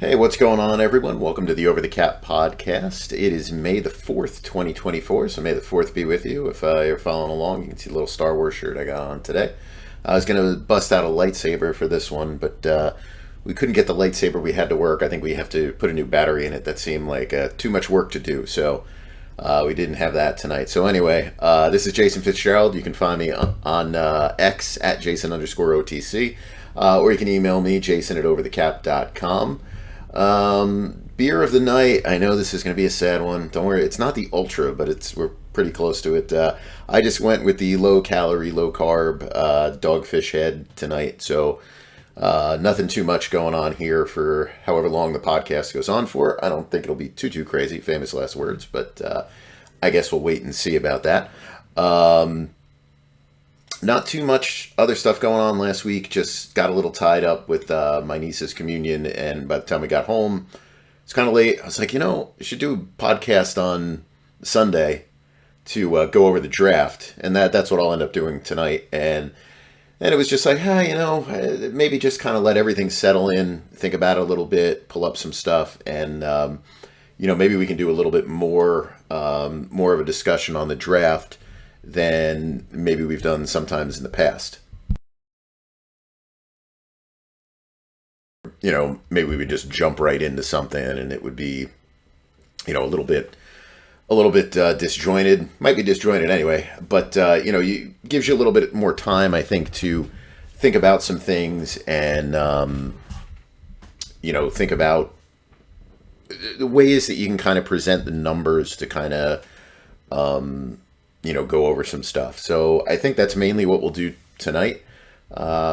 Hey, what's going on, everyone? Welcome to the Over the Cap podcast. It is May the 4th, 2024, so May the 4th be with you. If you're following along, you can see the little Star Wars shirt I got on today. I was going to bust out a lightsaber for this one, but we couldn't get the lightsaber we had to work. I think we have to put a new battery in it. That seemed like too much work to do, so we didn't have that tonight. So anyway, this is Jason Fitzgerald. You can find me on X at Jason_OTC, or you can email me, jason@overthecap.com. Beer of the night. I know this is going to be a sad one. Don't worry, it's not the Ultra, but we're pretty close to it. I just went with the low calorie, low carb Dogfish Head tonight. So nothing too much going on here for however long the podcast goes on for. I don't think it'll be too crazy. Famous last words, but I guess we'll wait and see about that. Not too much other stuff going on last week. Just got a little tied up with my niece's communion, and by the time we got home, it's kind of late. I was like, I should do a podcast on Sunday to go over the draft, and that's what I'll end up doing tonight. And it was just like, maybe just kind of let everything settle in, think about it a little bit, pull up some stuff, and maybe we can do a little bit more of a discussion on the draft than maybe we've done sometimes in the past. Maybe we would just jump right into something and it would be, a little bit disjointed. Might be disjointed anyway, but gives you a little bit more time, I think, to think about some things and think about the ways that you can kind of present the numbers to kind of go over some stuff. So I think that's mainly what we'll do tonight.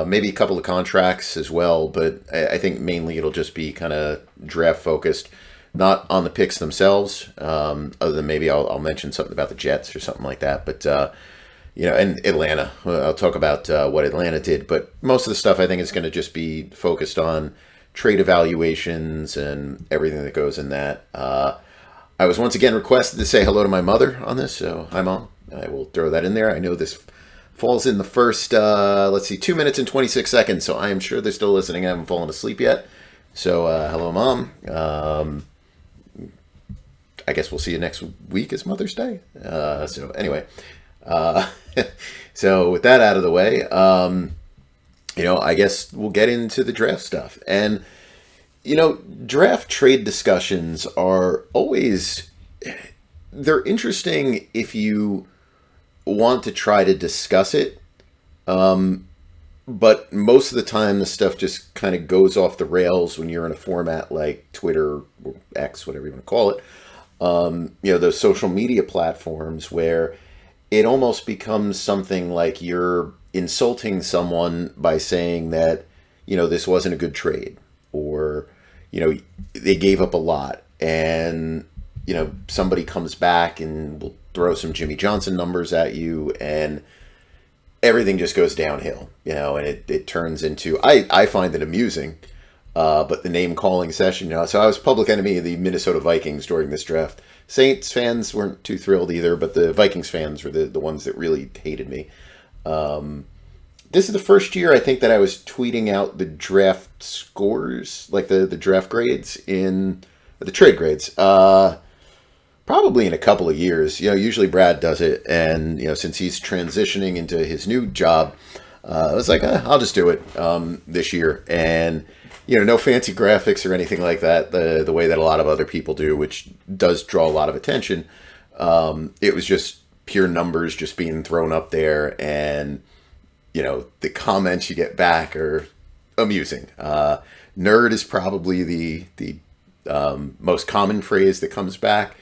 Maybe a couple of contracts as well, but I think mainly it'll just be kind of draft focused, not on the picks themselves, other than maybe I'll mention something about the Jets or something like that. But, and Atlanta, I'll talk about what Atlanta did, but most of the stuff I think is going to just be focused on trade evaluations and everything that goes in that. I was once again requested to say hello to my mother on this, so hi, Mom. I will throw that in there. I know this falls in the first, 2 minutes and 26 seconds, so I am sure they're still listening. I haven't fallen asleep yet. So, hello, Mom. I guess we'll see you next week as Mother's Day. So, anyway. So, with that out of the way, I guess we'll get into the draft stuff. And, draft trade discussions are always, they're interesting if you want to try to discuss it. But most of the time the stuff just kind of goes off the rails when you're in a format like Twitter or X, whatever you want to call it. Those social media platforms where it almost becomes something like you're insulting someone by saying that, this wasn't a good trade, or, they gave up a lot, and, somebody comes back and will throw some Jimmy Johnson numbers at you, and everything just goes downhill, and it turns into, I find it amusing, but the name calling session, so I was public enemy of the Minnesota Vikings during this draft. Saints fans weren't too thrilled either, but the Vikings fans were the ones that really hated me. This is the first year I think that I was tweeting out the draft scores, like the draft grades the trade grades, probably in a couple of years. Usually Brad does it, and since he's transitioning into his new job, I was like, I'll just do it this year, and no fancy graphics or anything like that. The way that a lot of other people do, which does draw a lot of attention. It was just pure numbers just being thrown up there, and the comments you get back are amusing. Nerd is probably the most common phrase that comes back.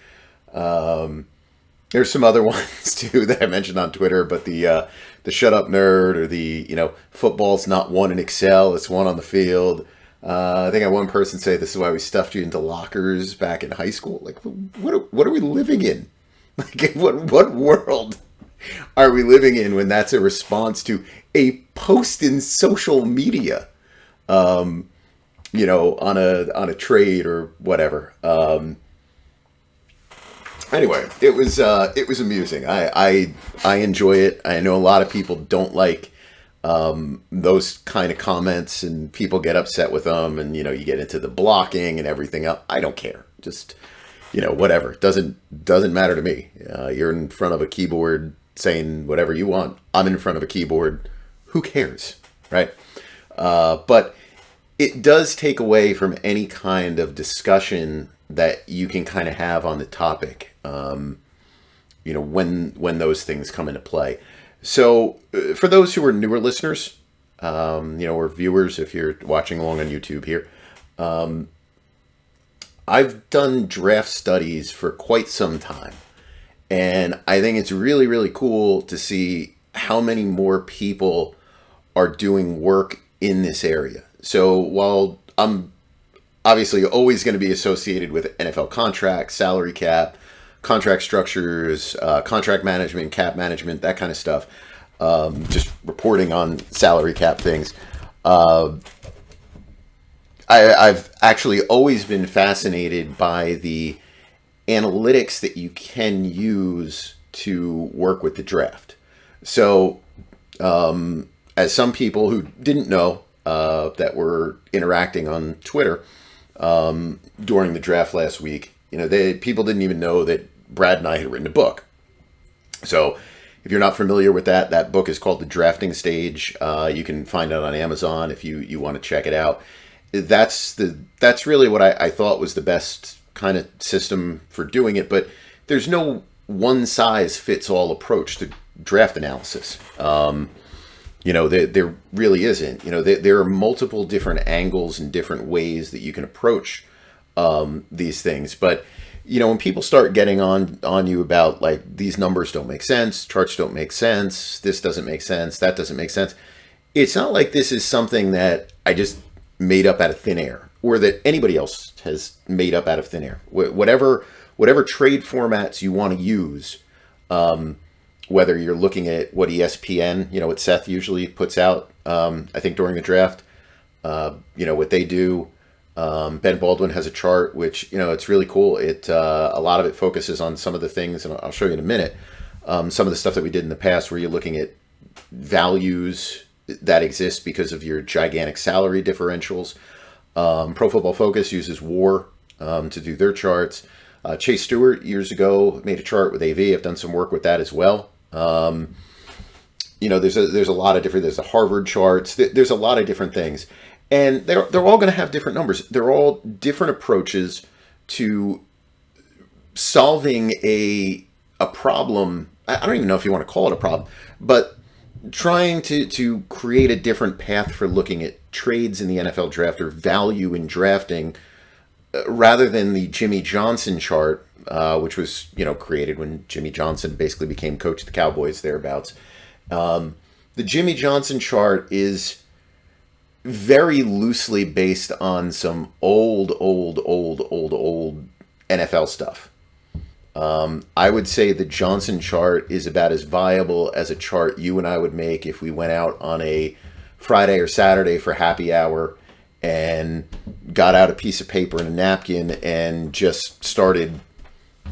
There's some other ones too that I mentioned on Twitter, but the shut up nerd, or the football's not won in Excel, it's won on the field. I think I had one person say this is why we stuffed you into lockers back in high school. Like, what are we living in? Like, what world are we living in when that's a response to a post in social media, on a trade or whatever. Anyway, it was amusing. I enjoy it. I know a lot of people don't like those kind of comments, and people get upset with them, and you get into the blocking and everything else. I don't care. Just whatever. Doesn't matter to me. You're in front of a keyboard saying whatever you want. I'm in front of a keyboard. Who cares, right? But it does take away from any kind of discussion that you can kind of have on the topic. When those things come into play. So for those who are newer listeners, or viewers, if you're watching along on YouTube here, I've done draft studies for quite some time. And I think it's really, really cool to see how many more people are doing work in this area. So while I'm obviously always going to be associated with NFL contracts, salary cap, contract structures, contract management, cap management, that kind of stuff, just reporting on salary cap things, I've actually always been fascinated by the analytics that you can use to work with the draft. So, as some people who didn't know that were interacting on Twitter during the draft last week, people didn't even know that Brad and I had written a book. So, if you're not familiar with that book is called The Drafting Stage. You can find it on Amazon if you want to check it out. That's really what I thought was the best kind of system for doing it, but there's no one size fits all approach to draft analysis. There really isn't. There are multiple different angles and different ways that you can approach these things. But when people start getting on you about like these numbers don't make sense, charts don't make sense, this doesn't make sense, that doesn't make sense, it's not like this is something that I just made up out of thin air, or that anybody else has made up out of thin air. Whatever trade formats you want to use, whether you're looking at what ESPN, what Seth usually puts out, I think during the draft, what they do. Ben Baldwin has a chart, which, it's really cool. A lot of it focuses on some of the things, and I'll show you in a minute, some of the stuff that we did in the past, where you're looking at values that exist because of your gigantic salary differentials. Pro Football Focus uses WAR to do their charts. Chase Stewart years ago made a chart with AV. I've done some work with that as well. There's a lot of different. There's the Harvard charts. There's a lot of different things, and they're all going to have different numbers. They're all different approaches to solving a problem. I don't even know if you want to call it a problem, but trying to create a different path for looking at trades in the NFL draft, or value in drafting, rather than the Jimmy Johnson chart, which was created when Jimmy Johnson basically became coach of the Cowboys thereabouts. The Jimmy Johnson chart is very loosely based on some old NFL stuff. I would say the Johnson chart is about as viable as a chart you and I would make if we went out on a Friday or Saturday for happy hour and got out a piece of paper and a napkin and just started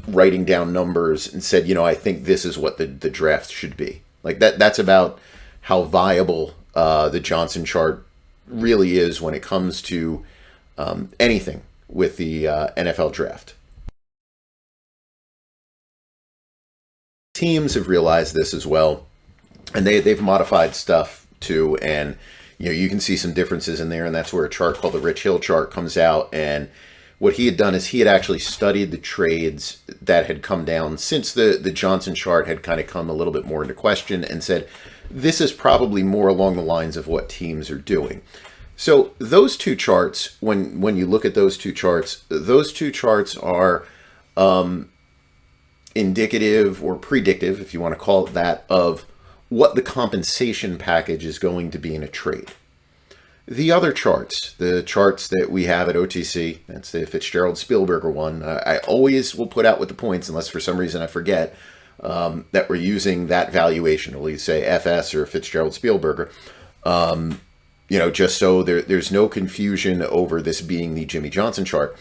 writing down numbers and said, I think this is what the draft should be. Like that's about how viable the Johnson chart really is when it comes to anything with the NFL draft. Teams have realized this as well, and they've modified stuff too, and you can see some differences in there, and that's where a chart called the Rich Hill chart comes out. And what he had done is he had actually studied the trades that had come down since the Johnson chart had kind of come a little bit more into question, and said this is probably more along the lines of what teams are doing. So those two charts, when you look at those two charts are indicative or predictive, if you want to call it that, of what the compensation package is going to be in a trade. The other charts, the charts that we have at OTC, that's the Fitzgerald-Spielberger one, I always will put out with the points, unless for some reason I forget, that we're using that valuation. We'll either say FS or Fitzgerald-Spielberger, just so there's no confusion over this being the Jimmy Johnson chart.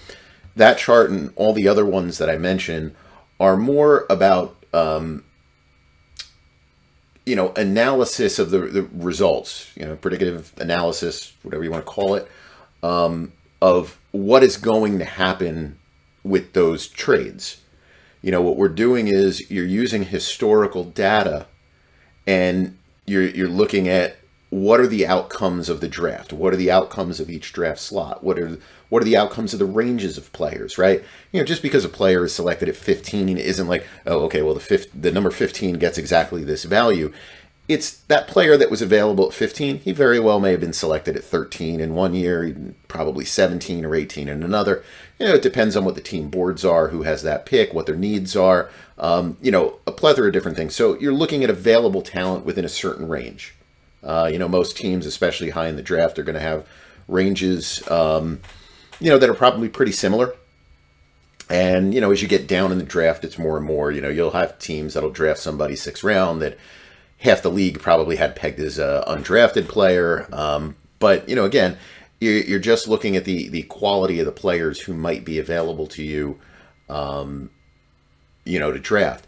That chart and all the other ones that I mentioned are more about analysis of the results, predictive analysis, whatever you want to call it, of what is going to happen with those trades. What we're doing is you're using historical data, and you're looking at what are the outcomes of the draft, what are the outcomes of each draft slot, what are the outcomes of the ranges of players, right? Just because a player is selected at 15 isn't like, oh, okay, well the number 15 gets exactly this value. It's that player that was available at 15. He very well may have been selected at 13 in one year, probably 17 or 18 in another. It depends on what the team boards are, who has that pick, what their needs are, a plethora of different things. So you're looking at available talent within a certain range. Most teams, especially high in the draft, are going to have ranges, that are probably pretty similar. And, as you get down in the draft, it's more and more, you'll have teams that'll draft somebody 6th round that half the league probably had pegged as an undrafted player. But, again, you're just looking at the quality of the players who might be available to you, to draft.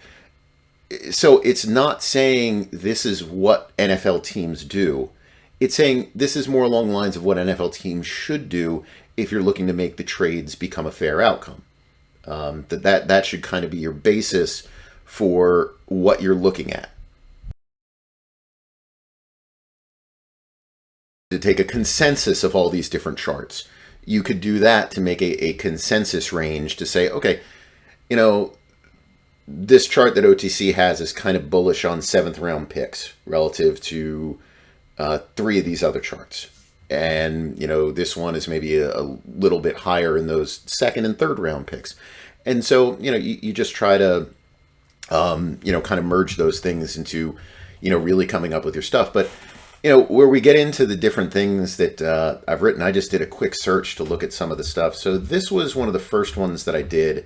So it's not saying this is what NFL teams do. It's saying this is more along the lines of what NFL teams should do if you're looking to make the trades become a fair outcome. That should kind of be your basis for what you're looking at. To take a consensus of all these different charts. You could do that to make a consensus range to say, okay, this chart that OTC has is kind of bullish on 7th round picks relative to 3 of these other charts. And, this one is maybe a little bit higher in those 2nd and 3rd round picks. And so, you just try to, kind of merge those things into, really coming up with your stuff. But, where we get into the different things that I've written, I just did a quick search to look at some of the stuff. So this was one of the first ones that I did.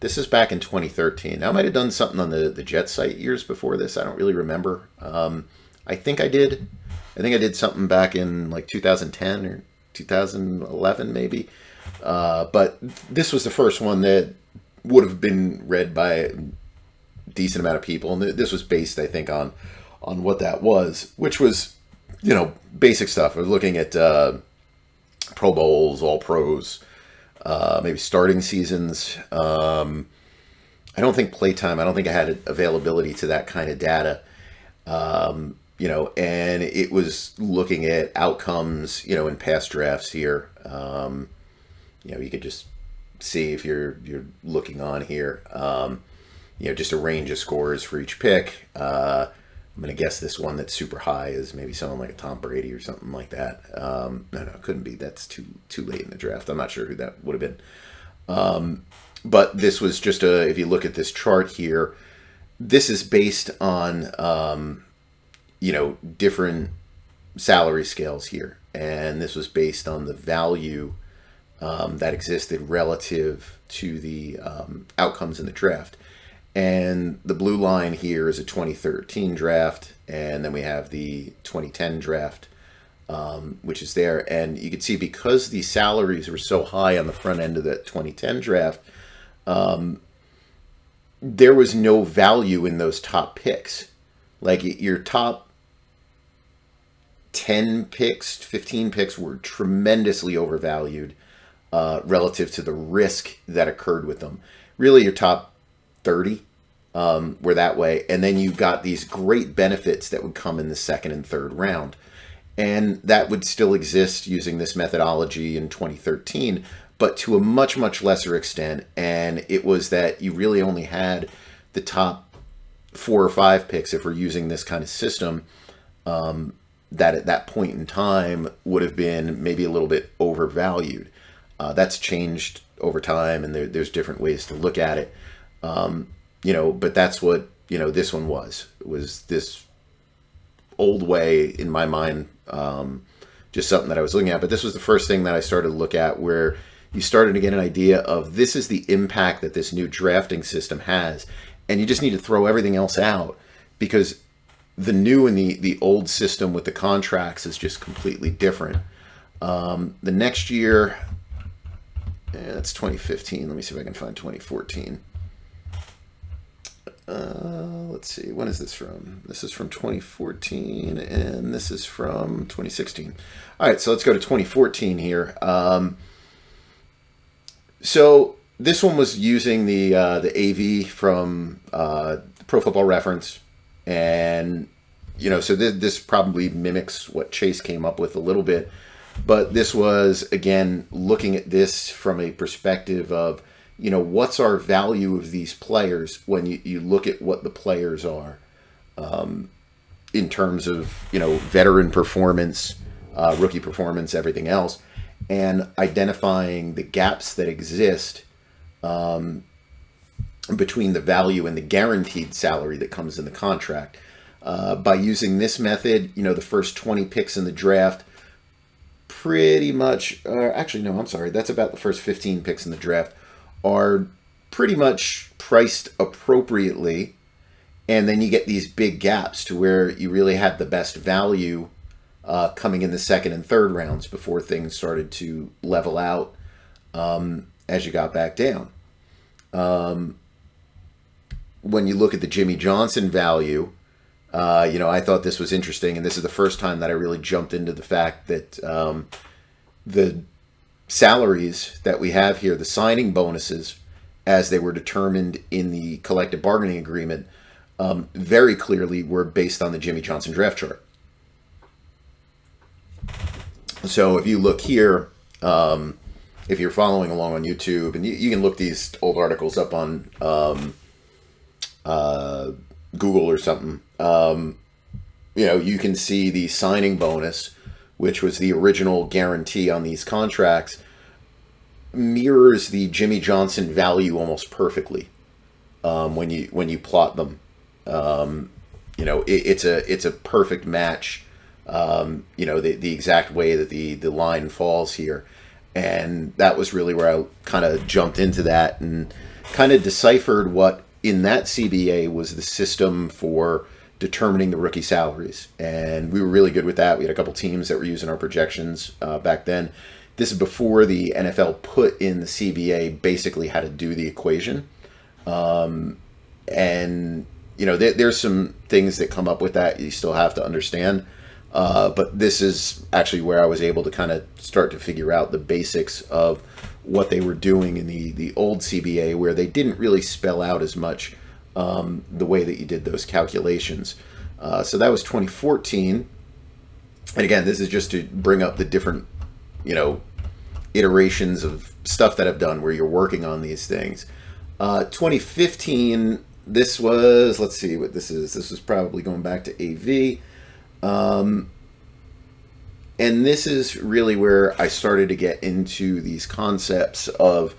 This is back in 2013. Now, I might have done something on the Jet site years before this. I don't really remember. I think I did. I think I did something back in like 2010 or 2011 maybe. But this was the first one that would have been read by a decent amount of people. And this was based, I think, on what that was, which was, basic stuff. I was looking at Pro Bowls, All Pros, maybe starting seasons. I don't think playtime. I don't think I had availability to that kind of data. And it was looking at outcomes, in past drafts here. You could just see if you're looking on here, just a range of scores for each pick. I'm going to guess this one that's super high is maybe someone like a Tom Brady or something like that. No, it couldn't be. That's too late in the draft. I'm not sure who that would have been. But this was just if you look at this chart here, this is based on, different salary scales here. And this was based on the value that existed relative to the outcomes in the draft. And the blue line here is a 2013 draft, and then we have the 2010 draft, which is there. And you can see because the salaries were so high on the front end of that 2010 draft, there was no value in those top picks. Like your top 10 picks, 15 picks were tremendously overvalued relative to the risk that occurred with them. Really, your top 30 were that way. And then you got these great benefits that would come in the 2nd and 3rd round. And that would still exist using this methodology in 2013, but to a much, much lesser extent. And it was that you really only had the top 4 or 5 picks, if we're using this kind of system, that at that point in time would have been maybe a little bit overvalued. That's changed over time, and there's different ways to look at it. But that's what, this one was this old way in my mind, just something that I was looking at. But this was the first thing that I started to look at where you started to get an idea of this is the impact that this new drafting system has. And you just need to throw everything else out because the new and the old system with the contracts is just completely different. The next year, that's 2015. Let me see if I can find 2014. let's see, when is this from? This is from 2014, and this is from 2016. All right, so let's go to 2014 here. So this one was using the AV from Pro Football Reference, and so this probably mimics what Chase came up with a little bit, but this was again looking at this from a perspective of what's our value of these players when you look at what the players are in terms of veteran performance, rookie performance, everything else, and identifying the gaps that exist between the value and the guaranteed salary that comes in the contract. By using this method, the first 20 picks in the draft pretty much, actually, no, I'm sorry, that's about the first 15 picks in the draft are pretty much priced appropriately. And then you get these big gaps to where you really had the best value coming in the second and third rounds before things started to level out as you got back down. When you look at the Jimmy Johnson value, I thought this was interesting, and this is the first time that I really jumped into the fact that the salaries that we have here, the signing bonuses, as they were determined in the collective bargaining agreement, very clearly were based on the Jimmy Johnson draft chart. So if you look here, if you're following along on YouTube, and you can look these old articles up on Google or something, you can see the signing bonus, which was the original guarantee on these contracts, mirrors the Jimmy Johnson value almost perfectly when you plot them. It's a perfect match. The exact way that the line falls here, and that was really where I kind of jumped into that and kind of deciphered what in that CBA was the system for determining the rookie salaries, and we were really good with that. We had a couple teams that were using our projections back then. This is before the NFL put in the CBA basically how to do the equation, and there's some things that come up with that you still have to understand, but this is actually where I was able to kind of start to figure out the basics of what they were doing in the old CBA, where they didn't really spell out as much the way that you did those calculations. So that was 2014. And again, this is just to bring up the different, iterations of stuff that I've done where you're working on these things. 2015, this was, let's see what this is. This was probably going back to AV. And this is really where I started to get into these concepts of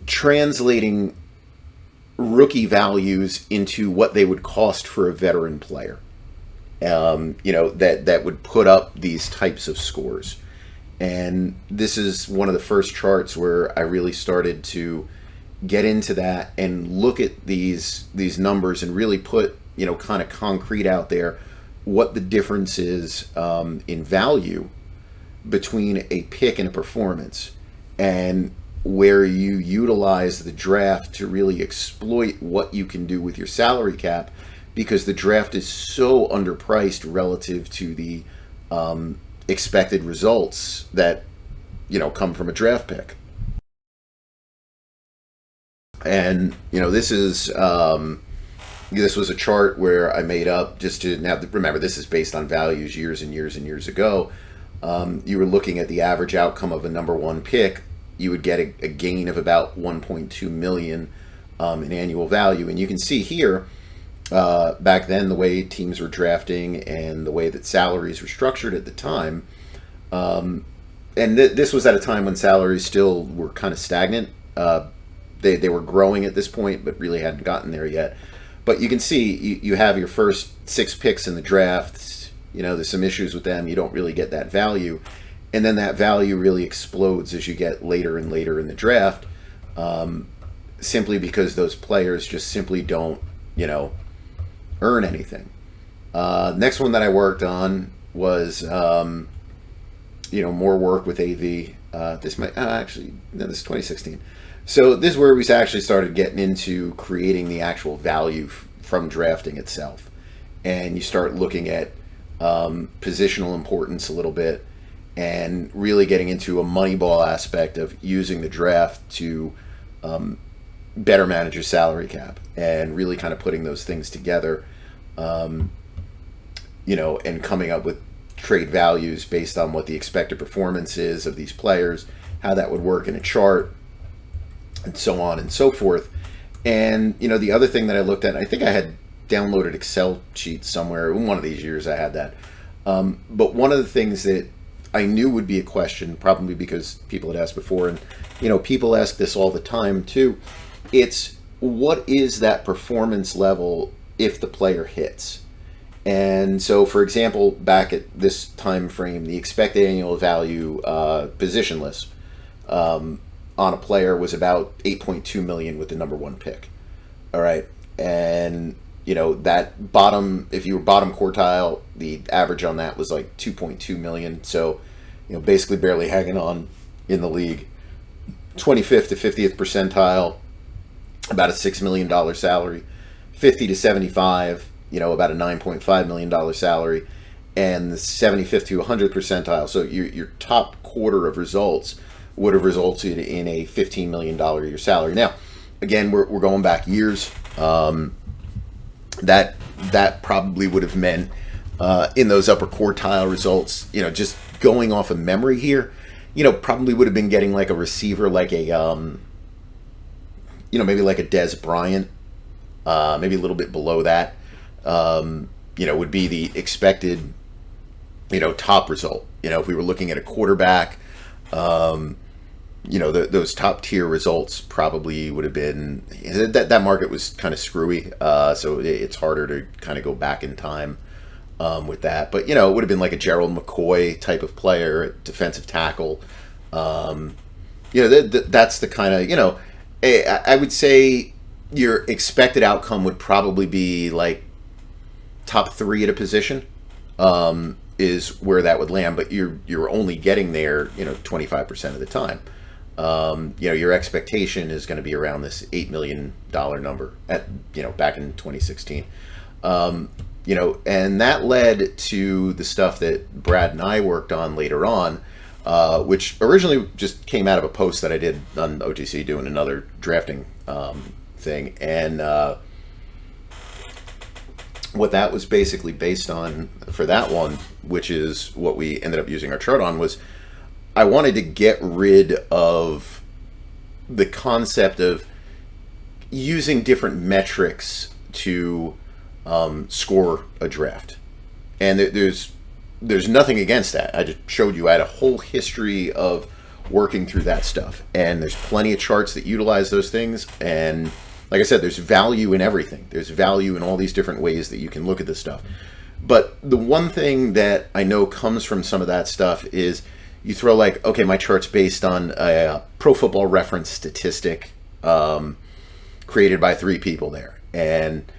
translating rookie values into what they would cost for a veteran player. That would put up these types of scores. And this is one of the first charts where I really started to get into that and look at these numbers and really put, kind of concrete out there what the difference is in value between a pick and a performance, and where you utilize the draft to really exploit what you can do with your salary cap, because the draft is so underpriced relative to the expected results that come from a draft pick. And this was a chart where I made up just to, now remember, this is based on values years and years and years ago. You were looking at the average outcome of a number one pick. You would get a gain of about 1.2 million in annual value. And you can see here, back then, the way teams were drafting and the way that salaries were structured at the time. And this was at a time when salaries still were kind of stagnant. They were growing at this point, but really hadn't gotten there yet. But you can see you have your first 6 picks in the draft. There's some issues with them. You don't really get that value. And then that value really explodes as you get later and later in the draft, simply because those players just simply don't, earn anything. Next one that I worked on was, more work with AV. This is 2016. So this is where we actually started getting into creating the actual value from drafting itself, and you start looking at positional importance a little bit, and really getting into a Moneyball aspect of using the draft to better manage your salary cap, and really kind of putting those things together, and coming up with trade values based on what the expected performance is of these players, how that would work in a chart, and so on and so forth. And, the other thing that I looked at, I think I had downloaded Excel sheets somewhere. In one of these years I had that. But one of the things that I knew would be a question, probably because people had asked before, and, people ask this all the time too, it's what is that performance level if the player hits? And so, for example, back at this time frame, the expected annual value positionless on a player was about 8.2 million with the number one pick. All right. And, that bottom, if you were bottom quartile, the average on that was like 2.2 million. So, basically barely hanging on in the league. 25th to 50th percentile, about a $6 million salary. 50 to 75, about a $9.5 million salary. And the 75th to 100th percentile, so your top quarter of results would have resulted in a $15 million a year salary. Now, again, we're going back years. That probably would have meant in those upper quartile results, just going off of memory here, probably would have been getting like a receiver, like a, maybe like a Dez Bryant, maybe a little bit below that, would be the expected, top result. If we were looking at a quarterback, those top tier results probably would have been that market was kind of screwy, so it's harder to kind of go back in time with that. But it would have been like a Gerald McCoy type of player, defensive tackle. That's the kind of I would say your expected outcome would probably be like top 3 at a position. Is where that would land, but you're only getting there 25% of the time. Your expectation is going to be around this $8 million number at back in 2016. And that led to the stuff that Brad and I worked on later on, which originally just came out of a post that I did on OTC doing another drafting thing, and what that was basically based on for that one, which is what we ended up using our chart on, was I wanted to get rid of the concept of using different metrics to score a draft. And there's nothing against that. I just showed you I had a whole history of working through that stuff. And there's plenty of charts that utilize those things. And like I said, there's value in everything. There's value in all these different ways that you can look at this stuff. But the one thing that I know comes from some of that stuff is you throw like, okay, my chart's based on a Pro Football Reference statistic created by 3 people there. And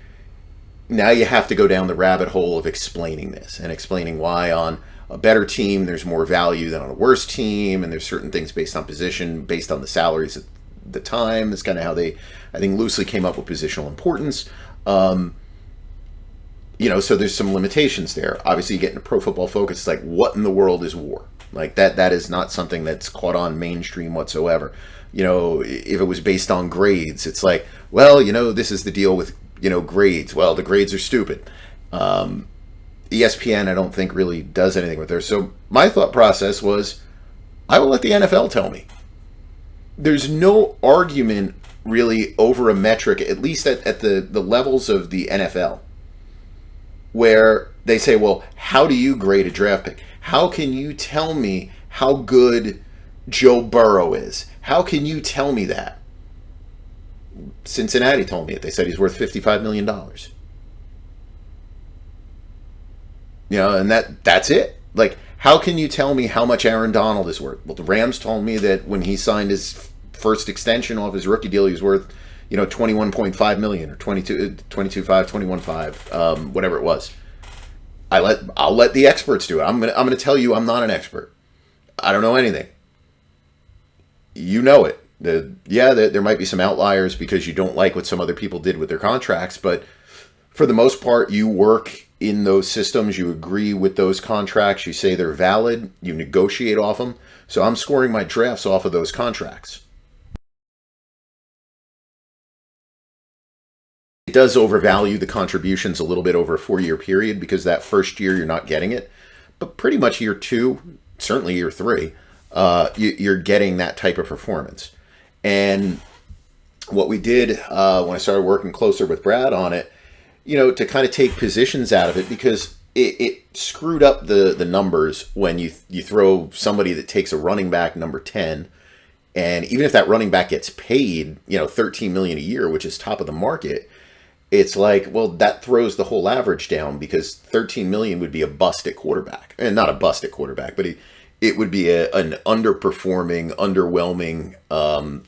now you have to go down the rabbit hole of explaining this and explaining why on a better team there's more value than on a worse team, and there's certain things based on position, based on the salaries at the time. That's kind of how they, I think, loosely came up with positional importance. So there's some limitations there. Obviously, you get into Pro Football Focus, it's like, what in the world is WAR? Like that is not something that's caught on mainstream whatsoever. If it was based on grades, it's like, well, this is the deal with, grades. Well, the grades are stupid. ESPN, I don't think, really does anything with there. So my thought process was, I will let the NFL tell me. There's no argument really over a metric, at least at the levels of the NFL, where they say, well, how do you grade a draft pick? How can you tell me how good Joe Burrow is? How can you tell me that? Cincinnati told me it. They said he's worth $55 million. And that's it. Like, how can you tell me how much Aaron Donald is worth? Well, the Rams told me that when he signed his first extension off his rookie deal, he was worth, $21.5 million or 22.5, 21.5, whatever it was. I'll let the experts do it. I'm gonna tell you I'm not an expert. I don't know anything. You know it. There might be some outliers because you don't like what some other people did with their contracts, but for the most part, you work in those systems, you agree with those contracts, you say they're valid, you negotiate off them. So I'm scoring my drafts off of those contracts. It does overvalue the contributions a little bit over a 4-year period because that first year you're not getting it. But pretty much year 2, certainly year 3, you're getting that type of performance. And what we did when I started working closer with Brad on it, to kind of take positions out of it, because it screwed up the numbers when you throw somebody that takes a running back number 10, and even if that running back gets paid, $13 million a year, which is top of the market, it's like, well, that throws the whole average down, because $13 million would be a bust at quarterback, and not a bust at quarterback, but it would be an underperforming, underwhelming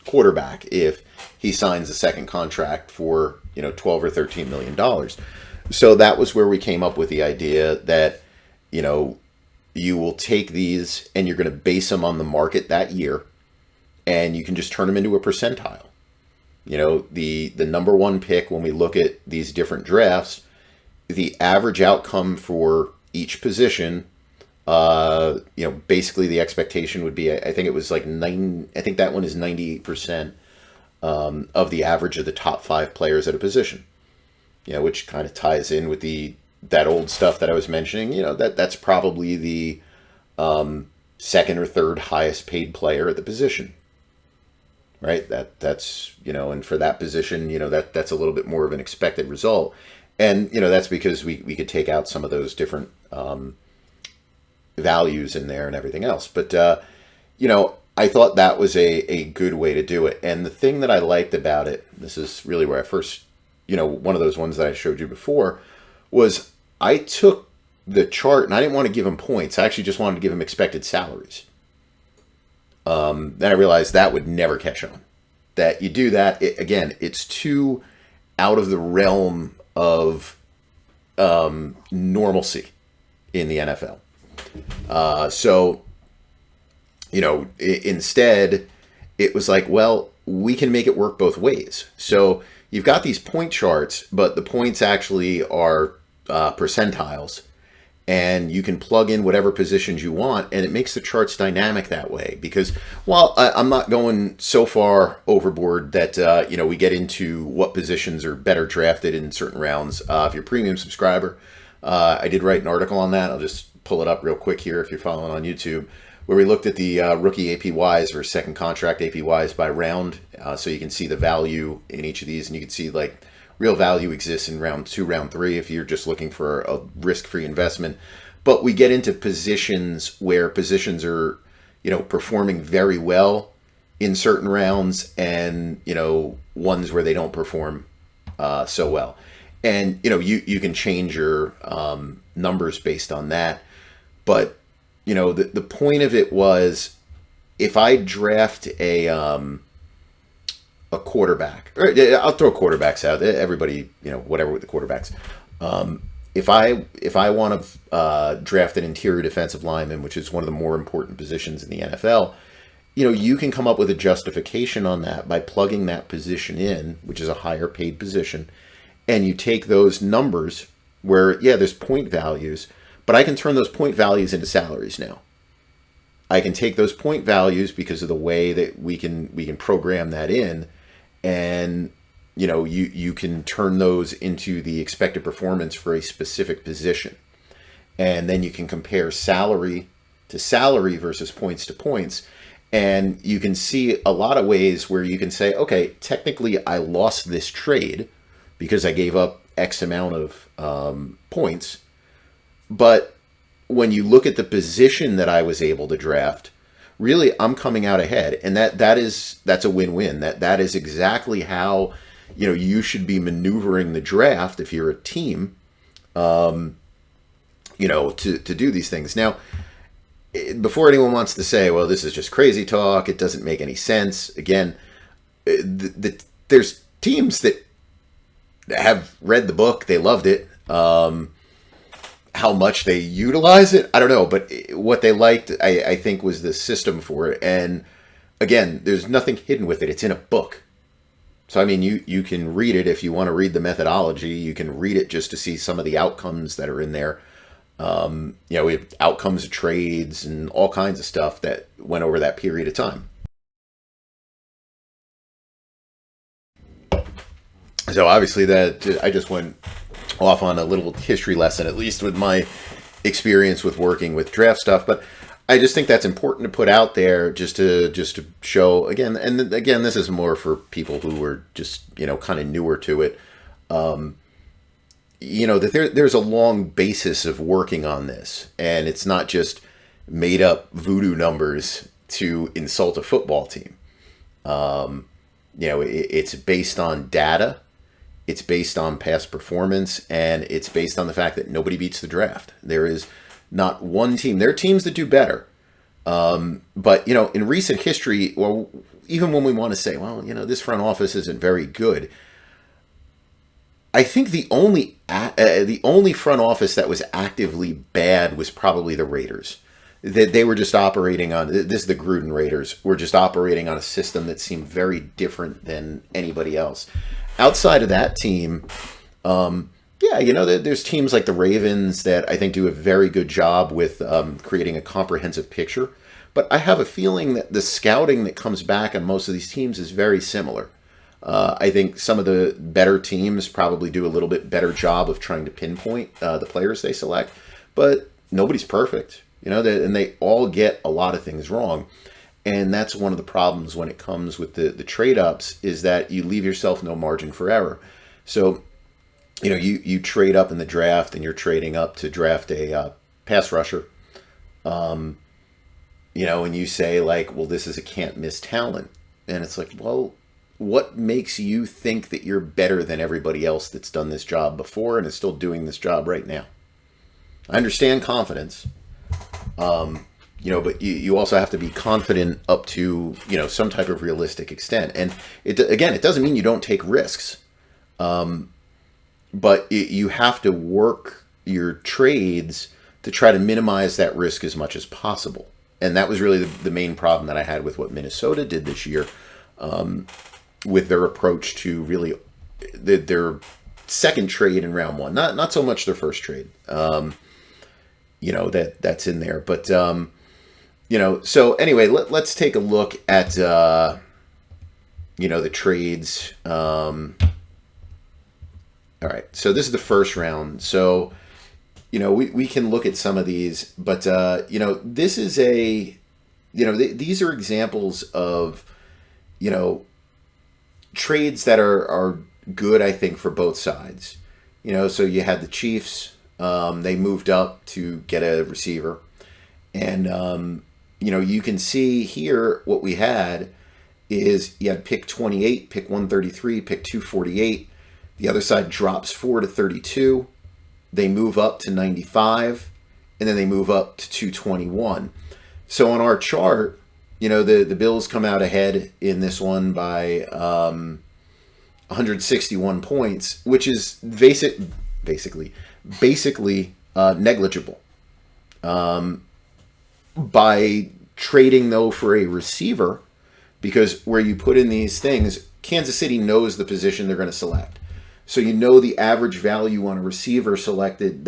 quarterback if he signs a second contract for $12 or $13 million. So that was where we came up with the idea that you will take these and you're going to base them on the market that year, and you can just turn them into a percentile. The number one pick, when we look at these different drafts, the average outcome for each position, basically the expectation would be, I think it was like I think that one is 98% of the average of the top 5 players at a position, which kind of ties in with that old stuff that I was mentioning. That's probably the second or third highest paid player at the position. Right. That's, and for that position, that's a little bit more of an expected result. And, that's because we could take out some of those different values in there and everything else. But, I thought that was a good way to do it. And the thing that I liked about it, this is really where I first, one of those ones that I showed you before, was I took the chart and I didn't want to give him points. I actually just wanted to give him expected salaries. Then I realized that would never catch on. That you do that, again, it's too out of the realm of normalcy in the NFL. Instead, it was like, well, we can make it work both ways. So you've got these point charts, but the points actually are percentiles. And you can plug in whatever positions you want, and it makes the charts dynamic that way. Because while I'm not going so far overboard that, we get into what positions are better drafted in certain rounds. If you're a premium subscriber, I did write an article on that. I'll just pull it up real quick here if you're following on YouTube, where we looked at the rookie APYs versus second contract APYs by round. So you can see the value in each of these, and you can see like real value exists in round 2, round 3 if you're just looking for a risk-free investment. But we get into positions where positions are, performing very well in certain rounds, and, ones where they don't perform so well. And, you can change your numbers based on that. But, the point of it was, if I draft a quarterback, or I'll throw quarterbacks out. Everybody, whatever with the quarterbacks. If I want to draft an interior defensive lineman, which is one of the more important positions in the NFL, you can come up with a justification on that by plugging that position in, which is a higher paid position, and you take those numbers where, there's point values, but I can turn those point values into salaries now. I can take those point values because of the way that we can program that in. And, you can turn those into the expected performance for a specific position. And then you can compare salary to salary versus points to points. And you can see a lot of ways where you can say, okay, technically I lost this trade because I gave up X amount of points. But when you look at the position that I was able to draft, really, I'm coming out ahead, and that's a win-win. That is exactly how you should be maneuvering the draft if you're a team, to do these things. Now, before anyone wants to say, well, this is just crazy talk, it doesn't make any sense. Again, there's teams that have read the book, they loved it. How much they utilize it, I don't know. But what they liked, I think, was the system for it. And again, there's nothing hidden with it. It's in a book. So, I mean, you can read it if you want to read the methodology. You can read it just to see some of the outcomes that are in there. We have outcomes of trades and all kinds of stuff that went over that period of time. So obviously that I just went off on a little history lesson, at least with my experience with working with draft stuff. But I just think that's important to put out there just to show again. And again, this is more for people who are just, kind of newer to it. That there's a long basis of working on this, and it's not just made up voodoo numbers to insult a football team. It's based on data, it's based on past performance, and it's based on the fact that nobody beats the draft. There is not one team. There are teams that do better. But, in recent history, or even when we want to say, well, this front office isn't very good, I think the only front office that was actively bad was probably the Raiders. They were just operating on, this is the Gruden Raiders, were just operating on a system that seemed very different than anybody else. Outside of that team, there's teams like the Ravens that I think do a very good job with creating a comprehensive picture. But I have a feeling that the scouting that comes back on most of these teams is very similar. I think some of the better teams probably do a little bit better job of trying to pinpoint the players they select. But nobody's perfect, and they all get a lot of things wrong. And that's one of the problems when it comes with the trade-ups is that you leave yourself no margin for error. So, you trade up in the draft and you're trading up to draft a pass rusher, and you say like, well, this is a can't-miss talent. And it's like, well, what makes you think that you're better than everybody else that's done this job before and is still doing this job right now? I understand confidence. But you also have to be confident up to, some type of realistic extent. And it doesn't mean you don't take risks. But you have to work your trades to try to minimize that risk as much as possible. And that was really the main problem that I had with what Minnesota did this year, with their approach to really their second trade in round one. Not so much their first trade, that's in there. But, so anyway, let's take a look at, the trades. All right, so this is the first round. So, we can look at some of these, but, this is these are examples of, trades that are good, I think, for both sides. So you had the Chiefs, they moved up to get a receiver. And, you can see here what we had is you had pick 28, pick 133, pick 248. The other side drops 4 to 32. They move up to 95, and then they move up to 221. So on our chart, the Bills come out ahead in this one by 161 points, which is basically negligible. By trading, though, for a receiver, because where you put in these things, Kansas City knows the position they're going to select. So the average value on a receiver selected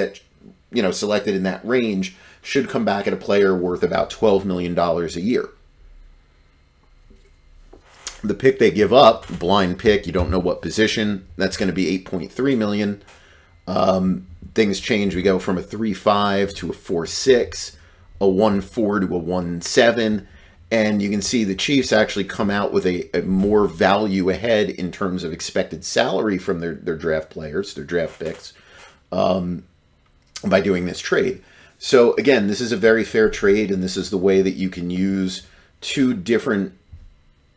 in that range should come back at a player worth about $12 million a year. The pick they give up, blind pick, you don't know what position, that's going to be $8.3 million. Things change. We go from a 3.5 to a 4.6, a 1.4 to a 1.7. And you can see the Chiefs actually come out with a more value ahead in terms of expected salary from their draft players, their draft picks, by doing this trade. So again, this is a very fair trade, and this is the way that you can use two different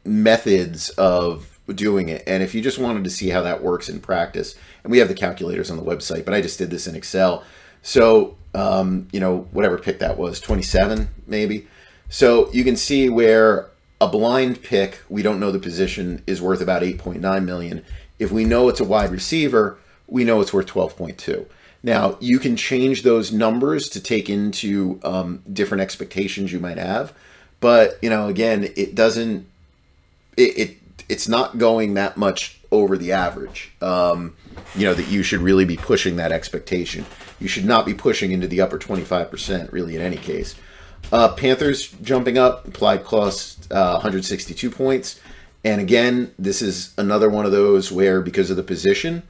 methods of doing it. And if you just wanted to see how that works in practice, and we have the calculators on the website, but I just did this in Excel. So, whatever pick that was, 27 maybe. So you can see where a blind pick, we don't know the position, is worth about $8.9 million. If we know it's a wide receiver, we know it's worth 12.2. Now, you can change those numbers to take into different expectations you might have. But, again, it doesn't, it's not going that much over the average. That you should really be pushing that expectation. You should not be pushing into the upper 25%, really, in any case. Panthers jumping up, implied cost 162 points. And again, this is another one of those where, because of the position,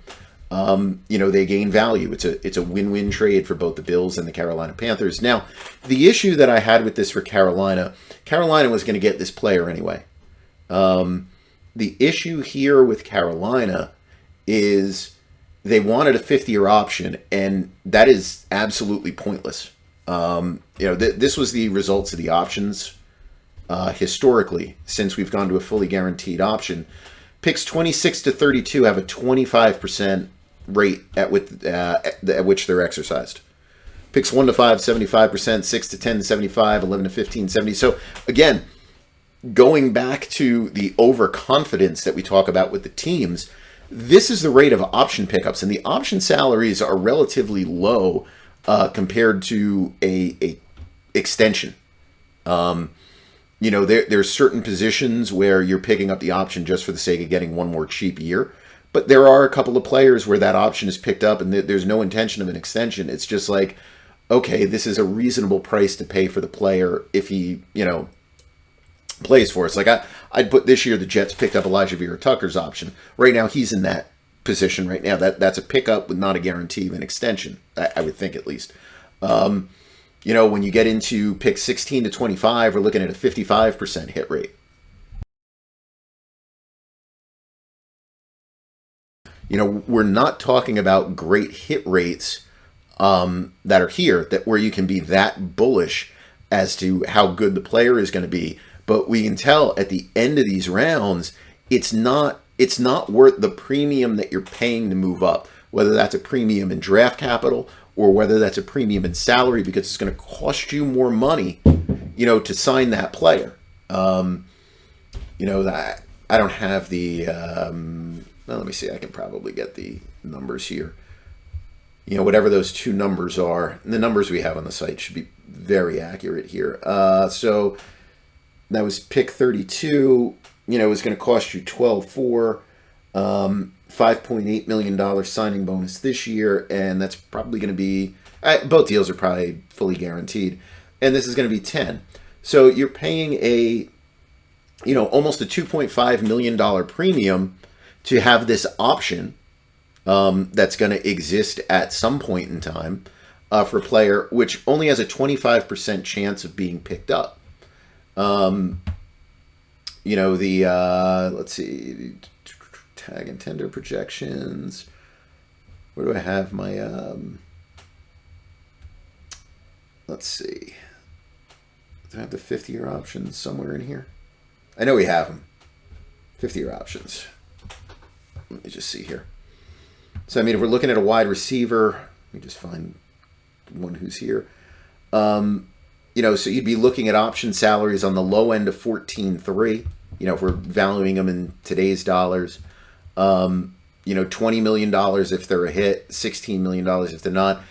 they gain value. It's a win-win trade for both the Bills and the Carolina Panthers. Now, the issue that I had with this for Carolina was going to get this player anyway. The issue here with Carolina is they wanted a 5th-year option, and that is absolutely pointless. This was the results of the options historically, since we've gone to a fully guaranteed option. Picks 26 to 32 have a 25% rate at which they're exercised. Picks 1 to 5, 75%, 6 to 10, 75, 11 to 15, 70. So again, going back to the overconfidence that we talk about with the teams, this is the rate of option pickups, and the option salaries are relatively low compared to a extension. There's certain positions where you're picking up the option just for the sake of getting one more cheap year. But there are a couple of players where that option is picked up and there's no intention of an extension. It's just like, okay, this is a reasonable price to pay for the player if he, plays for us. Like I'd put this year, the Jets picked up Elijah Vera-Tucker's option. Right now, he's in that position right now. That's a pickup with not a guarantee of an extension, I would think, at least. When you get into pick 16 to 25, we're looking at a 55% hit rate. We're not talking about great hit rates that are here, where you can be that bullish as to how good the player is going to be. But we can tell at the end of these rounds, it's not worth the premium that you're paying to move up, whether that's a premium in draft capital or whether that's a premium in salary, because it's going to cost you more money, to sign that player. That I don't have the. Let me see. I can probably get the numbers here. Whatever those two numbers are, the numbers we have on the site should be very accurate here. So that was pick 32. It was going to cost you $12.4, $5.8 million signing bonus this year, and that's probably going to be both deals are probably fully guaranteed, and this is going to be 10. So you're paying almost a $2.5 million premium to have this option that's going to exist at some point in time for a player, which only has a 25% chance of being picked up. Let's see, tag and tender projections. Where do I have my, let's see. Do I have the 50-year options somewhere in here? I know we have them. 50-year options. Let me just see here. So, if we're looking at a wide receiver, let me just find one who's here. So you'd be looking at option salaries on the low end of 14.3. If we're valuing them in today's dollars. $20 million if they're a hit, $16 million if they're not.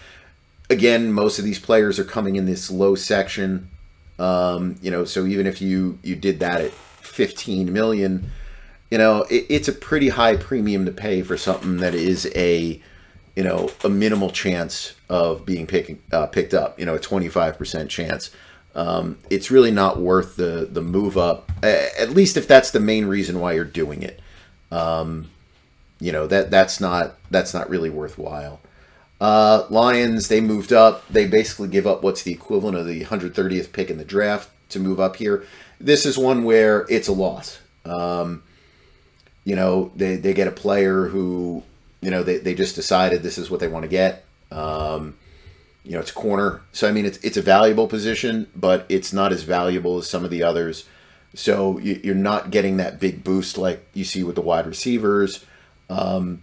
Again, most of these players are coming in this low section. So even if you did that at $15 million, it's a pretty high premium to pay for something that is a minimal chance of being picked up, a 25% chance. It's really not worth the move up, at least if that's the main reason why you're doing it. That's not really worthwhile. Lions, they moved up. They basically give up what's the equivalent of the 130th pick in the draft to move up here. This is one where it's a loss. They get a player who, they just decided this is what they want to get. It's a corner. So, it's a valuable position, but it's not as valuable as some of the others. So you're not getting that big boost like you see with the wide receivers. The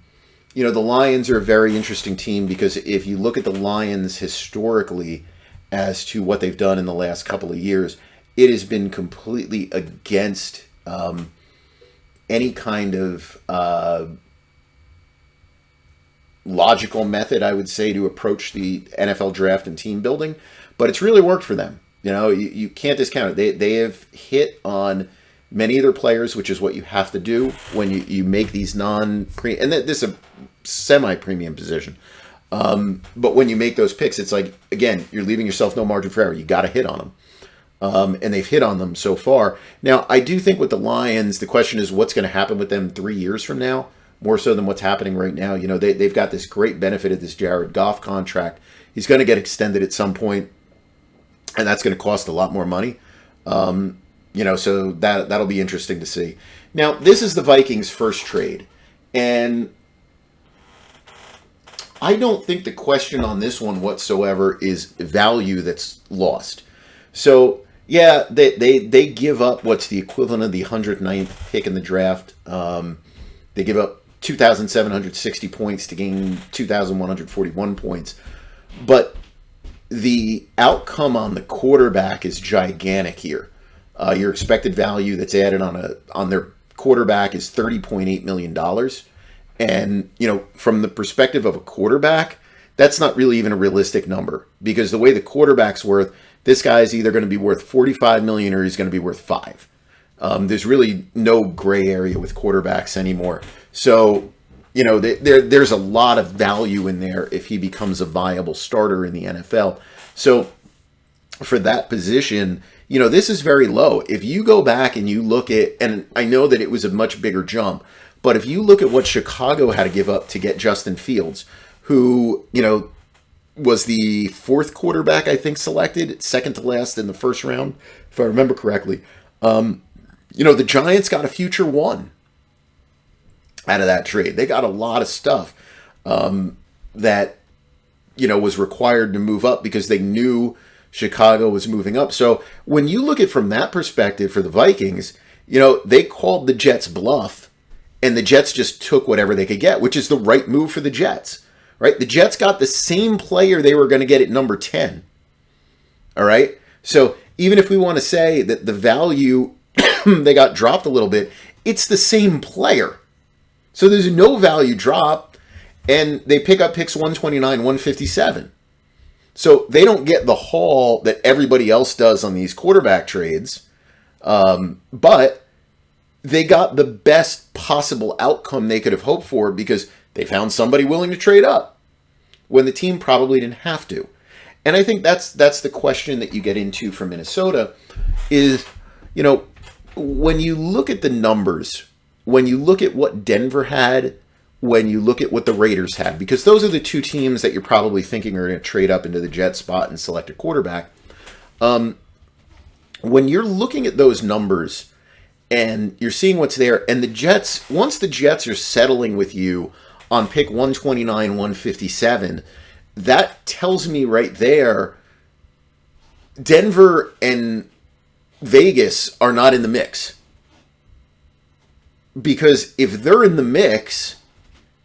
Lions are a very interesting team because if you look at the Lions historically as to what they've done in the last couple of years, it has been completely against any kind of logical method, I would say, to approach the NFL draft and team building. But it's really worked for them. You can't discount it. They have hit on many of their players, which is what you have to do when you make these and this is a semi-premium position. But when you make those picks, it's like, again, you're leaving yourself no margin for error. You got to hit on them. And they've hit on them so far. Now, I do think with the Lions, the question is what's going to happen with them 3 years from now, more so than what's happening right now. You know, they've got this great benefit of this Jared Goff contract. He's going to get extended at some point, and that's going to cost a lot more money. You know, so that'll be interesting to see. Now, this is the Vikings' first trade, and I don't think the question on this one whatsoever is value that's lost. So, yeah, they give up what's the equivalent of the 109th pick in the draft. They give up 2,760 points to gain 2,141 points. But the outcome on the quarterback is gigantic here. Your expected value that's added on their quarterback is $30.8 million. And, you know, from the perspective of a quarterback, that's not really even a realistic number. Because the way the quarterback's worth, this guy's either going to be worth $45 million or he's going to be worth $5 million. There's really no gray area with quarterbacks anymore. So, you know, there's a lot of value in there if he becomes a viable starter in the NFL. So, for that position, you know, this is very low. If you go back and you look at, and I know that it was a much bigger jump, but if you look at what Chicago had to give up to get Justin Fields, who, you know, was the fourth quarterback, I think, selected, second to last in the first round, if I remember correctly. You know, the Giants got a future one out of that trade. They got a lot of stuff that, you know, was required to move up because they knew Chicago was moving up. So when you look at it from that perspective for the Vikings, you know, they called the Jets bluff, and the Jets just took whatever they could get, which is the right move for the Jets. Right? The Jets got the same player they were going to get at number 10. All right? So even if we want to say that the value, they got dropped a little bit, it's the same player. So there's no value drop, and they pick up picks 129, 157. So they don't get the haul that everybody else does on these quarterback trades, but they got the best possible outcome they could have hoped for because they found somebody willing to trade up when the team probably didn't have to. And I think that's the question that you get into for Minnesota is, you know, when you look at the numbers, when you look at what Denver had, when you look at what the Raiders had, because those are the two teams that you're probably thinking are going to trade up into the Jet spot and select a quarterback. When you're looking at those numbers and you're seeing what's there, and the Jets, once the Jets are settling with you on pick 129, 157, that tells me right there, Denver and Vegas are not in the mix. Because if they're in the mix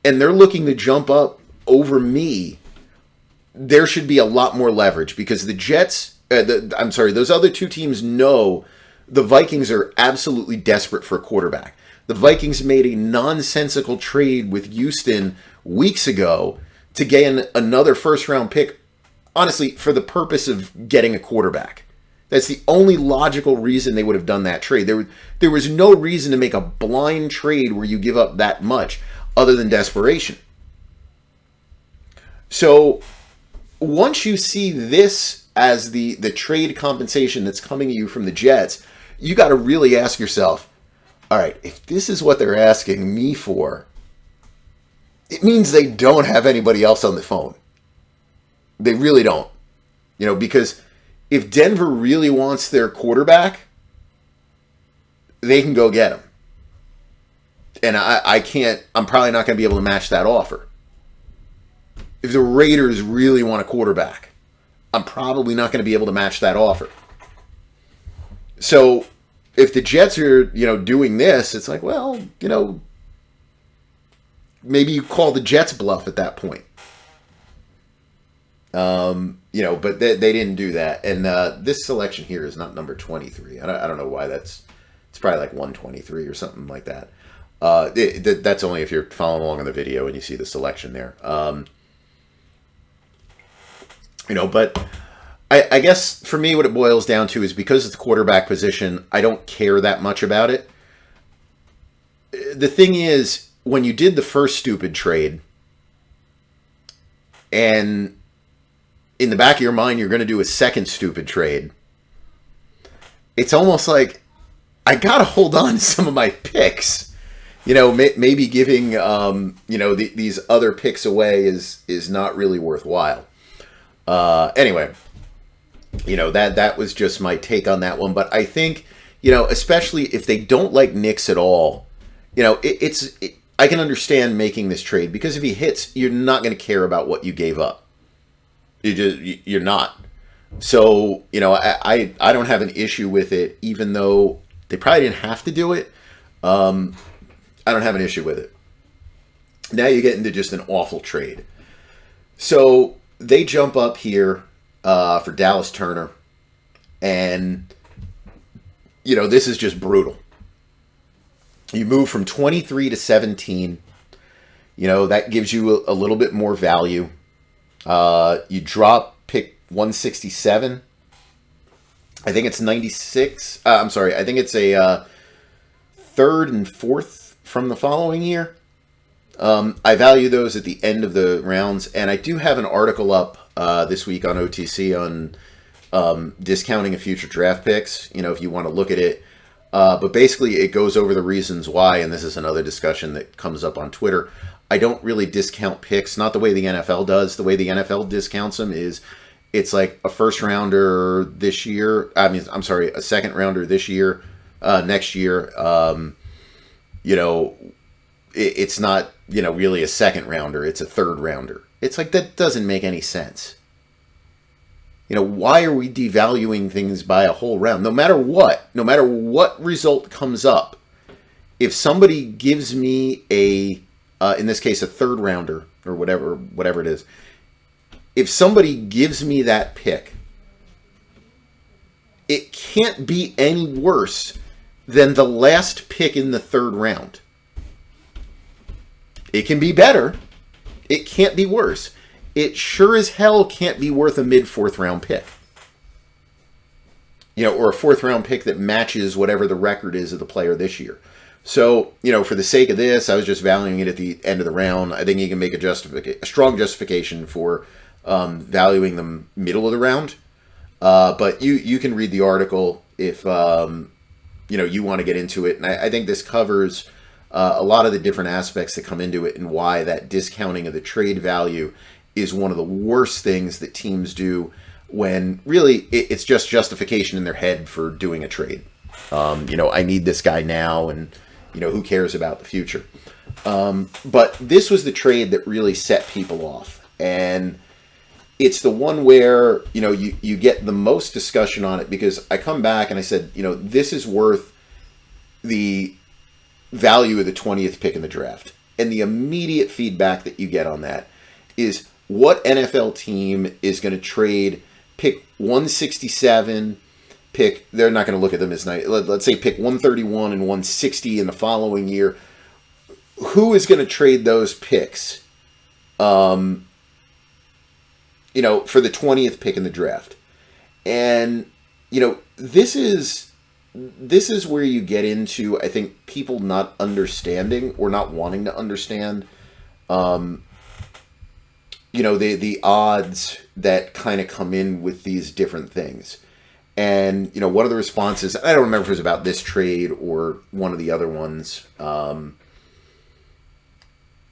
and they're looking to jump up over me, there should be a lot more leverage because the Jets, those other two teams know the Vikings are absolutely desperate for a quarterback. The Vikings made a nonsensical trade with Houston weeks ago to gain another first-round pick, honestly, for the purpose of getting a quarterback. That's the only logical reason they would have done that trade. There was no reason to make a blind trade where you give up that much other than desperation. So once you see this as the trade compensation that's coming to you from the Jets, you got to really ask yourself, all right, if this is what they're asking me for, it means they don't have anybody else on the phone. They really don't. You know, because if Denver really wants their quarterback, they can go get him. And I'm probably not going to be able to match that offer. If the Raiders really want a quarterback, I'm probably not going to be able to match that offer. So if the Jets are, doing this, it's like, well, maybe you call the Jets bluff at that point. But they didn't do that. And this selection here is not number 23. I don't know why it's probably like 123 or something like that. That's only if you're following along on the video and you see the selection there. But I guess for me, what it boils down to is because it's the quarterback position, I don't care that much about it. The thing is, when you did the first stupid trade, and in the back of your mind, you're going to do a second stupid trade, it's almost like I got to hold on to some of my picks. Maybe giving, these other picks away is not really worthwhile. Anyway, that was just my take on that one. But I think, especially if they don't like Knicks at all, I can understand making this trade because if he hits, you're not going to care about what you gave up. You're not. So, I don't have an issue with it, even though they probably didn't have to do it. I don't have an issue with it. Now you get into just an awful trade. So they jump up here for Dallas Turner, and this is just brutal. You move from 23 to 17. That gives you a little bit more value. You drop pick 167. I think it's 96. I'm sorry. I think it's a third and fourth from the following year. I value those at the end of the rounds, and I do have an article up this week on OTC on discounting of future draft picks, if you want to look at it. But basically, it goes over the reasons why, and this is another discussion that comes up on Twitter. I don't really discount picks, not the way the NFL does. The way the NFL discounts them is it's like a first rounder this year. A second rounder this year, next year. It's not, really a second rounder. It's a third rounder. It's like, that doesn't make any sense. Why are we devaluing things by a whole round? No matter what result comes up, if somebody gives me in this case, a third rounder or whatever it is, if somebody gives me that pick, it can't be any worse than the last pick in the third round. It can be better. It can't be worse. It sure as hell can't be worth a mid-fourth round pick. Or a fourth round pick that matches whatever the record is of the player this year. So, for the sake of this, I was just valuing it at the end of the round. I think you can make a strong justification for valuing them middle of the round. But you can read the article if, you want to get into it. And I think this covers a lot of the different aspects that come into it and why that discounting of the trade value is one of the worst things that teams do when really it's just justification in their head for doing a trade. I need this guy now, and who cares about the future? But this was the trade that really set people off, and it's the one where you get the most discussion on it because I come back and I said, this is worth the value of the 20th pick in the draft, and the immediate feedback that you get on that is, what NFL team is going to trade pick 167? They're not going to look at them as nice. Let's say pick 131 and 160 in the following year. Who is going to trade those picks, for the 20th pick in the draft? And, this is where you get into, I think, people not understanding or not wanting to understand, the odds that kind of come in with these different things. And, one of the responses, I don't remember if it was about this trade or one of the other ones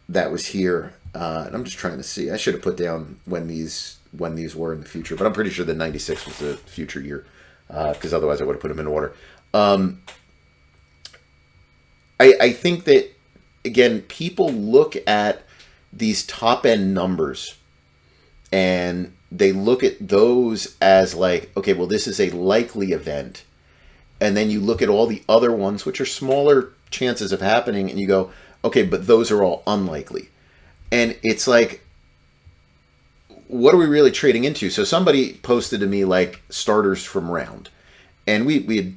that was here. And I'm just trying to see. I should have put down when these were in the future, but I'm pretty sure that 96 was the future year, because otherwise I would have put them in order. I think that, again, people look at these top-end numbers and they look at those as like, okay, well, this is a likely event. And then you look at all the other ones, which are smaller chances of happening, and you go, okay, but those are all unlikely. And it's like, what are we really trading into? So somebody posted to me like starters from round. And we had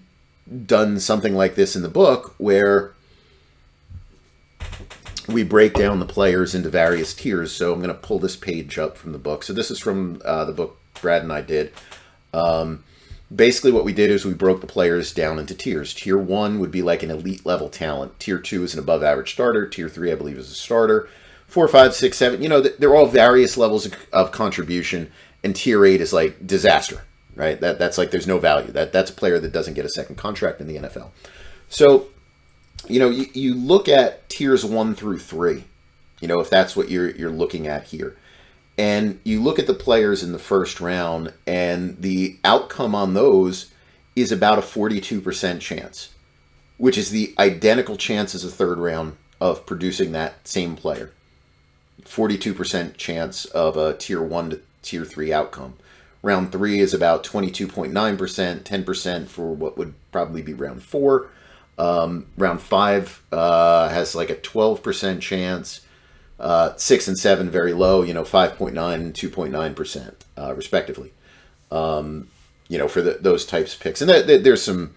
done something like this in the book where we break down the players into various tiers. So I'm going to pull this page up from the book. So this is from the book Brad and I did. Basically, what we did is we broke the players down into tiers. Tier 1 would be like an elite level talent. Tier 2 is an above average starter. Tier 3, I believe, is a starter. 4, 5, 6, 7, they're all various levels of contribution. And Tier 8 is like disaster, right? That's like there's no value. That's a player that doesn't get a second contract in the NFL. So, you look at tiers 1 through 3, if that's what you're looking at here. And you look at the players in the first round, and the outcome on those is about a 42% chance, which is the identical chance as a third round of producing that same player. 42% chance of a tier 1 to tier 3 outcome. Round 3 is about 22.9%, 10% for what would probably be round 4. Round 5 has like a 12% chance. 6 and 7 very low, 5.9 and 2.9%, respectively. For those types of picks. And there's some,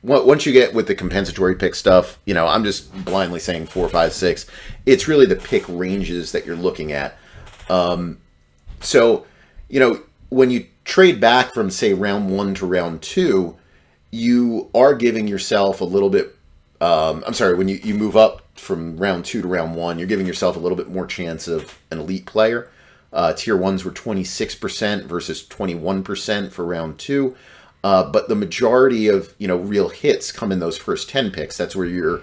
once you get with the compensatory pick stuff, I'm just blindly saying 4, 5, 6. It's really the pick ranges that you're looking at. So, when you trade back from, say, round 1 to round 2, you are giving yourself a little bit, when you move up from round 2 to round 1, you're giving yourself a little bit more chance of an elite player. Tier 1s were 26% versus 21% for round 2. But the majority of, real hits come in those first 10 picks. That's where your,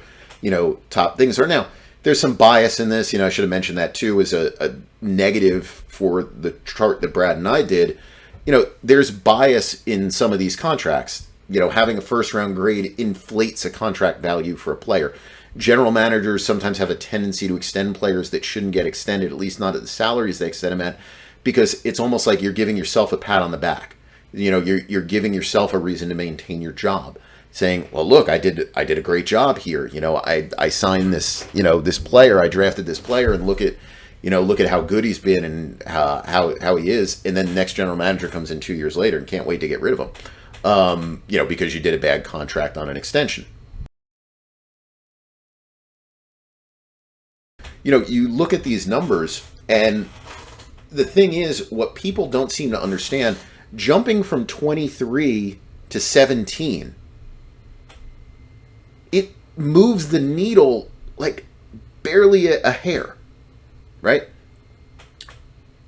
top things are. Now, there's some bias in this. I should have mentioned that too, as a negative for the chart that Brad and I did. There's bias in some of these contracts. Having a first round grade inflates a contract value for a player. General managers sometimes have a tendency to extend players that shouldn't get extended, at least not at the salaries they extend them at, because it's almost like you're giving yourself a pat on the back. You're giving yourself a reason to maintain your job, saying, well, look, I did a great job here. I signed this, this player, I drafted this player, and look at how good he's been and how he is. And then the next general manager comes in 2 years later and can't wait to get rid of him, because you did a bad contract on an extension. You look at these numbers, and the thing is, what people don't seem to understand, jumping from 23 to 17, it moves the needle like barely a hair, right?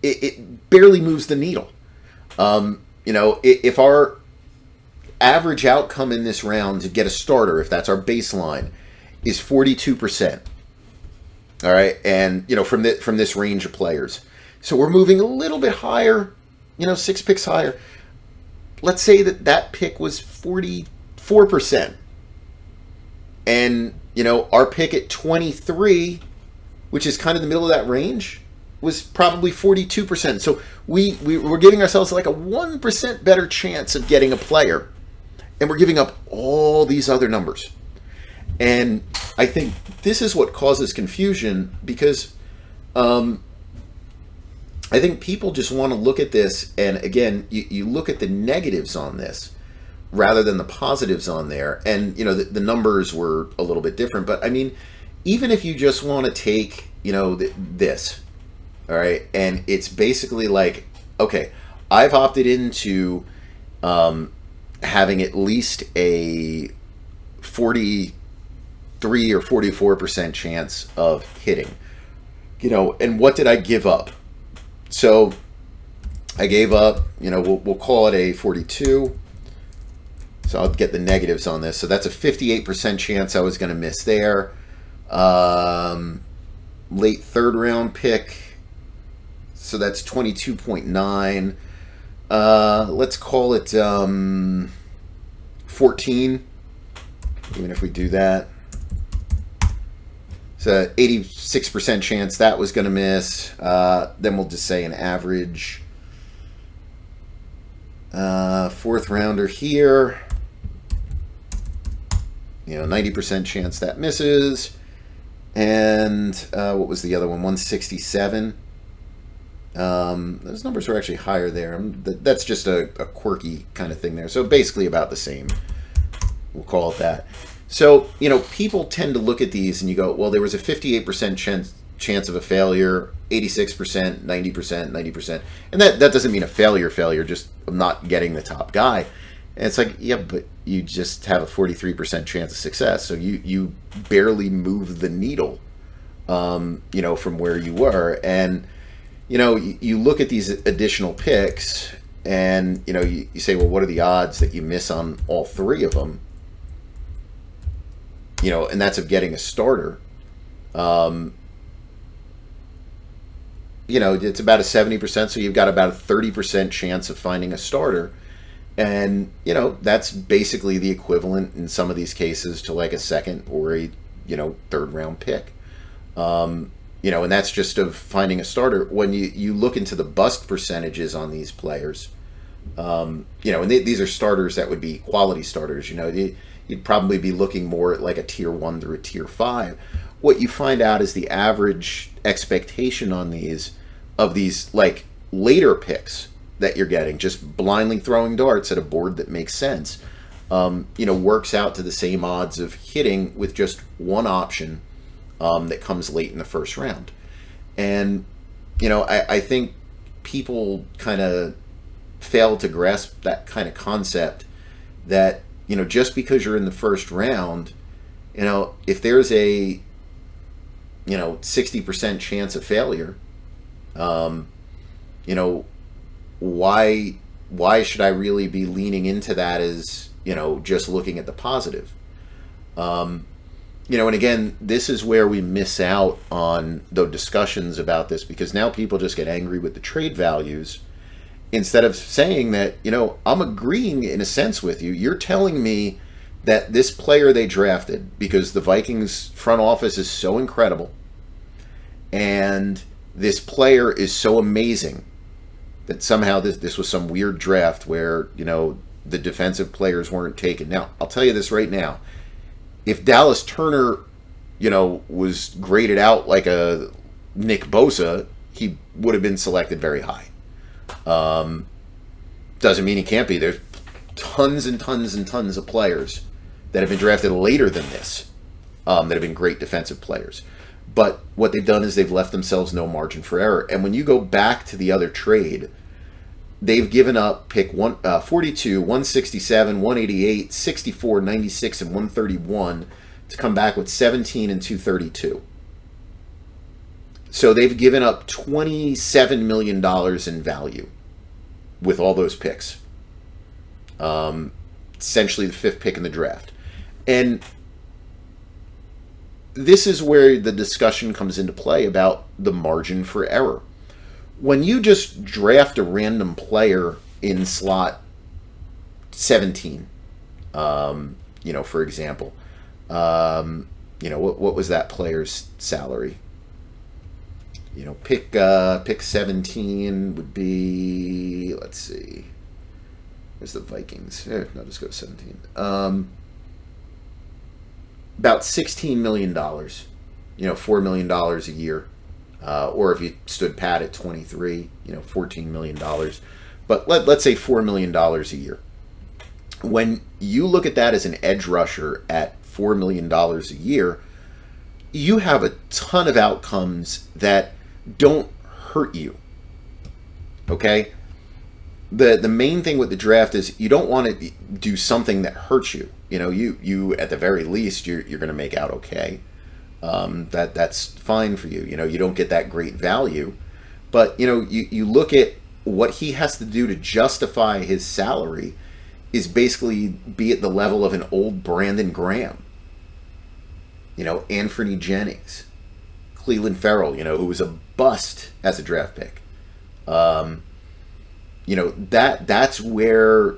It barely moves the needle. If our average outcome in this round to get a starter, if that's our baseline, is 42%. All right, and from this range of players, so we're moving a little bit higher, 6 picks higher. Let's say that pick was 44%, and our pick at 23, which is kind of the middle of that range, was probably 42%. So we're giving ourselves like a 1% better chance of getting a player, and we're giving up all these other numbers. And I think this is what causes confusion, because I think people just want to look at this, and again, you look at the negatives on this rather than the positives on there. And, the numbers were a little bit different. But, I mean, even if you just want to take, this, all right, and it's basically like, okay, I've opted into having at least a 43 or 44% chance of hitting, and what did I give up? So I gave up, we'll call it a 42. So I'll get the negatives on this. So that's a 58% chance I was going to miss there. Late third round pick. So that's 22.9. Let's call it 14, even if we do that. So 86% chance that was going to miss. Then we'll just say an average. Fourth rounder here. 90% chance that misses. And what was the other one? 167. Those numbers were actually higher there. That's just a quirky kind of thing there. So basically about the same. We'll call it that. So, people tend to look at these and you go, well, there was a 58% chance of a failure, 86%, 90%, 90%. And that doesn't mean a failure, just not getting the top guy. And it's like, yeah, but you just have a 43% chance of success. So you barely move the needle, from where you were. And, you look at these additional picks and, you say, well, what are the odds that you miss on all three of them? And that's of getting a starter. It's about a 70%, so you've got about a 30% chance of finding a starter. And, that's basically the equivalent in some of these cases to like a second or a, third round pick. And that's just of finding a starter. When you look into the bust percentages on these players, and these are starters that would be quality starters, you'd probably be looking more at like a tier 1 through a tier 5. What you find out is the average expectation on these like later picks that you're getting, just blindly throwing darts at a board that makes sense, works out to the same odds of hitting with just one option that comes late in the first round. And, I think people kind of fail to grasp that kind of concept that, just because you're in the first round, if there's a 60% chance of failure, why should I really be leaning into that as, just looking at the positive? And again, this is where we miss out on the discussions about this, because now people just get angry with the trade values instead of saying that, I'm agreeing in a sense with you. You're telling me that this player they drafted, because the Vikings front office is so incredible, and this player is so amazing, that somehow this was some weird draft where, the defensive players weren't taken. Now, I'll tell you this right now. If Dallas Turner, was graded out like a Nick Bosa, he would have been selected very high. Doesn't mean he can't be. There's tons and tons and tons of players that have been drafted later than this, that have been great defensive players. But what they've done is they've left themselves no margin for error. And when you go back to the other trade, they've given up pick 42, 167, 188, 64, 96, and 131 to come back with 17 and 232. So they've given up $27 million in value with all those picks. Essentially the fifth pick in the draft. And this is where the discussion comes into play about the margin for error. When you just draft a random player in slot 17, for example, what was that player's salary? Pick 17 would be, let's see, where's the Vikings? No, just go 17. About $16 million, $4 million a year. Or if you stood pat at 23, $14 million. But let's say $4 million a year. When you look at that as an edge rusher at $4 million a year, you have a ton of outcomes that don't hurt you. Okay? The main thing with the draft is you don't want to do something that hurts you. You at the very least, you're going to make out okay. That's fine for you. You don't get that great value, but you look at what he has to do to justify his salary is basically be at the level of an old Brandon Graham, Anthony Jennings, Cleveland Farrell, who was a bust as a draft pick. That's where,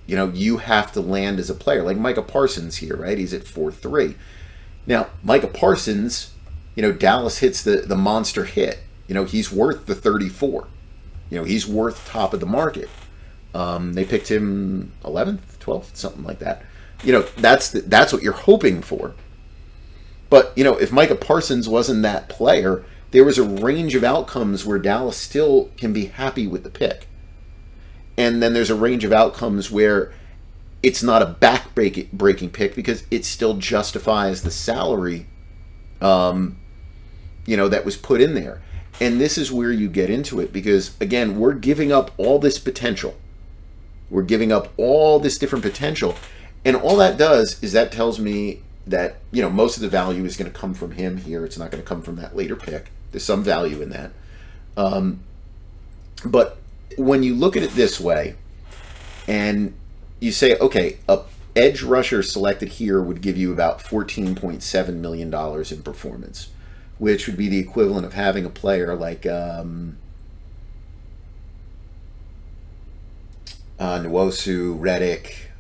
you have to land as a player, like Micah Parsons here, right? He's at 4.3. Now, Micah Parsons, Dallas hits the monster hit. He's worth the 34. He's worth top of the market. They picked him 11th, 12th, something like that. That's what you're hoping for. But, if Micah Parsons wasn't that player, there was a range of outcomes where Dallas still can be happy with the pick. And then there's a range of outcomes where it's not a back-breaking pick because it still justifies the salary, that was put in there. And this is where you get into it because, again, we're giving up all this potential. We're giving up all this different potential. And all that does is that tells me that, most of the value is going to come from him here. It's not going to come from that later pick. There's some value in that. But when you look at it this way and you say, okay, a edge rusher selected here would give you about $14.7 million in performance, which would be the equivalent of having a player like Nwosu, Reddick,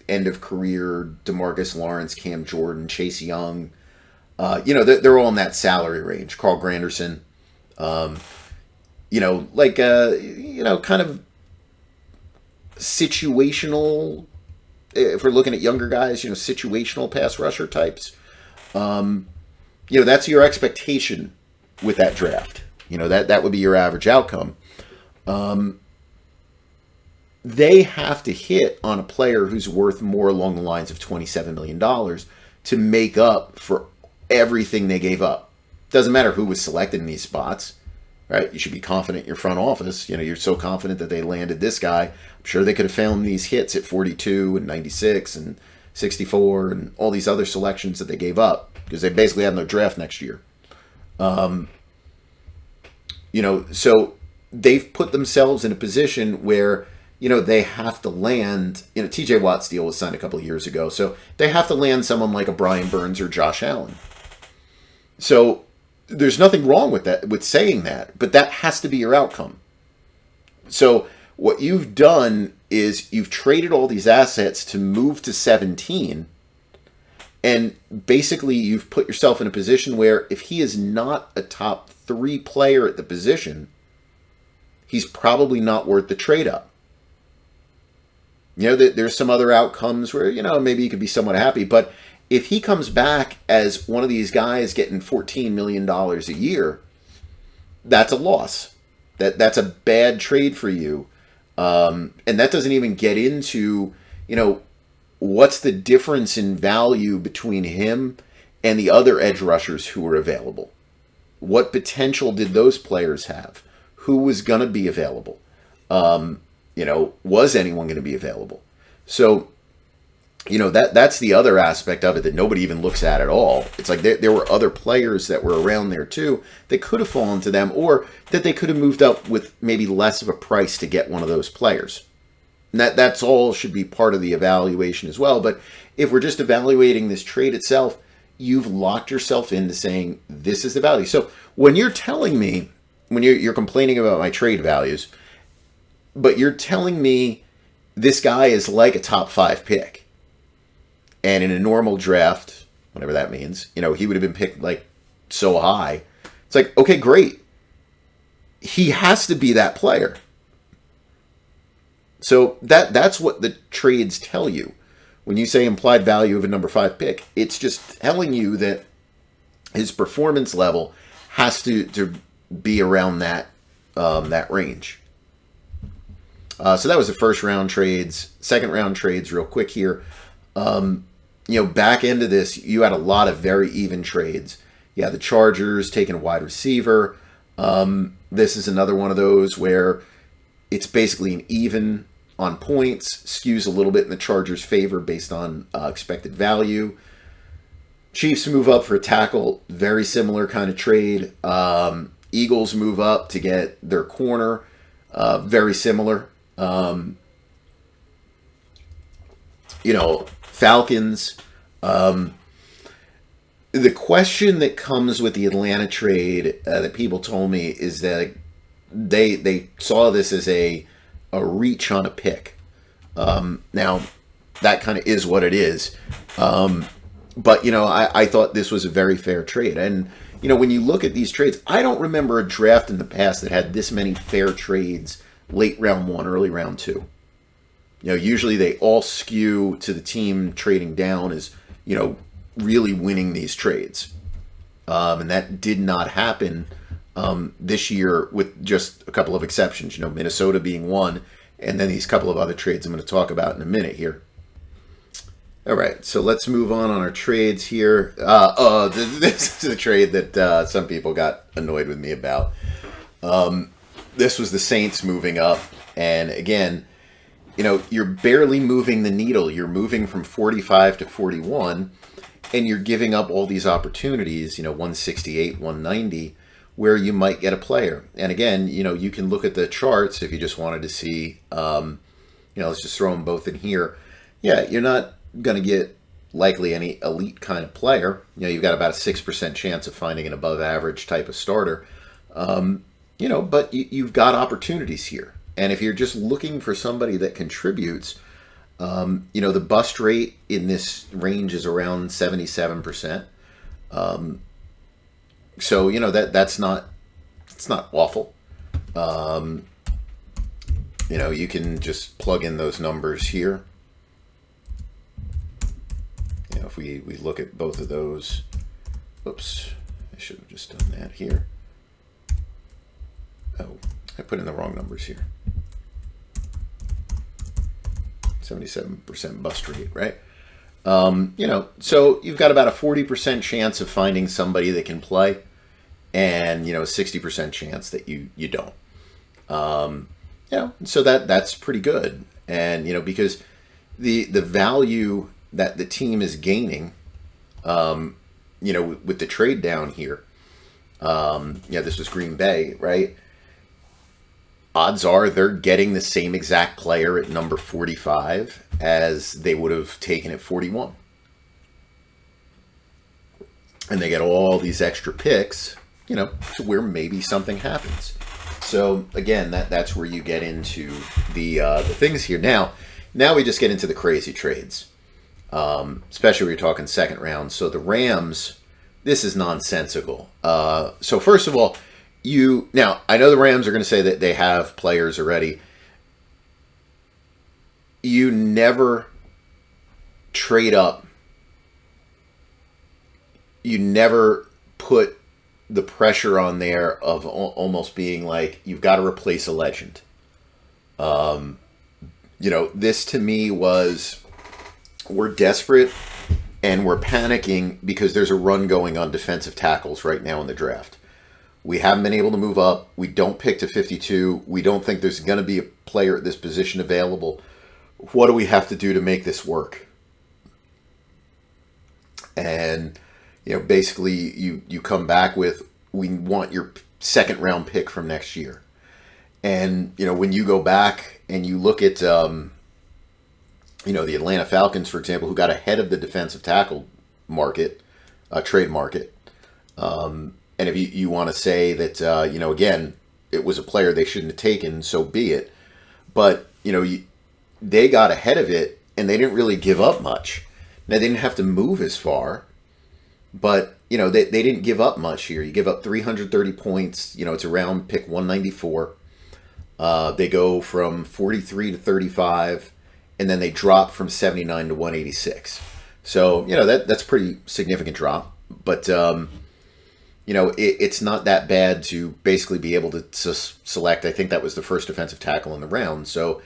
end of career DeMarcus Lawrence, Cam Jordan, Chase Young. They're all in that salary range. Carl Granderson, kind of situational. If we're looking at younger guys, situational pass rusher types. That's your expectation with that draft. That would be your average outcome. They have to hit on a player who's worth more along the lines of $27 million to make up for everything they gave up. Doesn't matter who was selected in these spots, right? You should be confident in your front office. You're so confident that they landed this guy. I'm sure they could have found these hits at 42 and 96 and 64 and all these other selections that they gave up because they basically have no draft next year. So they've put themselves in a position where, they have to land, TJ Watt's deal was signed a couple of years ago. So they have to land someone like a Brian Burns or Josh Allen. So there's nothing wrong with that, with saying that, but that has to be your outcome. So what you've done is you've traded all these assets to move to 17. And basically you've put yourself in a position where if he is not a top 3 player at the position, he's probably not worth the trade up. There's some other outcomes where, maybe you could be somewhat happy. But if he comes back as one of these guys getting $14 million a year, that's a loss. That's a bad trade for you. And that doesn't even get into, what's the difference in value between him and the other edge rushers who were available? What potential did those players have? Who was going to be available? Was anyone going to be available? So, that's the other aspect of it that nobody even looks at all. It's like there were other players that were around there too that could have fallen to them, or that they could have moved up with maybe less of a price to get one of those players. And that's all should be part of the evaluation as well. But if we're just evaluating this trade itself, you've locked yourself into saying this is the value. So when you're telling me, when you're complaining about my trade values, but you're telling me this guy is like a top 5 pick, and in a normal draft, whatever that means, he would have been picked like so high. It's like, okay, great. He has to be that player. So that's what the trades tell you. When you say implied value of a number 5 pick, it's just telling you that his performance level has to be around that range. So that was the first round trades. Second round trades, real quick here. Back into this, you had a lot of very even trades. You had the Chargers taking a wide receiver. This is another one of those where it's basically an even on points, skews a little bit in the Chargers' favor based on expected value. Chiefs move up for a tackle, very similar kind of trade. Eagles move up to get their corner, very similar. Falcons. The question that comes with the Atlanta trade that people told me is that they saw this as a reach on a pick. Now, that kind of is what it is. But, I thought this was a very fair trade. And, when you look at these trades, I don't remember a draft in the past that had this many fair trades late round 1, early round 2. Usually they all skew to the team trading down as, really winning these trades. And that did not happen this year, with just a couple of exceptions, Minnesota being one, and then these couple of other trades I'm going to talk about in a minute here. All right, so let's move on our trades here. This is a trade that some people got annoyed with me about. This was the Saints moving up, and again, you're barely moving the needle. You're moving from 45 to 41, and you're giving up all these opportunities, 168, 190, where you might get a player. And again, you can look at the charts if you just wanted to see, let's just throw them both in here. Yeah, you're not going to get likely any elite kind of player. You've got about a 6% chance of finding an above average type of starter. But you've got opportunities here. And if you're just looking for somebody that contributes, the bust rate in this range is around 77%. So, that's not, it's not awful. You can just plug in those numbers here. If we look at both of those, oops, I should have just done that here. Oh, I put in the wrong numbers here. 77% bust rate, right? So you've got about a 40% chance of finding somebody that can play, and a 60% chance that you don't. So that's pretty good, and because the value that the team is gaining, with the trade down here, this was Green Bay, right? Odds are they're getting the same exact player at number 45 as they would have taken at 41. And they get all these extra picks, to where maybe something happens. So again, that's where you get into the things here. Now we just get into the crazy trades. Especially when you're talking second round. So the Rams, this is nonsensical. So first of all, now I know the Rams are going to say that they have players already. You never trade up. You never put the pressure on there of almost being like, you've got to replace a legend. This to me was, we're desperate and we're panicking because there's a run going on defensive tackles right now in the draft. We haven't been able to move up. We don't pick to 52. We don't think there's going to be a player at this position available. What do we have to do to make this work? And, basically you come back with, we want your second round pick from next year. And, when you go back and you look at, the Atlanta Falcons, for example, who got ahead of the defensive tackle market, trade market. And if you want to say that, again, it was a player they shouldn't have taken, so be it. But, they got ahead of it and they didn't really give up much. Now, they didn't have to move as far, but, they didn't give up much here. You give up 330 points. It's around pick 194. They go from 43 to 35. And then they drop from 79 to 186. So, that's a pretty significant drop. But, it's not that bad to basically be able to select. I think that was the first defensive tackle in the round. So,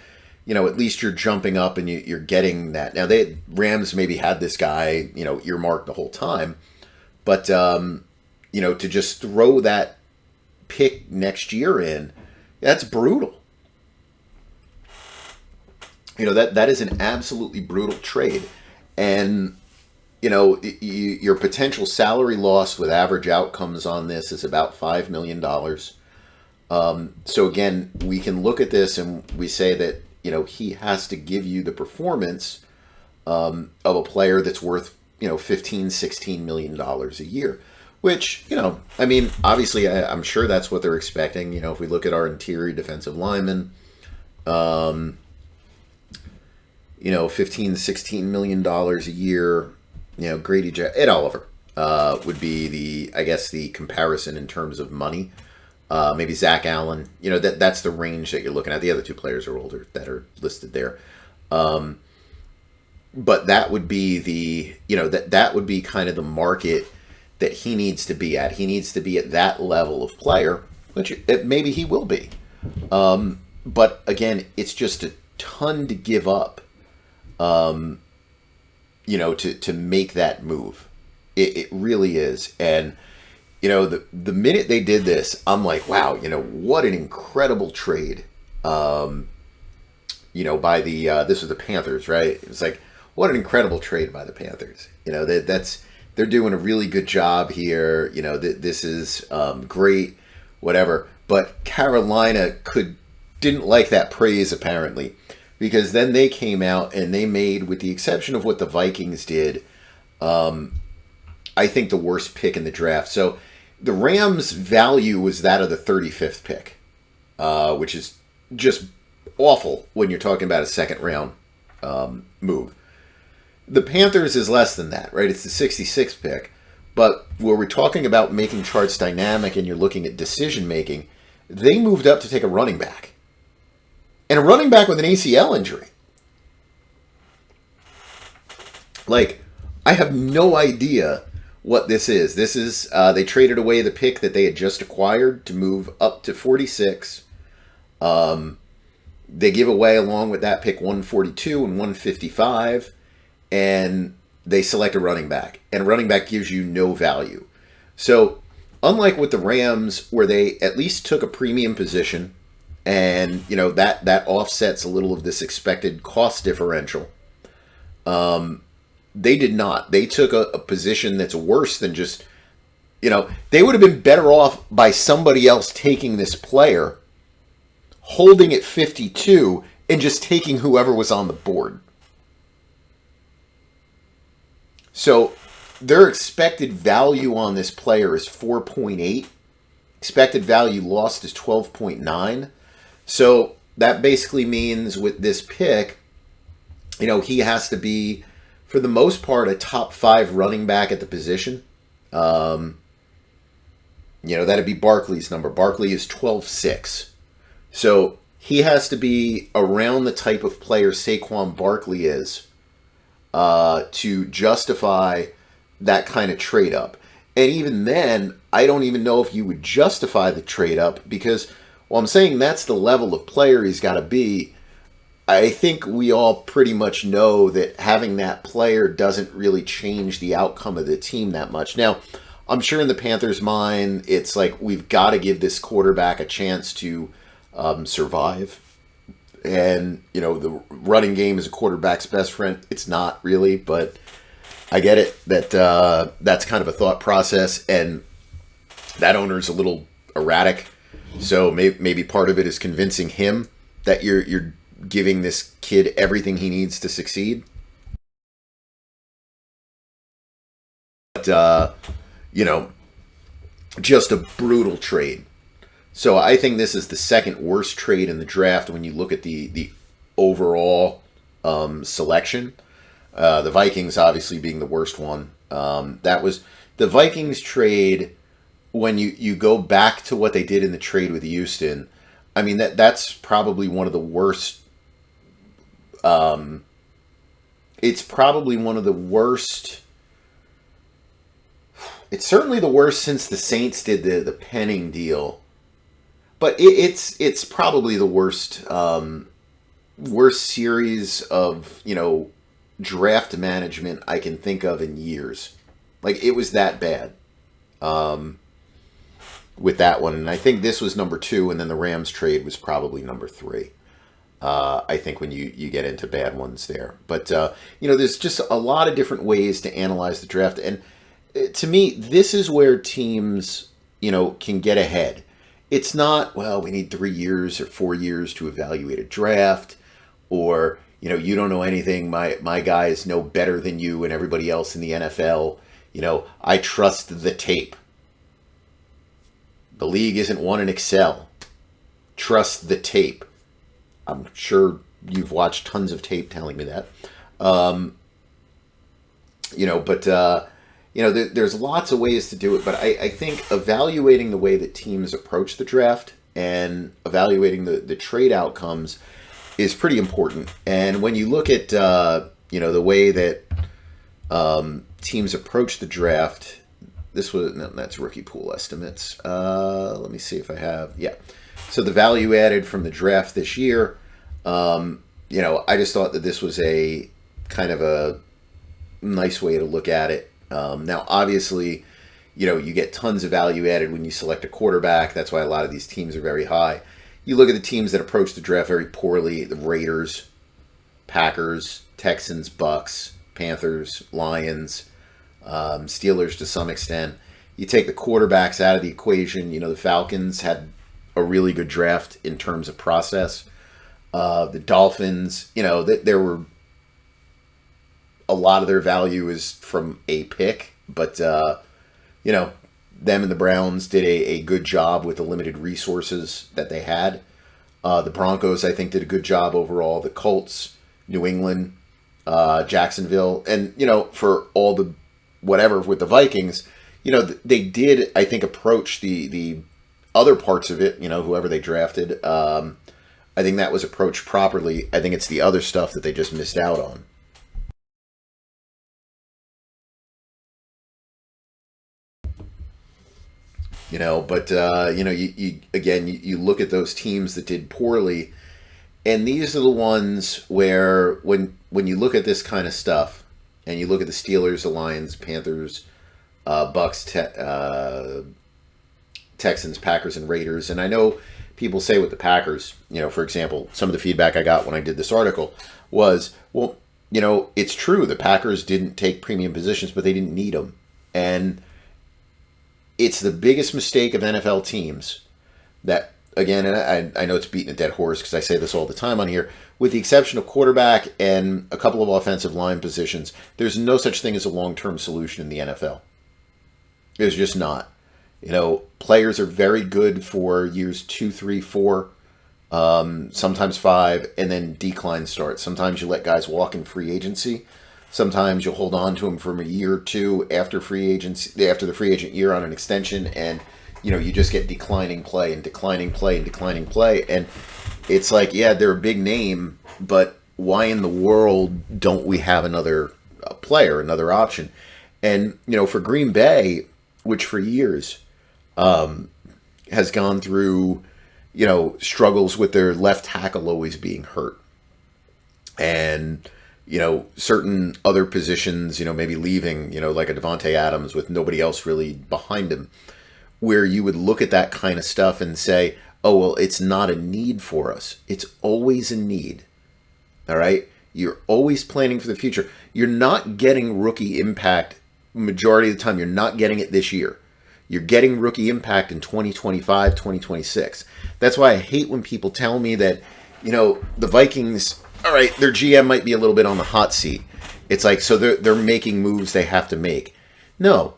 at least you're jumping up and you're getting that. Now, Rams maybe had this guy, earmarked the whole time. But, to just throw that pick next year in, that's brutal. That is an absolutely brutal trade. And, your potential salary loss with average outcomes on this is about $5 million. So again, we can look at this and we say that, he has to give you the performance of a player that's worth, $15, $16 million a year. Which, obviously I'm sure that's what they're expecting. If we look at our interior defensive linemen, $15, $16 million a year, Grady Ed Oliver would be the comparison in terms of money. Maybe Zach Allen, that's the range that you're looking at. The other two players are older that are listed there. But that would be that would be kind of the market that he needs to be at. He needs to be at that level of player, which maybe he will be. But again, it's just a ton to give up. to make that move. It really is. And, the minute they did this, I'm like, wow, what an incredible trade. By this was the Panthers, right? It was like, what an incredible trade by the Panthers. They're doing a really good job here. This is great, whatever. But Carolina didn't like that praise apparently, because then they came out and they made, with the exception of what the Vikings did, I think the worst pick in the draft. So the Rams' value was that of the 35th pick, which is just awful when you're talking about a second round move. The Panthers is less than that, right? It's the 66th pick. But where we're talking about making charts dynamic and you're looking at decision making, they moved up to take a running back. And a running back with an ACL injury. Like, I have no idea what this is. This is, they traded away the pick that they had just acquired to move up to 46. They give away, along with that pick, 142 and 155. And they select a running back. And a running back gives you no value. So, unlike with the Rams, where they at least took a premium position, and, that offsets a little of this expected cost differential, they did not. They took a position that's worse than just, they would have been better off by somebody else taking this player, holding at 52, and just taking whoever was on the board. So their expected value on this player is 4.8. Expected value lost is 12.9. So that basically means with this pick, he has to be, for the most part, a top 5 running back at the position. That'd be Barkley's number. Barkley is 12.6. So he has to be around the type of player Saquon Barkley is to justify that kind of trade up. And even then, I don't even know if you would justify the trade up, because while I'm saying that's the level of player he's got to be, I think we all pretty much know that having that player doesn't really change the outcome of the team that much. Now, I'm sure in the Panthers' mind, it's like, we've got to give this quarterback a chance to survive. And, the running game is a quarterback's best friend. It's not really, but I get it that that's kind of a thought process, and that owner's a little erratic. So maybe part of it is convincing him that you're giving this kid everything he needs to succeed. But, just a brutal trade. So I think this is the second worst trade in the draft when you look at the overall selection. The Vikings obviously being the worst one. That was the Vikings trade. When you go back to what they did in the trade with Houston, I mean, that's probably one of the worst. It's probably one of the worst. It's certainly the worst since the Saints did the Penning deal. But it's probably the worst series of, draft management I can think of in years. Like, it was that bad with that one. And I think this was number 2, and then the Rams trade was probably number 3. I think when you get into bad ones there. But, there's just a lot of different ways to analyze the draft. And to me, this is where teams, can get ahead. It's not, well, we need 3 years or 4 years to evaluate a draft, or, you don't know anything. My guys know better than you and everybody else in the NFL. I trust the tape. The league isn't won in Excel. Trust the tape. I'm sure you've watched tons of tape telling me that. There's lots of ways to do it, but I think evaluating the way that teams approach the draft and evaluating the trade outcomes is pretty important. And when you look at, the way that teams approach the draft, that's rookie pool estimates. Let me see if I have, yeah. So the value added from the draft this year, I just thought that this was a kind of a, nice way to look at it. Now, obviously, you get tons of value added when you select a quarterback. That's why a lot of these teams are very high. You look at the teams that approach the draft very poorly: the Raiders, Packers, Texans, Bucks, Panthers, Lions, Steelers to some extent. You take the quarterbacks out of the equation. The Falcons had a really good draft in terms of process. The Dolphins, there were a lot of their value is from a pick, but them and the Browns did a good job with the limited resources that they had. The Broncos, I think, did a good job overall. The Colts, New England, Jacksonville, and for all the whatever with the Vikings, they did, I think, approach the other parts of it. Whoever they drafted, I think that was approached properly. I think it's the other stuff that they just missed out on. But you look at those teams that did poorly, and these are the ones where when you look at this kind of stuff, and you look at the Steelers, the Lions, Panthers, Bucks, Texans, Packers, and Raiders, and I know people say with the Packers, for example, some of the feedback I got when I did this article was, well, it's true, the Packers didn't take premium positions, but they didn't need them, and it's the biggest mistake of NFL teams that, again, and I know it's beating a dead horse because I say this all the time on here, with the exception of quarterback and a couple of offensive line positions, there's no such thing as a long-term solution in the NFL. There's just not. Players are very good for years 2, 3, 4, sometimes 5, and then decline starts. Sometimes you let guys walk in free agency. Sometimes you'll hold on to them for a year or two after the free agent year on an extension, and you just get declining play. And it's like, yeah, they're a big name, but why in the world don't we have another player, another option? And for Green Bay, which for years has gone through struggles with their left tackle always being hurt, and certain other positions, maybe leaving, like a Devontae Adams with nobody else really behind him, where you would look at that kind of stuff and say, oh, well, it's not a need for us. It's always a need. All right? You're always planning for the future. You're not getting rookie impact majority of the time. You're not getting it this year. You're getting rookie impact in 2025, 2026. That's why I hate when people tell me that, the Vikings, all right, their GM might be a little bit on the hot seat. It's like, so they're making moves they have to make. No.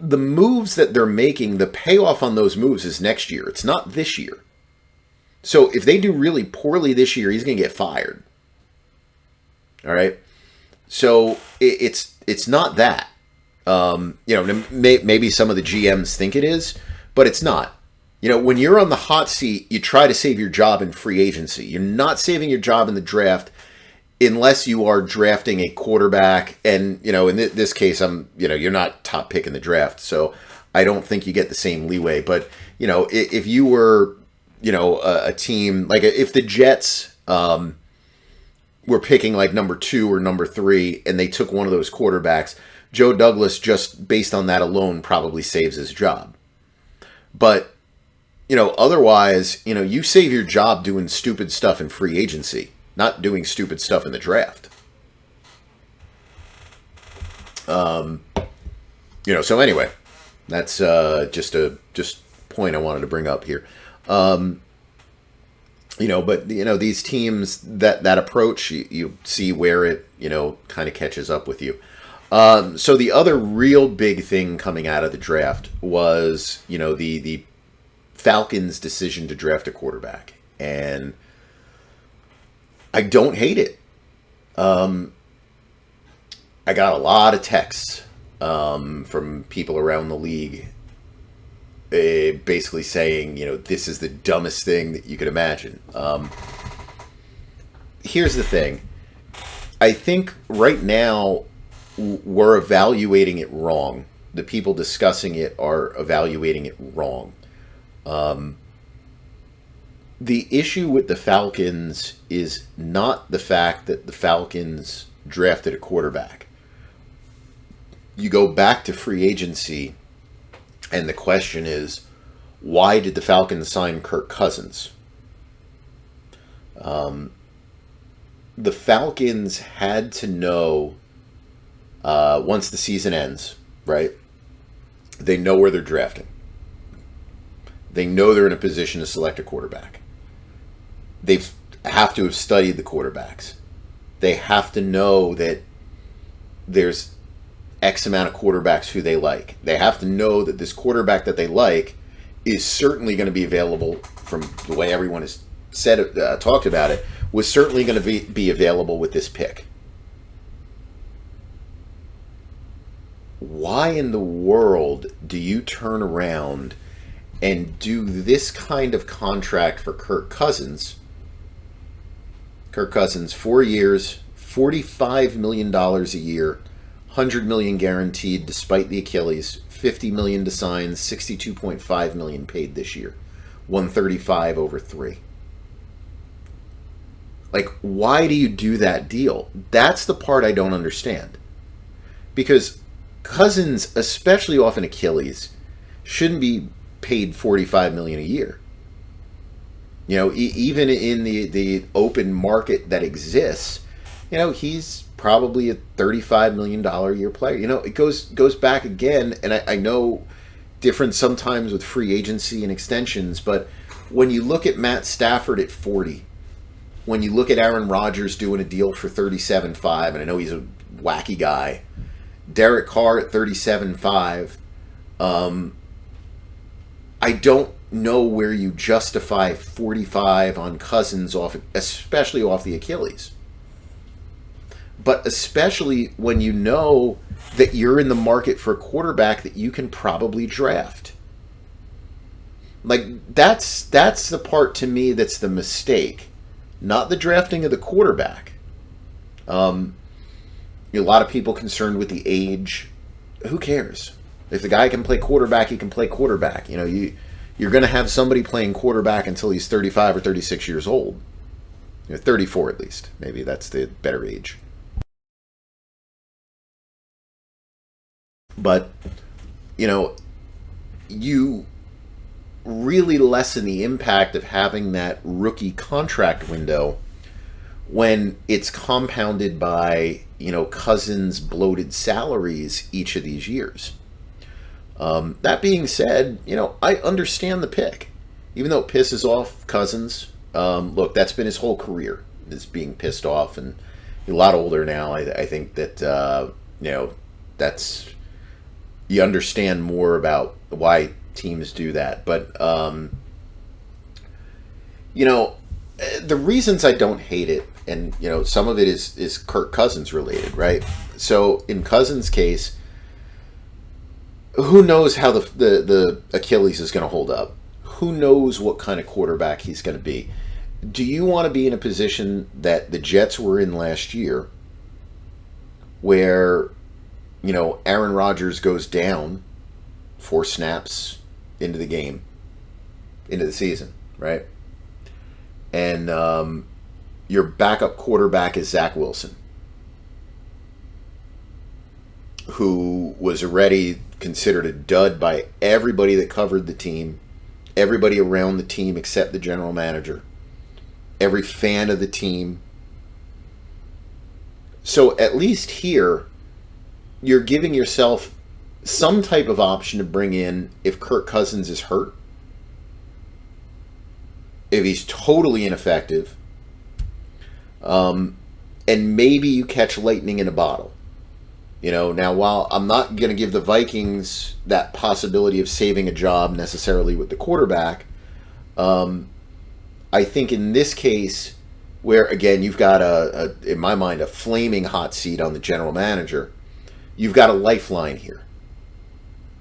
The moves that they're making, the payoff on those moves is next year. It's not this year. So if they do really poorly this year, he's going to get fired. All right? So it's not that. Maybe some of the GMs think it is, but it's not. When you're on the hot seat, you try to save your job in free agency. You're not saving your job in the draft unless you are drafting a quarterback. And, in this case, you're not top pick in the draft. So I don't think you get the same leeway. But, if you were, a team, like if the Jets were picking like number 2 or number 3 and they took one of those quarterbacks, Joe Douglas, just based on that alone, probably saves his job. But otherwise, you save your job doing stupid stuff in free agency, not doing stupid stuff in the draft. So anyway, that's just point I wanted to bring up here. But these teams that approach, you see where it, kind of catches up with you. So the other real big thing coming out of the draft was, the Falcons' decision to draft a quarterback, and I don't hate it. I got a lot of texts from people around the league basically saying, this is the dumbest thing that you could imagine. Here's the thing. I think right now we're evaluating it wrong. The people discussing it are evaluating it wrong. The issue with the Falcons is not the fact that the Falcons drafted a quarterback. you go back to free agency, and the question is, why did the Falcons sign Kirk Cousins? The Falcons had to know, once the season ends, right? They know where they're drafting. They know they're in a position to select a quarterback. They have to have studied the quarterbacks. They have to know that there's X amount of quarterbacks who they like. They have to know that this quarterback that they like is certainly going to be available, from the way everyone has said talked about it, was certainly going to be available with this pick. Why in the world do you turn around and do this kind of contract for Kirk Cousins? Kirk Cousins, 4 years, $45 million a year, $100 million guaranteed despite the Achilles, $50 million to sign, $62.5 million paid this year, $135 over 3. Like, why do you do that deal? That's the part I don't understand. Because Cousins, especially off an Achilles, shouldn't be paid $45 million a year. You know, even in the open market that exists, you know, he's probably a $35 million a year player. You know, it goes back again, and I know different sometimes with free agency and extensions, but when you look at Matt Stafford at 40, when you look at Aaron Rodgers doing a deal for $37.5, and I know he's a wacky guy, Derek Carr at $37.5, I don't know where you justify 45 on Cousins off, especially off the Achilles. But especially when you know that you're in the market for a quarterback that you can probably draft. Like, that's the part to me that's the mistake, not the drafting of the quarterback. A lot of people concerned with the age. Who cares? If the guy can play quarterback, he can play quarterback. You know, you're going to have somebody playing quarterback until he's 35 or 36 years old. You know, 34 at least. Maybe that's the better age. But, you know, you really lessen the impact of having that rookie contract window when it's compounded by, you know, Cousins' bloated salaries each of these years. That being said, you know, I understand the pick. Even though it pisses off Cousins, look, that's been his whole career, is being pissed off, and he's a lot older now. I think that, you know, that's, you understand more about why teams do that. But, you know, the reasons I don't hate it, and, you know, some of it is Kirk Cousins related, right? So in Cousins' case, who knows how the Achilles is going to hold up? Who knows what kind of quarterback he's going to be? Do you want to be in a position that the Jets were in last year, where, you know, Aaron Rodgers goes down 4 snaps into the game, into the season, right? And your backup quarterback is Zach Wilson, who was already considered a dud by everybody that covered the team, everybody around the team except the general manager, every fan of the team. So at least here, you're giving yourself some type of option to bring in if Kirk Cousins is hurt, if he's totally ineffective, and maybe you catch lightning in a bottle. You know, now, while I'm not going to give the Vikings that possibility of saving a job necessarily with the quarterback, I think in this case, where, again, you've got, in my mind, a flaming hot seat on the general manager, you've got a lifeline here.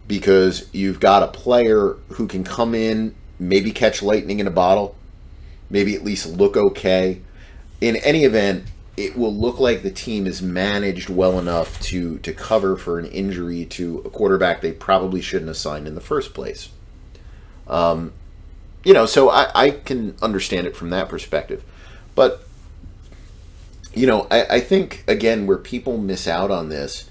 Because you've got a player who can come in, maybe catch lightning in a bottle, maybe at least look okay. In any event, it will look like the team is managed well enough to cover for an injury to a quarterback they probably shouldn't have signed in the first place. You know, so I can understand it from that perspective. But, you know, I think, again, where people miss out on this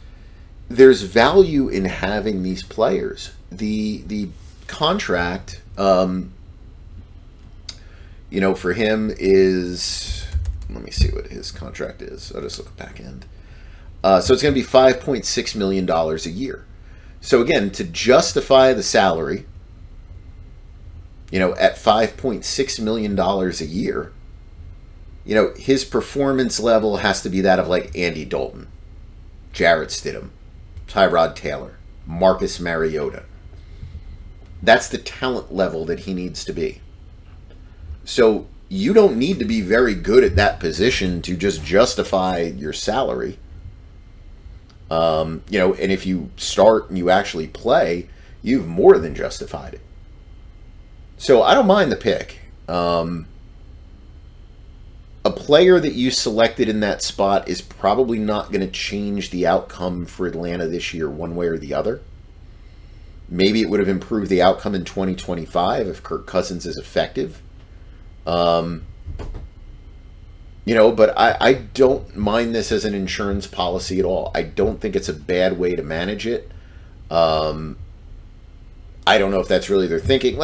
there's value in having these players. The contract, for him is, let me see what his contract is. I'll just look at back end. So it's going to be $5.6 million a year. So again, to justify the salary, at $5.6 million a year, his performance level has to be that of like Andy Dalton, Jarrett Stidham, Tyrod Taylor, Marcus Mariota. That's the talent level that he needs to be. So you don't need to be very good at that position to just justify your salary. And if you start and you actually play, you've more than justified it. So I don't mind the pick. A player that you selected in that spot is probably not going to change the outcome for Atlanta this year one way or the other. Maybe it would have improved the outcome in 2025 if Kirk Cousins is effective. But I don't mind this as an insurance policy at all. I don't think it's a bad way to manage it. I don't know if that's really their thinking.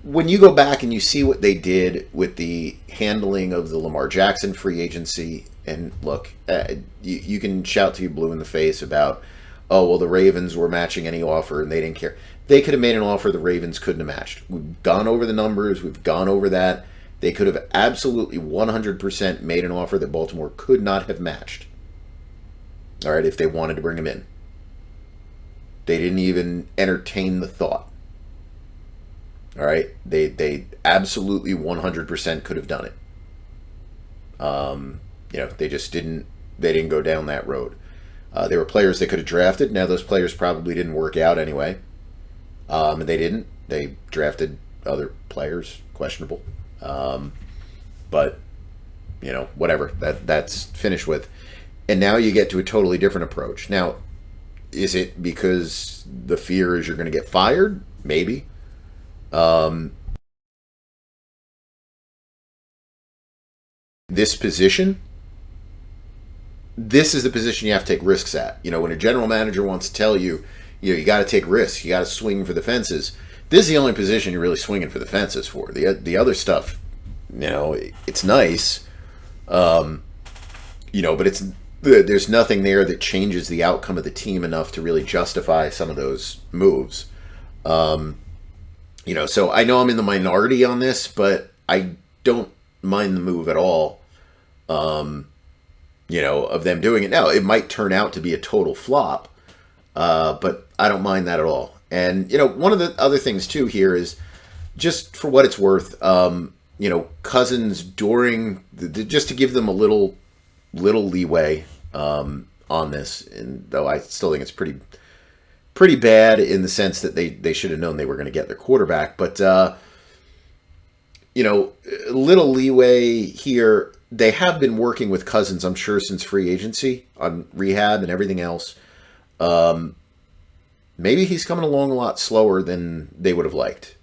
When you go back and you see what they did with the handling of the Lamar Jackson free agency, and look, you can shout to you blue in the face about, oh, well, the Ravens were matching any offer and they didn't care. They could have made an offer the Ravens couldn't have matched. We've gone over the numbers. We've gone over that. They could have absolutely 100% made an offer that Baltimore could not have matched. All right, if they wanted to bring him in. They didn't even entertain the thought. All right, they absolutely 100% could have done it. They just didn't. They didn't go down that road. There were players they could have drafted. Now those players probably didn't work out anyway. And they didn't. They drafted other players, questionable. But whatever. That's finished with. And now you get to a totally different approach. Now, is it because the fear is you're going to get fired? Maybe. This position, this is the position you have to take risks at. When a general manager wants to tell you, you got to take risks, you got to swing for the fences. This is the only position you're really swinging for the fences for. The other stuff, it's nice, but there's nothing there that changes the outcome of the team enough to really justify some of those moves. So I know I'm in the minority on this, but I don't mind the move at all. Of them doing it. Now, it might turn out to be a total flop, but I don't mind that at all. And, one of the other things, too, here is just for what it's worth, Cousins during, just to give them a little leeway on this, and though I still think it's pretty bad in the sense that they should have known they were going to get their quarterback. But, a little leeway here. They have been working with Cousins, I'm sure, since free agency on rehab and everything else. Maybe he's coming along a lot slower than they would have liked.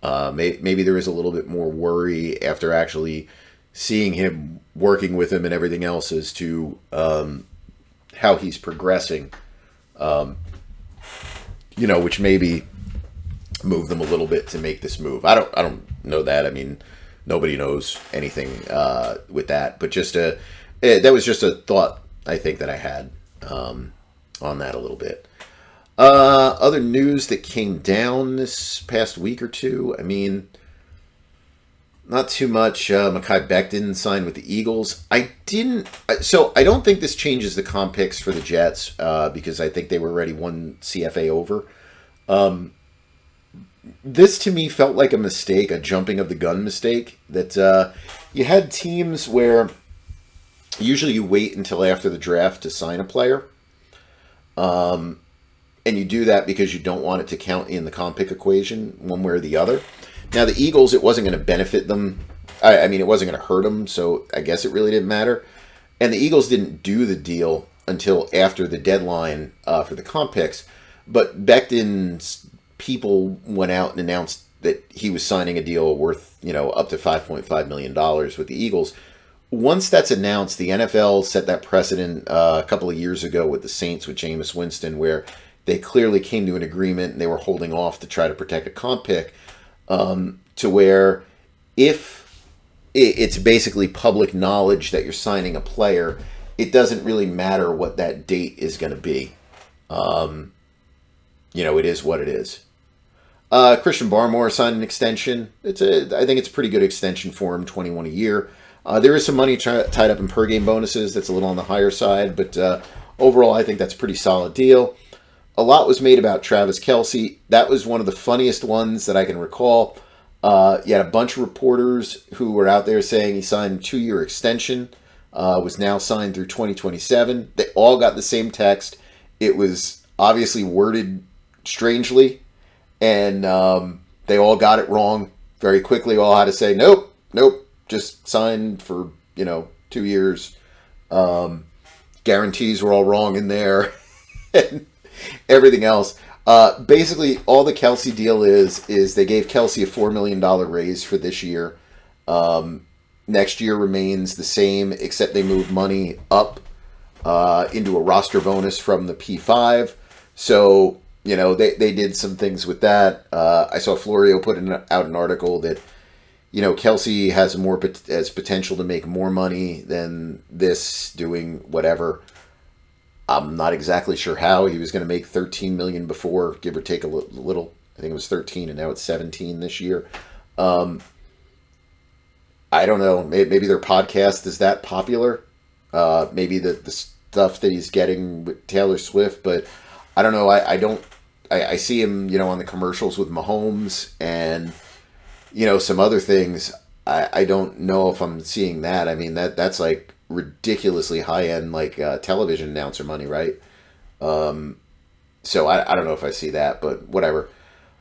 Maybe there is a little bit more worry after actually seeing him working with him and everything else as to how he's progressing. Which maybe move them a little bit to make this move. I don't know that. I mean, nobody knows anything with that. But that was just a thought I think that I had on that a little bit. Other news that came down this past week or two. I mean, not too much. Mekhi Becton signed with the Eagles. I don't think this changes the comp picks for the Jets because I think they were already one CFA over. This to me felt like a mistake, a jumping of the gun mistake. That you had teams where usually you wait until after the draft to sign a player. And you do that because you don't want it to count in the comp pick equation one way or the other. Now, the Eagles, it wasn't going to benefit them. I mean, it wasn't going to hurt them, so I guess it really didn't matter. And the Eagles didn't do the deal until after the deadline for the comp picks. But Becton's people went out and announced that he was signing a deal worth, up to $5.5 million with the Eagles, once that's announced, the NFL set that precedent a couple of years ago with the Saints with Jameis Winston, where they clearly came to an agreement and they were holding off to try to protect a comp pick, to where if it's basically public knowledge that you're signing a player, it doesn't really matter what that date is going to be. It is what it is. Christian Barmore signed an extension. I think it's a pretty good extension for him, 21 a year. There is some money tied up in per game bonuses. That's a little on the higher side, but overall, I think that's a pretty solid deal. A lot was made about Travis Kelce. That was one of the funniest ones that I can recall. You had a bunch of reporters who were out there saying he signed a 2-year extension, was now signed through 2027. They all got the same text. It was obviously worded strangely, and they all got it wrong very quickly. All had to say, nope, just signed for 2 years. Guarantees were all wrong in there, and everything else. Basically, all the Kelce deal is they gave Kelce a $4 million raise for this year. Next year remains the same, except they moved money up into a roster bonus from the P5. So, they did some things with that. I saw Florio put out an article that, Kelce has potential to make more money than this doing whatever. I'm not exactly sure how. He was going to make $13 million before, give or take a little. I think it was 13, and now it's 17 this year. I don't know. Maybe their podcast is that popular. Maybe the stuff that he's getting with Taylor Swift, but I don't know. I see him, on the commercials with Mahomes and some other things. I don't know if I'm seeing that. I mean, that's like ridiculously high-end television announcer money, right? So I don't know if I see that, but whatever.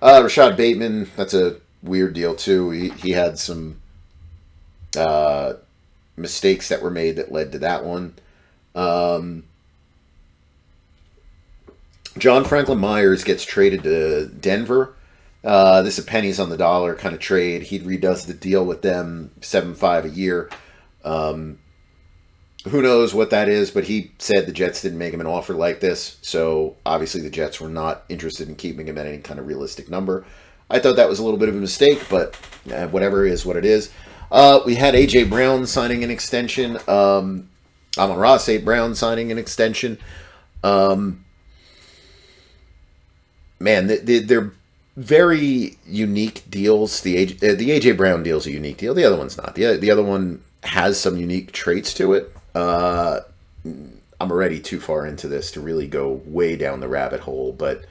Rashad Bateman, that's a weird deal too. He had some mistakes that were made that led to that one. John Franklin Myers gets traded to Denver. This is a pennies on the dollar kind of trade. He redoes the deal with them, 7.5 a year. Who knows what that is, but he said the Jets didn't make him an offer like this, so obviously the Jets were not interested in keeping him at any kind of realistic number. I thought that was a little bit of a mistake, but whatever is what it is. We had A.J. Brown signing an extension. Amon-Ra St. Brown signing an extension. Man, they're very unique deals. The A.J. Brown deal is a unique deal. The other one's not. The other one has some unique traits to it. I'm already too far into this to really go way down the rabbit hole, but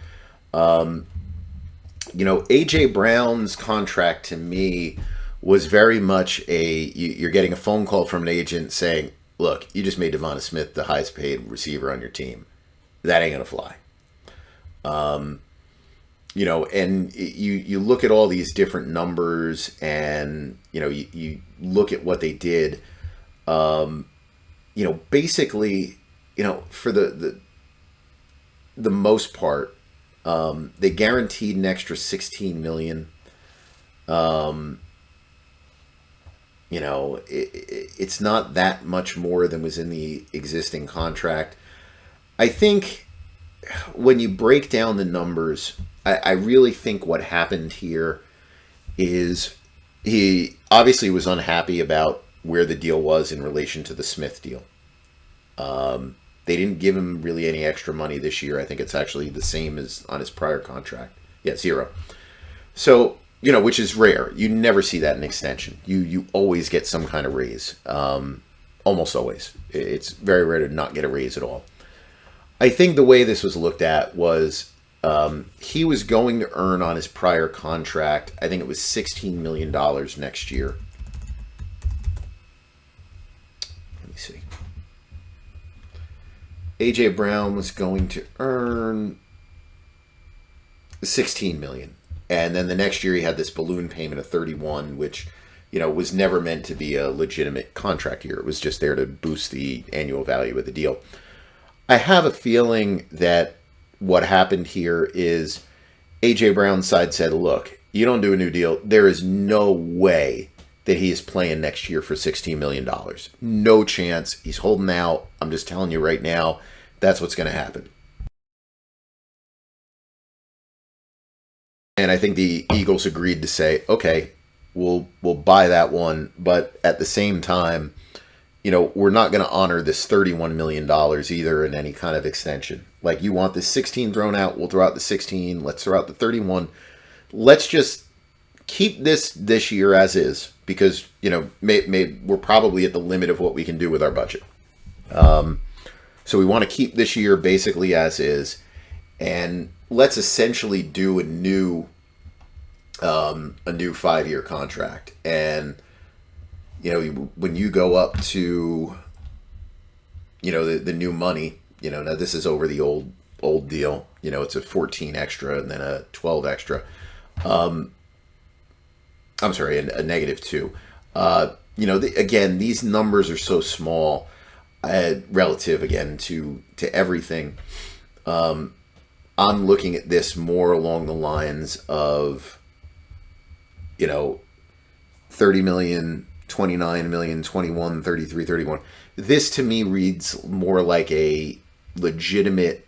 A.J. Brown's contract to me was very much you're getting a phone call from an agent saying, look, you just made Devonta Smith the highest paid receiver on your team. That ain't gonna fly. And you look at all these different numbers, and you look at what they did. Basically, for the most part, they guaranteed an extra $16 million. It's not that much more than was in the existing contract. I think when you break down the numbers, I really think what happened here is he obviously was unhappy about where the deal was in relation to the Smith deal. They didn't give him really any extra money this year. I think it's actually the same as on his prior contract. Yeah, 0. So, which is rare. You never see that in extension. You always get some kind of raise. Almost always. It's very rare to not get a raise at all. I think the way this was looked at was he was going to earn on his prior contract, I think it was $16 million next year. Let me see. A.J. Brown was going to earn $16 million. And then the next year he had this balloon payment of 31, which, was never meant to be a legitimate contract year. It was just there to boost the annual value of the deal. I have a feeling that what happened here is A.J. Brown's side said, look, you don't do a new deal. There is no way that he is playing next year for $16 million. No chance. He's holding out. I'm just telling you right now, that's what's going to happen. And I think the Eagles agreed to say, okay, we'll buy that one, but at the same time, we're not going to honor this $31 million either in any kind of extension. Like, you want the 16 thrown out, we'll throw out the 16, let's throw out the 31. Let's just keep this year as is, because, we're probably at the limit of what we can do with our budget. So we want to keep this year basically as is, and let's essentially do a new 5-year contract. And when you go up to the new money, now this is over the old deal. It's a 14 extra and then a 12 extra. I'm sorry, a -2. Again, these numbers are so small relative again to everything. I'm looking at this more along the lines of, 30 million, 29 million, 21, 33, 31. This to me reads more like a legitimate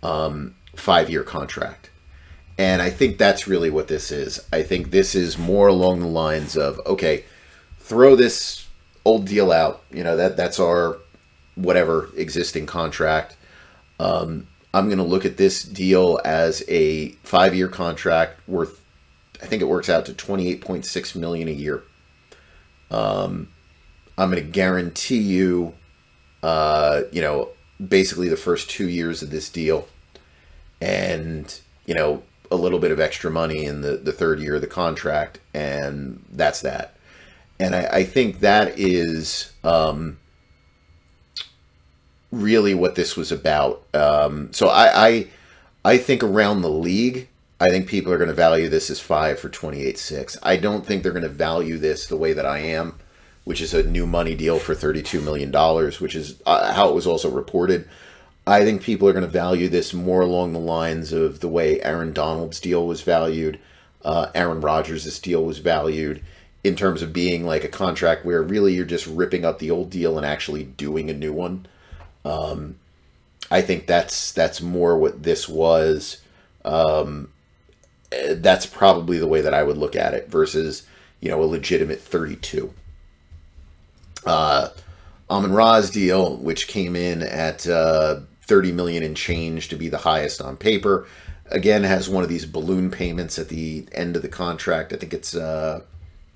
5-year contract. And I think that's really what this is. I think this is more along the lines of, okay, throw this old deal out. That's our whatever existing contract. I'm going to look at this deal as a 5-year contract worth, I think it works out to $28.6 million a year. I'm going to guarantee you, basically the first 2 years of this deal, and, a little bit of extra money in the third year of the contract, and that's that. And I think that is really what this was about. So I think around the league, I think people are going to value this as 5 for $28.6. I don't think they're going to value this the way that I am, which is a new money deal for $32 million, which is how it was also reported. I think people are going to value this more along the lines of the way Aaron Donald's deal was valued, Aaron Rodgers' deal was valued, in terms of being like a contract where really you're just ripping up the old deal and actually doing a new one. I think that's more what this was. That's probably the way that I would look at it versus, a legitimate 32. Amon-Ra's deal, which came in at 30 million and change to be the highest on paper, again has one of these balloon payments at the end of the contract. I think it's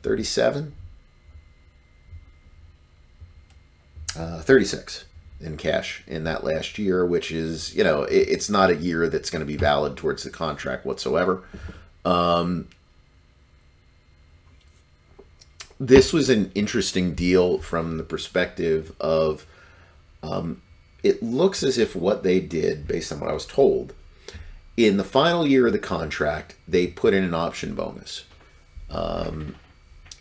37, 36 in cash in that last year, which is, it's not a year that's going to be valid towards the contract whatsoever. This was an interesting deal from the perspective of, it looks as if what they did, based on what I was told, in the final year of the contract, they put in an option bonus.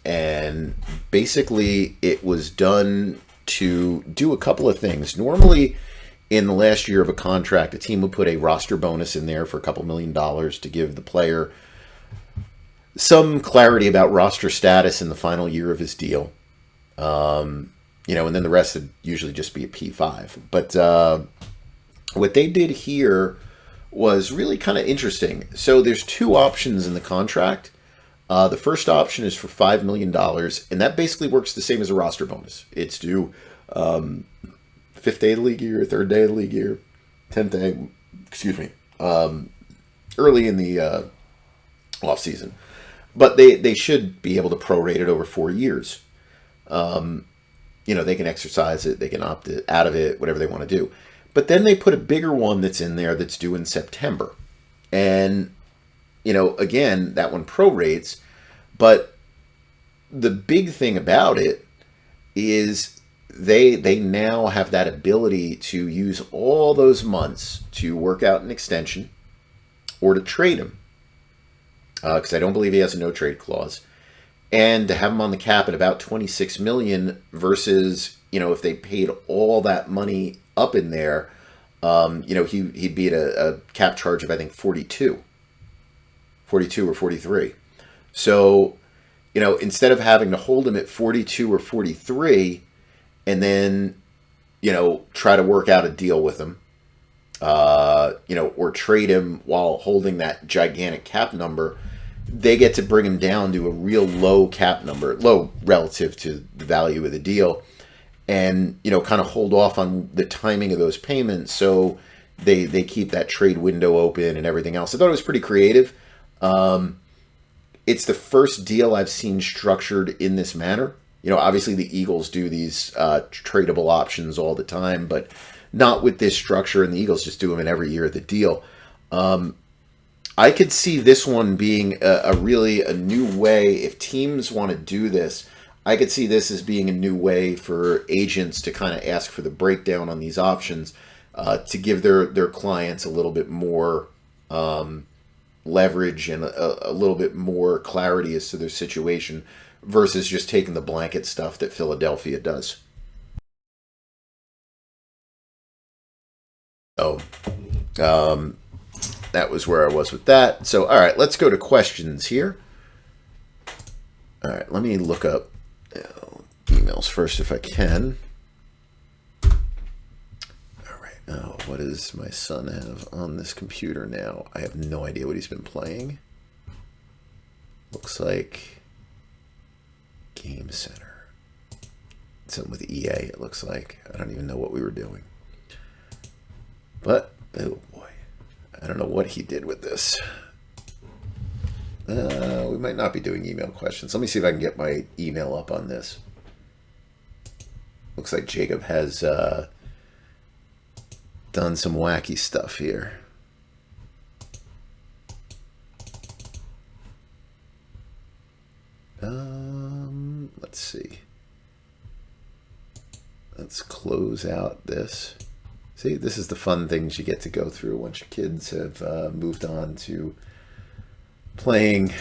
And basically it was done to do a couple of things. Normally, in the last year of a contract, a team would put a roster bonus in there for a couple $1 million to give the player some clarity about roster status in the final year of his deal. And then the rest would usually just be a P5. But what they did here was really kind of interesting. So there's 2 options in the contract. The first option is for $5 million, and that basically works the same as a roster bonus. It's due 5th day of the league year, 3rd day of the league year, 10th day, early in the offseason. But they should be able to prorate it over 4 years. They can exercise it, they can opt out of it, whatever they want to do. But then they put a bigger one that's in there that's due in September. And, again, that one prorates. But the big thing about it is they now have that ability to use all those months to work out an extension or to trade him. Because I don't believe he has a no-trade clause. And to have him on the cap at about $26 million versus, if they paid all that money up in there, he'd be at a cap charge of, I think, 42 or 43. So, instead of having to hold him at 42 or 43 and then, try to work out a deal with him, or trade him while holding that gigantic cap number, they get to bring him down to a real low cap number, low relative to the value of the deal, and, kind of hold off on the timing of those payments so they keep that trade window open and everything else. I thought it was pretty creative. It's the first deal I've seen structured in this manner. Obviously the Eagles do these tradable options all the time, but not with this structure, and the Eagles just do them in every year of the deal. I could see this one being a new way. If teams want to do this, I could see this as being a new way for agents to kind of ask for the breakdown on these options, to give their clients a little bit more leverage and a little bit more clarity as to their situation versus just taking the blanket stuff that Philadelphia does. Oh, that was where I was with that. So, all right, let's go to questions here. All right, let me look up emails first if I can. All right, now what does my son have on this computer now? I have no idea what he's been playing. Looks like Game Center. Something with EA, it looks like. I don't even know what we were doing. But, oh boy, I don't know what he did with this. We might not be doing email questions. Let me see if I can get my email up on this. Looks like Jacob has done some wacky stuff here. Let's see. Let's close out this. See, this is the fun things you get to go through once your kids have moved on to playing,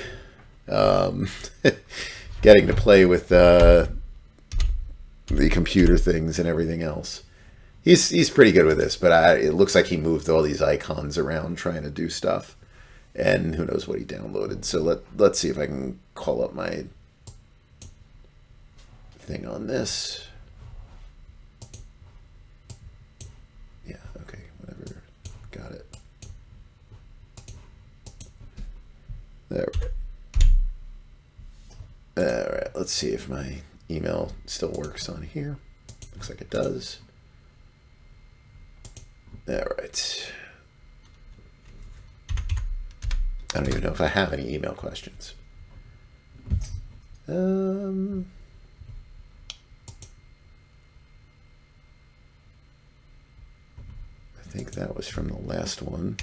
getting to play with the computer things and everything else. He's pretty good with this, but it looks like he moved all these icons around trying to do stuff, and who knows what he downloaded. So let's see if I can call up my thing on this. Yeah, okay, whatever. Got it. There. All right, let's see if my email still works on here. Looks like it does. All right. I don't even know if I have any email questions. I think that was from the last one.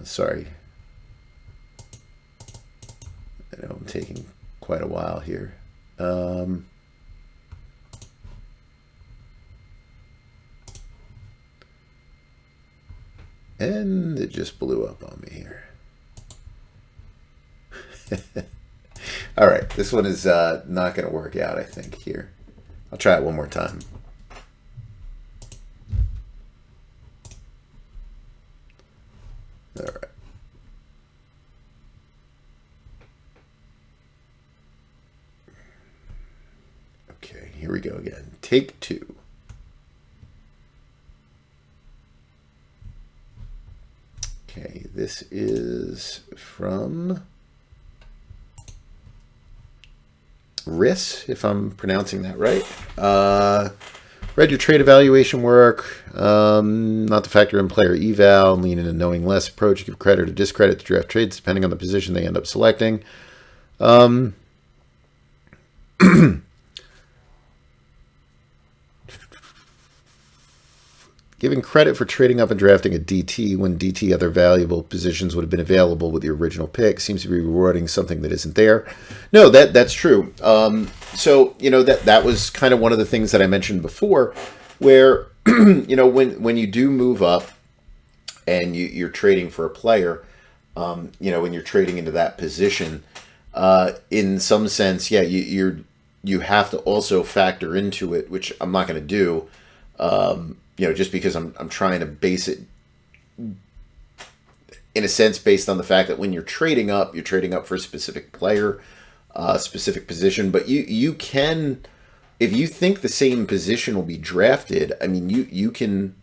Sorry. I know I'm taking quite a while here. And it just blew up on me here. All right, this one is not going to work out, I think, here. I'll try it one more time. All right. Okay, here we go again. Take two. Okay, this is from Riss, if I'm pronouncing that right. Read your trade evaluation work, not to factor in player eval, lean in a knowing less approach, give credit or discredit to draft trades depending on the position they end up selecting. Giving credit for trading up and drafting a DT when DT other valuable positions would have been available with the original pick seems to be rewarding something that isn't there. No, that's true. So, that was kind of one of the things that I mentioned before, where, when you do move up and you're trading for a player, when you're trading into that position, in some sense, yeah, you have to also factor into it, which I'm not going to do, just because I'm trying to base it in a sense based on the fact that when you're trading up for a specific player, specific position. But you can, if you think the same position will be drafted, I mean, you can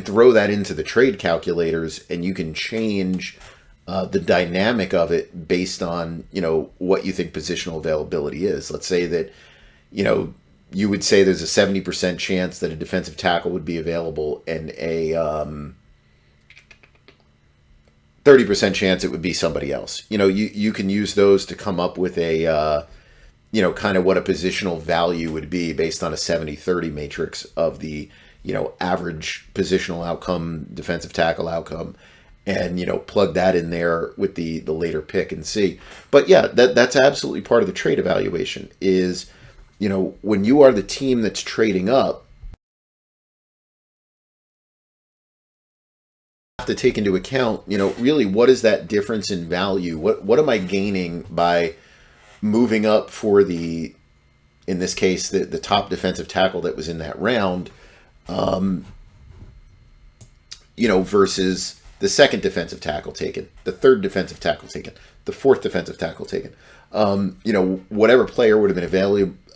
throw that into the trade calculators and you can change the dynamic of it based on, what you think positional availability is. Let's say that, you would say there's a 70% chance that a defensive tackle would be available and a 30% chance it would be somebody else. You can use those to come up with a, kind of what a positional value would be based on a 70-30 matrix of the, average positional outcome, defensive tackle outcome, and, plug that in there with the later pick and see. But yeah, that's absolutely part of the trade evaluation is, when you are the team that's trading up, have to take into account, really what is that difference in value? What am I gaining by moving up for in this case, the top defensive tackle that was in that round, versus the second defensive tackle taken, the third defensive tackle taken, the fourth defensive tackle taken. Whatever player would have been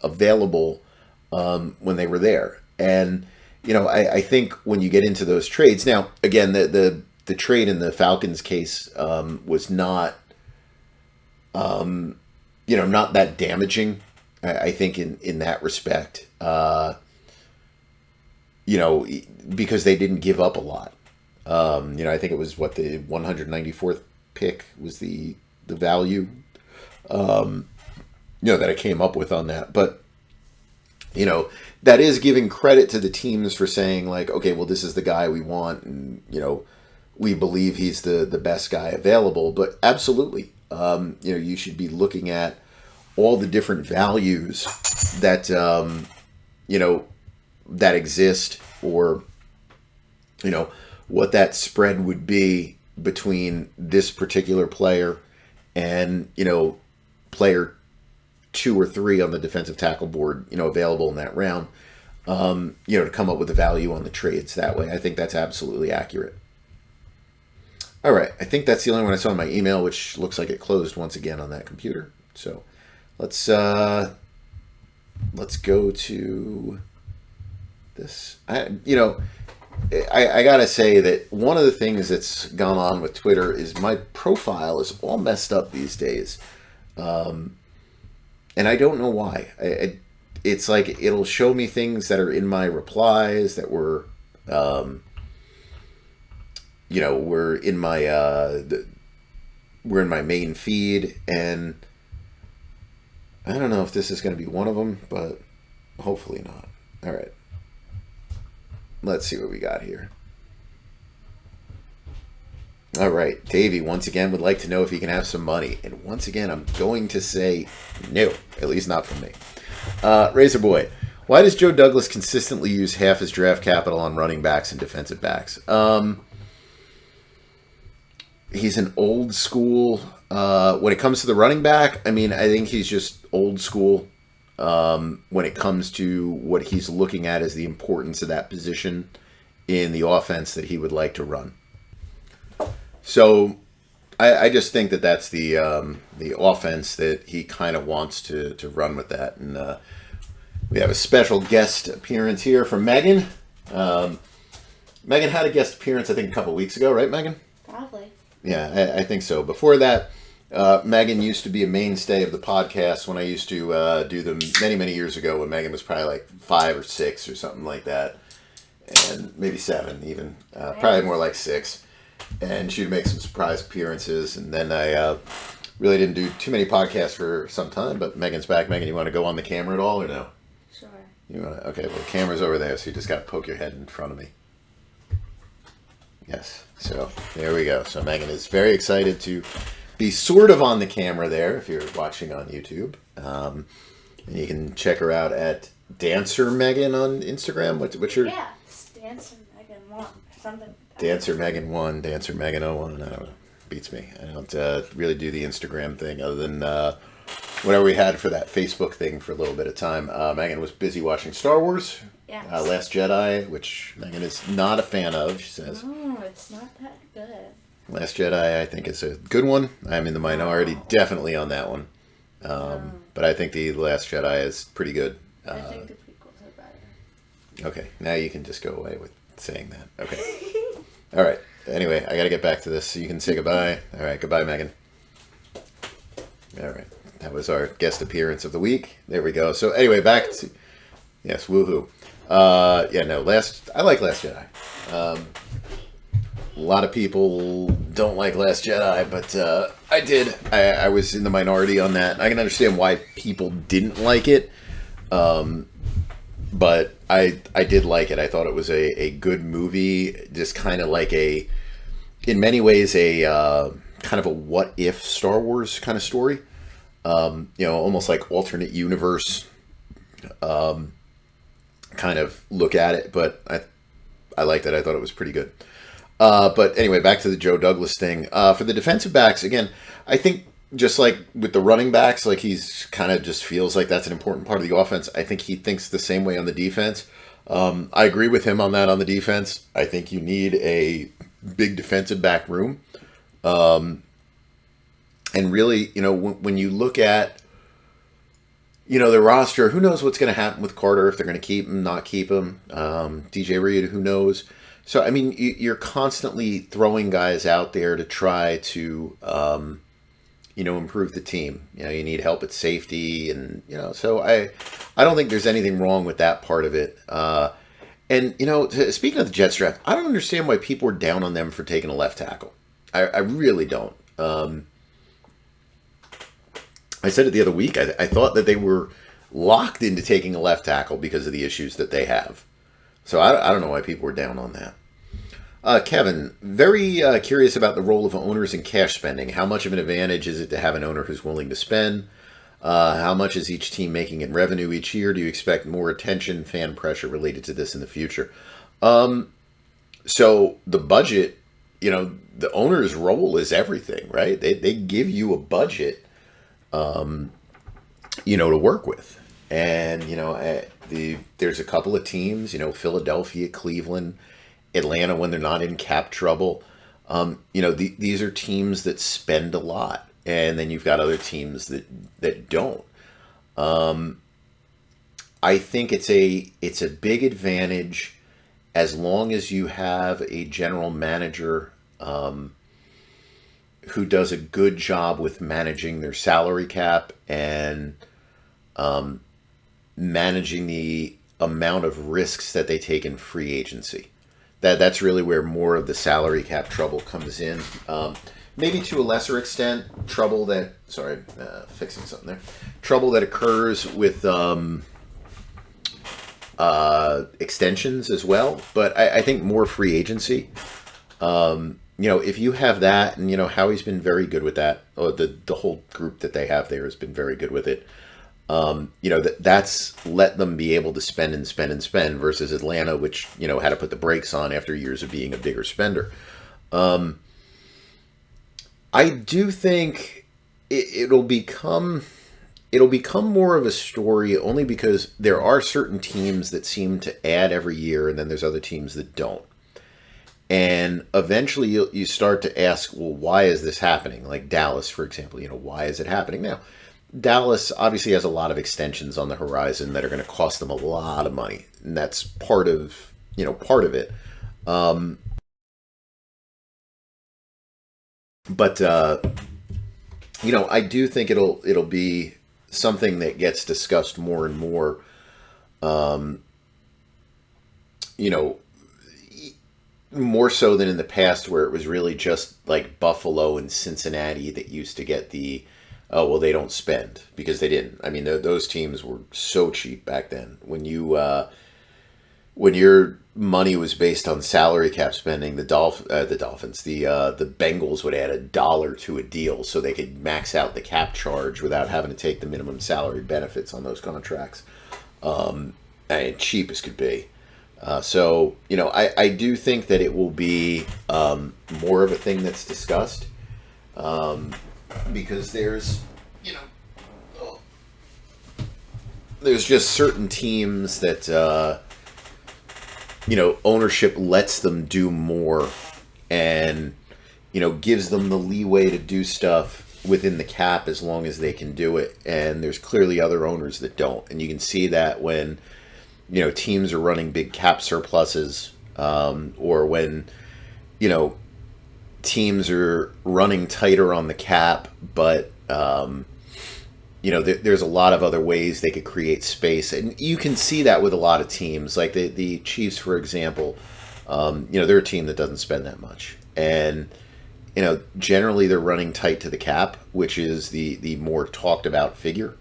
available when they were there. And, I think when you get into those trades, now, again, the trade in the Falcons case was not, not that damaging, I think, in that respect, because they didn't give up a lot. I think it was the 194th pick was the value, that I came up with on that. But, that is giving credit to the teams for saying like, okay, well, this is the guy we want. And, we believe he's the best guy available. But absolutely, you should be looking at all the different values that, that exist, or, what that spread would be between this particular player and, player 2 or 3 on the defensive tackle board, available in that round, to come up with a value on the trades that way. I think that's absolutely accurate. All right. I think that's the only one I saw in my email, which looks like it closed once again on that computer. So let's go to this. I gotta say that one of the things that's gone on with Twitter is my profile is all messed up these days. And I don't know why. It's like it'll show me things that are in my replies that were, were in my main feed, and I don't know if this is going to be one of them, but hopefully not. All right. Let's see what we got here. All right. Davey, once again, would like to know if he can have some money. And once again, I'm going to say no, at least not from me. Razor Boy, why does Joe Douglas consistently use half his draft capital on running backs and defensive backs? He's an old school. When it comes to the running back, I mean, I think he's just old school. When it comes to what he's looking at as the importance of that position in the offense that he would like to run. So I just think that that's the offense that he kind of wants to run with that. And we have a special guest appearance here from Megan. Megan had a guest appearance, I think, a couple weeks ago, right, Megan? Probably. Yeah, I think so. Before that, Megan used to be a mainstay of the podcast when I used to do them many, many years ago, when Megan was probably like 5 or 6 or something like that. And maybe 7 even. Probably more like 6. And she'd make some surprise appearances. And then I really didn't do too many podcasts for some time, but Megan's back. Megan, you want to go on the camera at all or no? Sure. You want to? Okay, well, the camera's over there, so you just got to poke your head in front of me. Yes. So there we go. So Megan is very excited to be sort of on the camera there if you're watching on YouTube. And you can check her out at Dancer Megan on Instagram. What's your... Yeah, Dancer Megan 1 or something. Dancer Megan 1, Dancer Megan 01. I don't know. Beats me. I don't really do the Instagram thing other than whatever we had for that Facebook thing for a little bit of time. Megan was busy watching Star Wars, Yes. Last Jedi, which Megan is not a fan of, she says. No, it's not that good. Last Jedi, I think, is a good one. I'm in the minority, definitely on that one. But I think the Last Jedi is pretty good. I think the prequels are better. Okay, now you can just go away with saying that. Okay. All right. Anyway, I got to get back to this so you can say goodbye. All right, goodbye, Megan. All right. That was our guest appearance of the week. There we go. So anyway, back to... Yes, woohoo. I like Last Jedi. A lot of people don't like Last Jedi, but I did. I was in the minority on that. I can understand why people didn't like it, but I did like it. I thought it was a good movie, just kind of like in many ways, a kind of a what-if Star Wars kind of story. Almost like alternate universe kind of look at it, but I liked it. I thought it was pretty good. But anyway, back to the Joe Douglas thing. For the defensive backs, again, I think just like with the running backs, like he's kind of just feels like that's an important part of the offense. I think he thinks the same way on the defense. I agree with him on that on the defense. I think you need a big defensive back room. And really, when you look at, the roster, who knows what's going to happen with Carter, if they're going to keep him, not keep him. DJ Reed, who knows? So, I mean, you're constantly throwing guys out there to try to, improve the team. You need help at safety, and, so I don't think there's anything wrong with that part of it. And, speaking of the Jets draft, I don't understand why people are down on them for taking a left tackle. I really don't. I said it the other week. I thought that they were locked into taking a left tackle because of the issues that they have. So I don't know why people were down on that. Kevin, very curious about the role of owners in cash spending. How much of an advantage is it to have an owner who's willing to spend? How much is each team making in revenue each year? Do you expect more attention, fan pressure related to this in the future? So the budget, the owner's role is everything, right? They give you a budget, to work with. And, there's a couple of teams, Philadelphia, Cleveland, Atlanta, when they're not in cap trouble. These are teams that spend a lot. And then you've got other teams that don't. I think it's a big advantage as long as you have a general manager who does a good job with managing their salary cap and managing the amount of risks that they take in free agency. That's really where more of the salary cap trouble comes in. Maybe to a lesser extent, trouble that occurs with extensions as well. But I think more free agency. If you have that, and Howie's been very good with that, or the whole group that they have there has been very good with it. That's let them be able to spend and spend and spend versus Atlanta, which, had to put the brakes on after years of being a bigger spender. I do think it'll become more of a story only because there are certain teams that seem to add every year, and then there's other teams that don't. And eventually you start to ask, well, why is this happening? Like Dallas, for example, why is it happening now? Dallas obviously has a lot of extensions on the horizon that are going to cost them a lot of money, and that's part of it. But I do think it'll be something that gets discussed more and more. More so than in the past, where it was really just like Buffalo and Cincinnati that used to get the, oh, well, they don't spend, because they didn't. I mean, those teams were so cheap back then. When your money was based on salary cap spending, the Dolphins, the Bengals would add $1 to a deal so they could max out the cap charge without having to take the minimum salary benefits on those contracts. And cheap as could be. So I do think that it will be more of a thing that's discussed, because there's there's just certain teams that ownership lets them do more, and gives them the leeway to do stuff within the cap as long as they can do it. And there's clearly other owners that don't, and you can see that when teams are running big cap surpluses, or when teams are running tighter on the cap, but there's a lot of other ways they could create space, and you can see that with a lot of teams, like the Chiefs, for example. They're a team that doesn't spend that much, and generally they're running tight to the cap, which is the more talked about figure.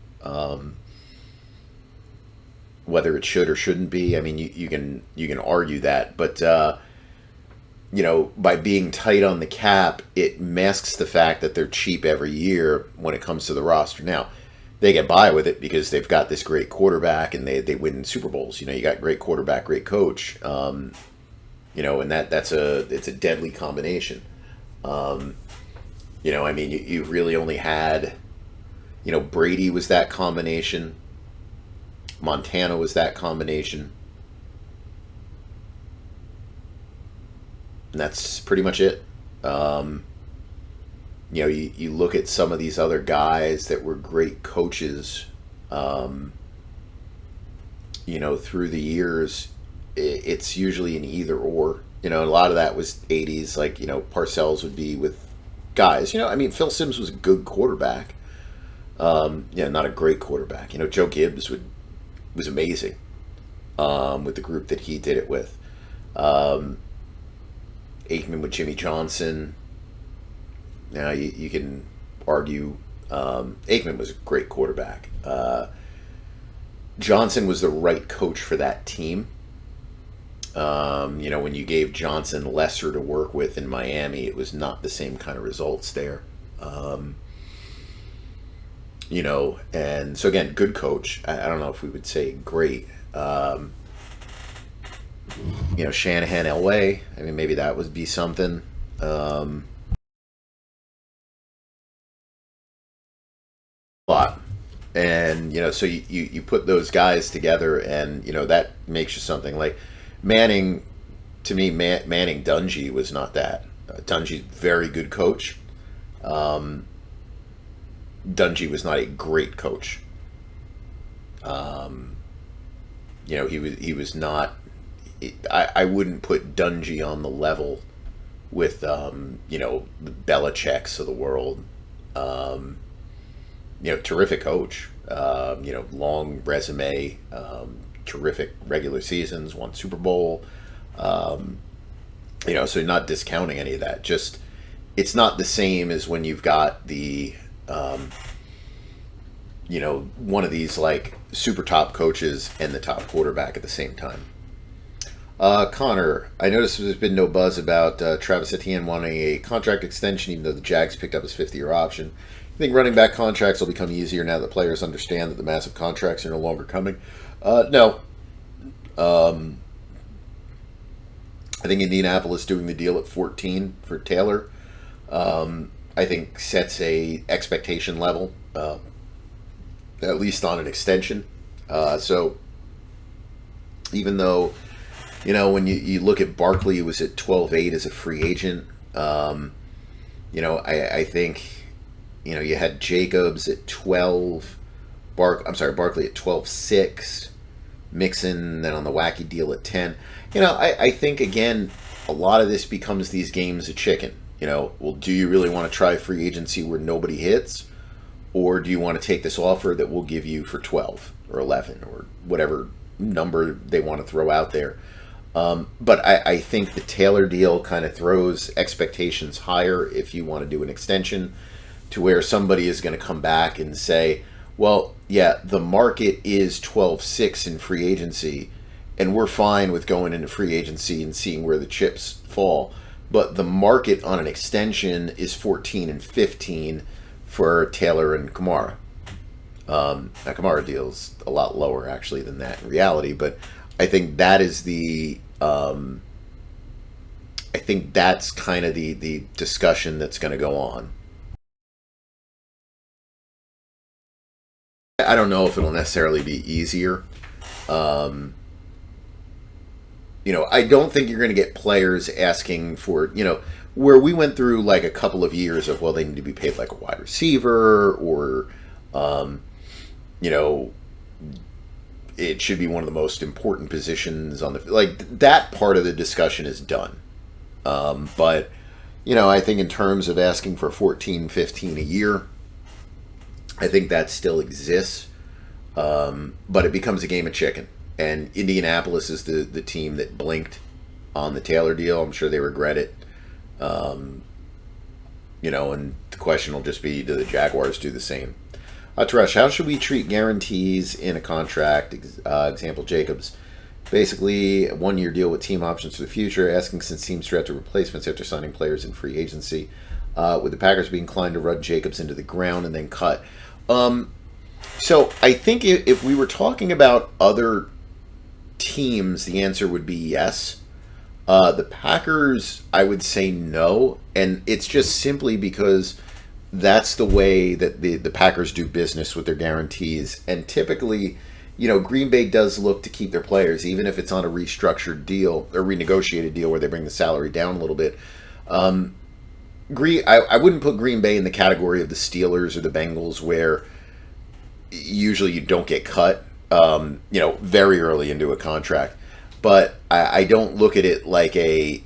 Whether it should or shouldn't be, I mean, you can argue that, but by being tight on the cap, it masks the fact that they're cheap every year when it comes to the roster. Now, they get by with it because they've got this great quarterback and they win Super Bowls. You got great quarterback, great coach, and it's a deadly combination. I mean, you really only had, Brady was that combination. Montana was that combination. And that's pretty much it. You look at some of these other guys that were great coaches, through the years. It's usually an either or. A lot of that was 80s, like, Parcells would be with guys. I mean, Phil Simms was a good quarterback. Not a great quarterback. Joe Gibbs was amazing with the group that he did it with. Aikman with Jimmy Johnson. Now you can argue Aikman was a great quarterback. Johnson was the right coach for that team. When you gave Johnson lesser to work with in Miami, it was not the same kind of results there. And so again, good coach. I don't know if we would say great. Shanahan, Elway. I mean, maybe that would be something. A lot. And, so you put those guys together and, that makes you something. Like Manning, to me, Manning Dungy was not that. Dungy's very good coach. Dungy was not a great coach. He was not. I wouldn't put Dungy on the level with the Belichick's of the world. Terrific coach. Long resume. Terrific regular seasons. Won Super Bowl. So not discounting any of that. Just it's not the same as when you've got the one of these like super top coaches and the top quarterback at the same time. Connor, I noticed there's been no buzz about Travis Etienne wanting a contract extension, even though the Jags picked up his fifth-year option. You think running back contracts will become easier now that players understand that the massive contracts are no longer coming? No. I think Indianapolis doing the deal at 14 for Taylor, I think sets a expectation level, at least on an extension. So even though, when you look at Barkley, who was at 12.8 as a free agent, I think, you had Jacobs at 12, Barkley at 12.6, Mixon then on the wacky deal at 10. I think, again, a lot of this becomes these games of chicken. Well, do you really want to try free agency where nobody hits? Or do you want to take this offer that we'll give you for 12 or 11 or whatever number they want to throw out there? But I think the Taylor deal kind of throws expectations higher if you want to do an extension, to where somebody is going to come back and say, well, yeah, the market is 12.6 in free agency, and we're fine with going into free agency and seeing where the chips fall. But the market on an extension is 14 and 15 for Taylor and Kamara. That Kamara deal's a lot lower actually than that in reality, but I think that is I think that's kind of the discussion that's going to go on. I don't know if it'll necessarily be easier. I don't think you're going to get players asking for, where we went through like a couple of years of, well, they need to be paid like a wide receiver or, you know, it should be one of the most important positions on the, like that part of the discussion is done. But, I think in terms of asking for 14, 15 a year, I think that still exists. But it becomes a game of chicken. And Indianapolis is the team that blinked on the Taylor deal. I'm sure they regret it. And the question will just be, do the Jaguars do the same? Taresh, how should we treat guarantees in a contract? Example, Jacobs. Basically, a one-year deal with team options for the future, asking since teams draft replacements after signing players in free agency. Would the Packers be inclined to run Jacobs into the ground and then cut? So I think if we were talking about other teams, the answer would be yes. The Packers, I would say no, and it's just simply because that's the way that the Packers do business with their guarantees. And typically, Green Bay does look to keep their players, even if it's on a restructured deal or renegotiated deal where they bring the salary down a little bit. I wouldn't put Green Bay in the category of the Steelers or the Bengals, where usually you don't get cut, very early into a contract. But I don't look at it like a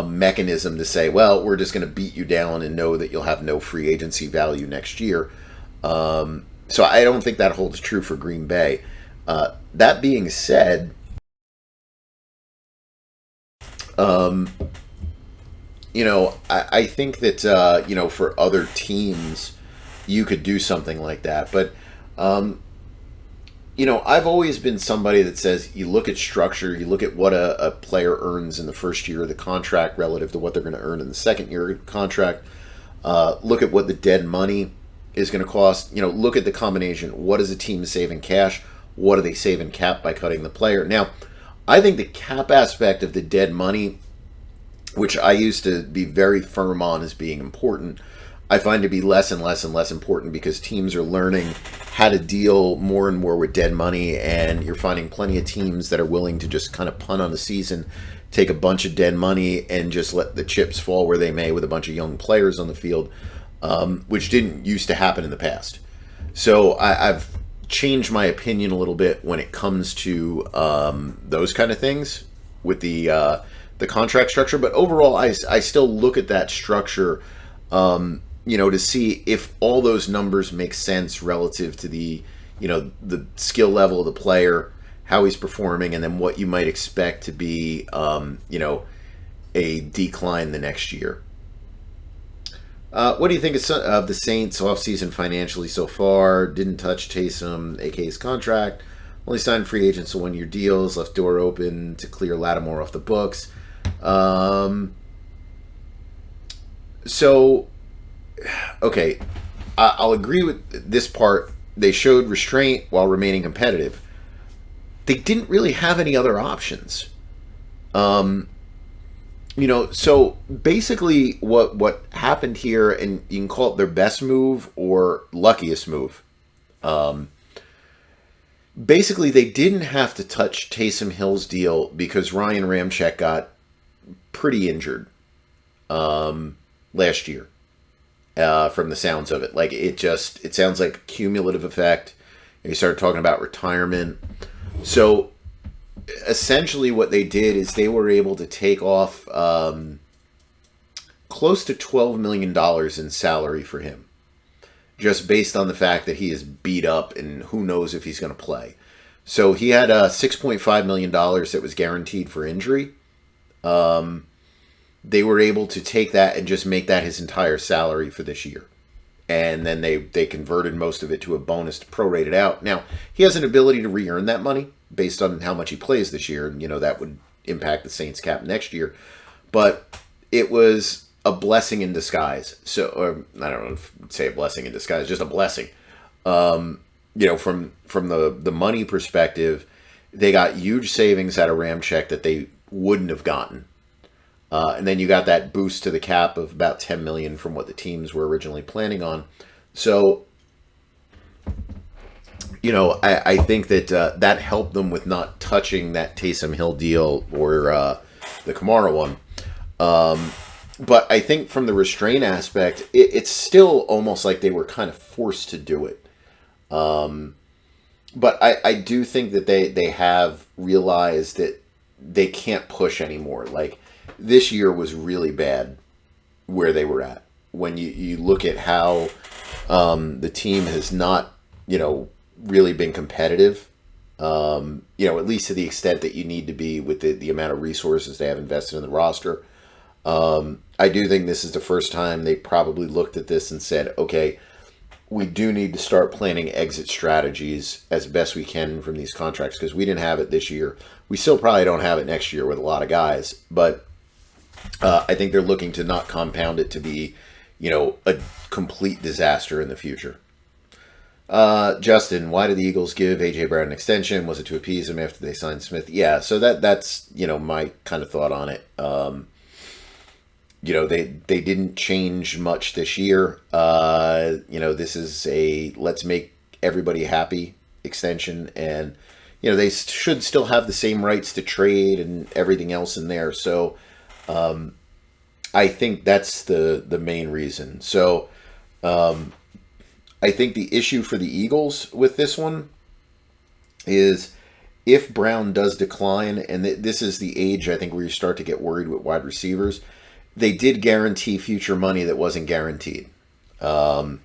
mechanism to say, well, we're just going to beat you down and know that you'll have no free agency value next year. So I don't think that holds true for Green Bay. That being said, I think that, for other teams, you could do something like that. But, I've always been somebody that says you look at structure, you look at what a player earns in the first year of the contract relative to what they're going to earn in the second year of the contract. Look at what the dead money is going to cost. Look at the combination. What is a team saving cash? What are they saving cap by cutting the player? Now, I think the cap aspect of the dead money, which I used to be very firm on as being important, I find to be less and less and less important because teams are learning how to deal more and more with dead money, and you're finding plenty of teams that are willing to just kind of punt on the season, take a bunch of dead money, and just let the chips fall where they may with a bunch of young players on the field, which didn't used to happen in the past. So I've changed my opinion a little bit when it comes to those kind of things with the contract structure. But overall, I still look at that structure to see if all those numbers make sense relative to the skill level of the player, how he's performing, and then what you might expect to be, a decline the next year. What do you think of the Saints offseason financially so far? Didn't touch Taysom, AK's contract. Only signed free agents to one-year deals. Left door open to clear Lattimore off the books. Okay, I'll agree with this part. They showed restraint while remaining competitive. They didn't really have any other options. So basically what happened here, and you can call it their best move or luckiest move. Basically, they didn't have to touch Taysom Hill's deal because Ryan Ramczyk got pretty injured last year. From the sounds of it, like it sounds like a cumulative effect. You started talking about retirement. So essentially what they did is they were able to take off close to $12 million in salary for him, just based on the fact that he is beat up and who knows if he's going to play. So he had $6.5 million that was guaranteed for injury. They were able to take that and just make that his entire salary for this year. And then they converted most of it to a bonus to prorate it out. Now, he has an ability to re-earn that money based on how much he plays this year. And, that would impact the Saints cap next year. But it was a blessing in disguise. So, or I don't know if I'd say a blessing in disguise, just a blessing. From the money perspective, they got huge savings out of Ramczyk that they wouldn't have gotten. And then you got that boost to the cap of about $10 million from what the teams were originally planning on. So I think that that helped them with not touching that Taysom Hill deal or the Kamara one. But I think from the restraint aspect, it's still almost like they were kind of forced to do it. But I do think that they have realized that they can't push anymore. Like, this year was really bad where they were at. When you look at how the team has not, really been competitive, at least to the extent that you need to be with the amount of resources they have invested in the roster. I do think this is the first time they probably looked at this and said, okay, we do need to start planning exit strategies as best we can from these contracts, because we didn't have it this year. We still probably don't have it next year with a lot of guys, but I think they're looking to not compound it to be, a complete disaster in the future. Justin, why did the Eagles give A.J. Brown an extension? Was it to appease him after they signed Smith? Yeah, so that's my kind of thought on it. They didn't change much this year. This is a let's make everybody happy extension, and they should still have the same rights to trade and everything else in there. So I think that's the main reason. So I think the issue for the Eagles with this one is if Brown does decline, and this is the age I think where you start to get worried with wide receivers. They did guarantee future money that wasn't guaranteed. But,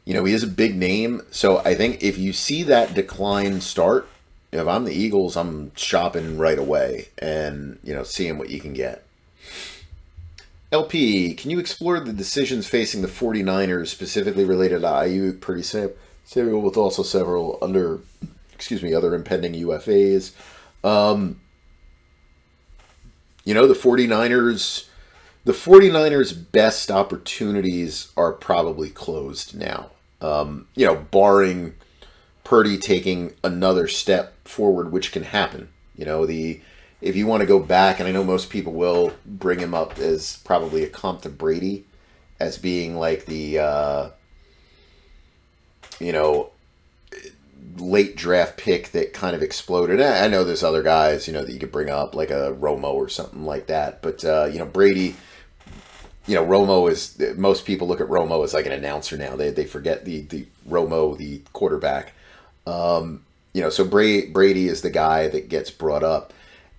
he is a big name. So I think if you see that decline start, if I'm the Eagles, I'm shopping right away and, seeing what you can get. LP, can you explore the decisions facing the 49ers specifically related to Ayuk, Purdy, Samuel, with also several other impending UFAs? The 49ers' best opportunities are probably closed now. Barring Purdy taking another step forward, which can happen. If you want to go back, and I know most people will bring him up as probably a comp to Brady, as being like the, late draft pick that kind of exploded. I know there's other guys, that you could bring up, like a Romo or something like that. But, Brady, Romo is, most people look at Romo as like an announcer now. They forget the Romo, the quarterback. So Brady is the guy that gets brought up.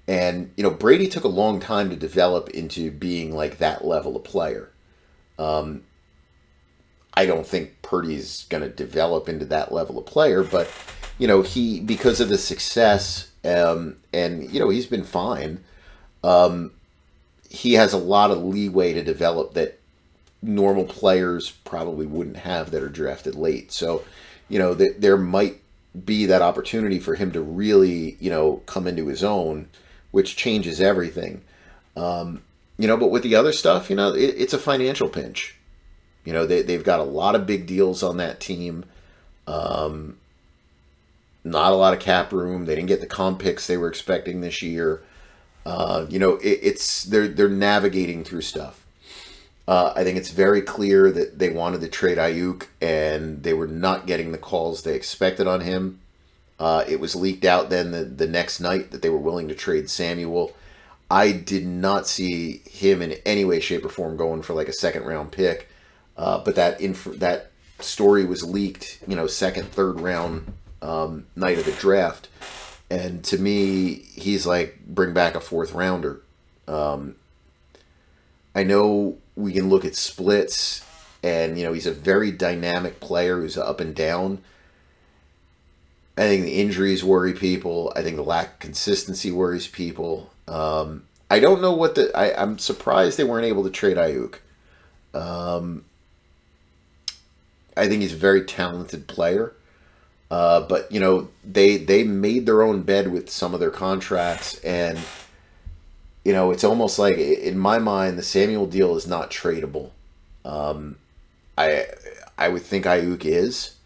And, Brady took a long time to develop into being like that level of player. I don't think Purdy's going to develop into that level of player, but, he, because of the success, and, he's been fine, he has a lot of leeway to develop that normal players probably wouldn't have that are drafted late. So, there might be that opportunity for him to really, come into his own, which changes everything. But with the other stuff, it's a financial pinch. They've got a lot of big deals on that team. Not a lot of cap room. They didn't get the comp picks they were expecting this year. They're navigating through stuff. I think it's very clear that they wanted to trade Ayuk, and they were not getting the calls they expected on him. It was leaked out then the next night that they were willing to trade Samuel. I did not see him in any way, shape, or form going for like a second round pick. But that story was leaked, second, third round night of the draft. And to me, he's like, bring back a fourth rounder. I know we can look at splits, and, he's a very dynamic player who's up and down. I think the injuries worry people. I think the lack of consistency worries people. I don't know what I'm surprised they weren't able to trade Ayuk. I think he's a very talented player. But, they made their own bed with some of their contracts, and, it's almost like, in my mind, the Samuel deal is not tradable. I would think Ayuk is.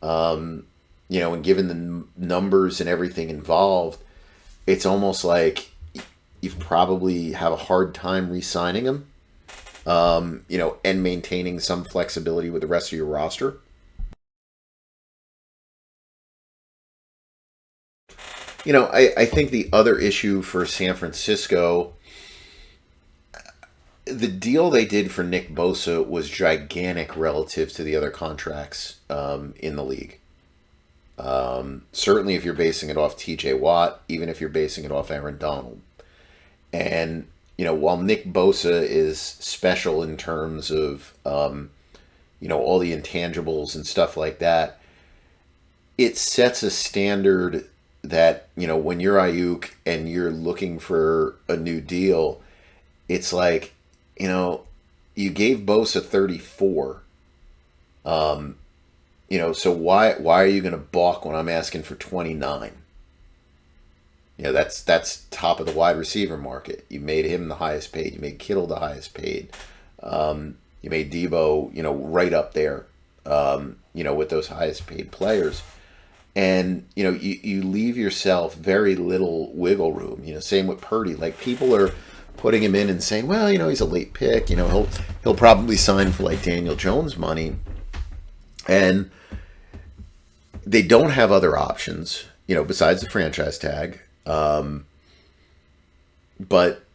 And given the numbers and everything involved, it's almost like you probably have a hard time re-signing him, and maintaining some flexibility with the rest of your roster. I think the other issue for San Francisco, the deal they did for Nick Bosa was gigantic relative to the other contracts in the league. Certainly if you're basing it off TJ Watt, even if you're basing it off Aaron Donald. And, while Nick Bosa is special in terms of, all the intangibles and stuff like that, it sets a standard that, when you're Ayuk and you're looking for a new deal, it's like, you gave Bosa 34. So why are you going to balk when I'm asking for 29? That's top of the wide receiver market. You made him the highest paid. You made Kittle the highest paid. You made Debo, right up there, with those highest paid players. And, you leave yourself very little wiggle room. Same with Purdy. Like, people are putting him in and saying, well, he's a late pick. He'll probably sign for like Daniel Jones money. And they don't have other options, besides the franchise tag. But,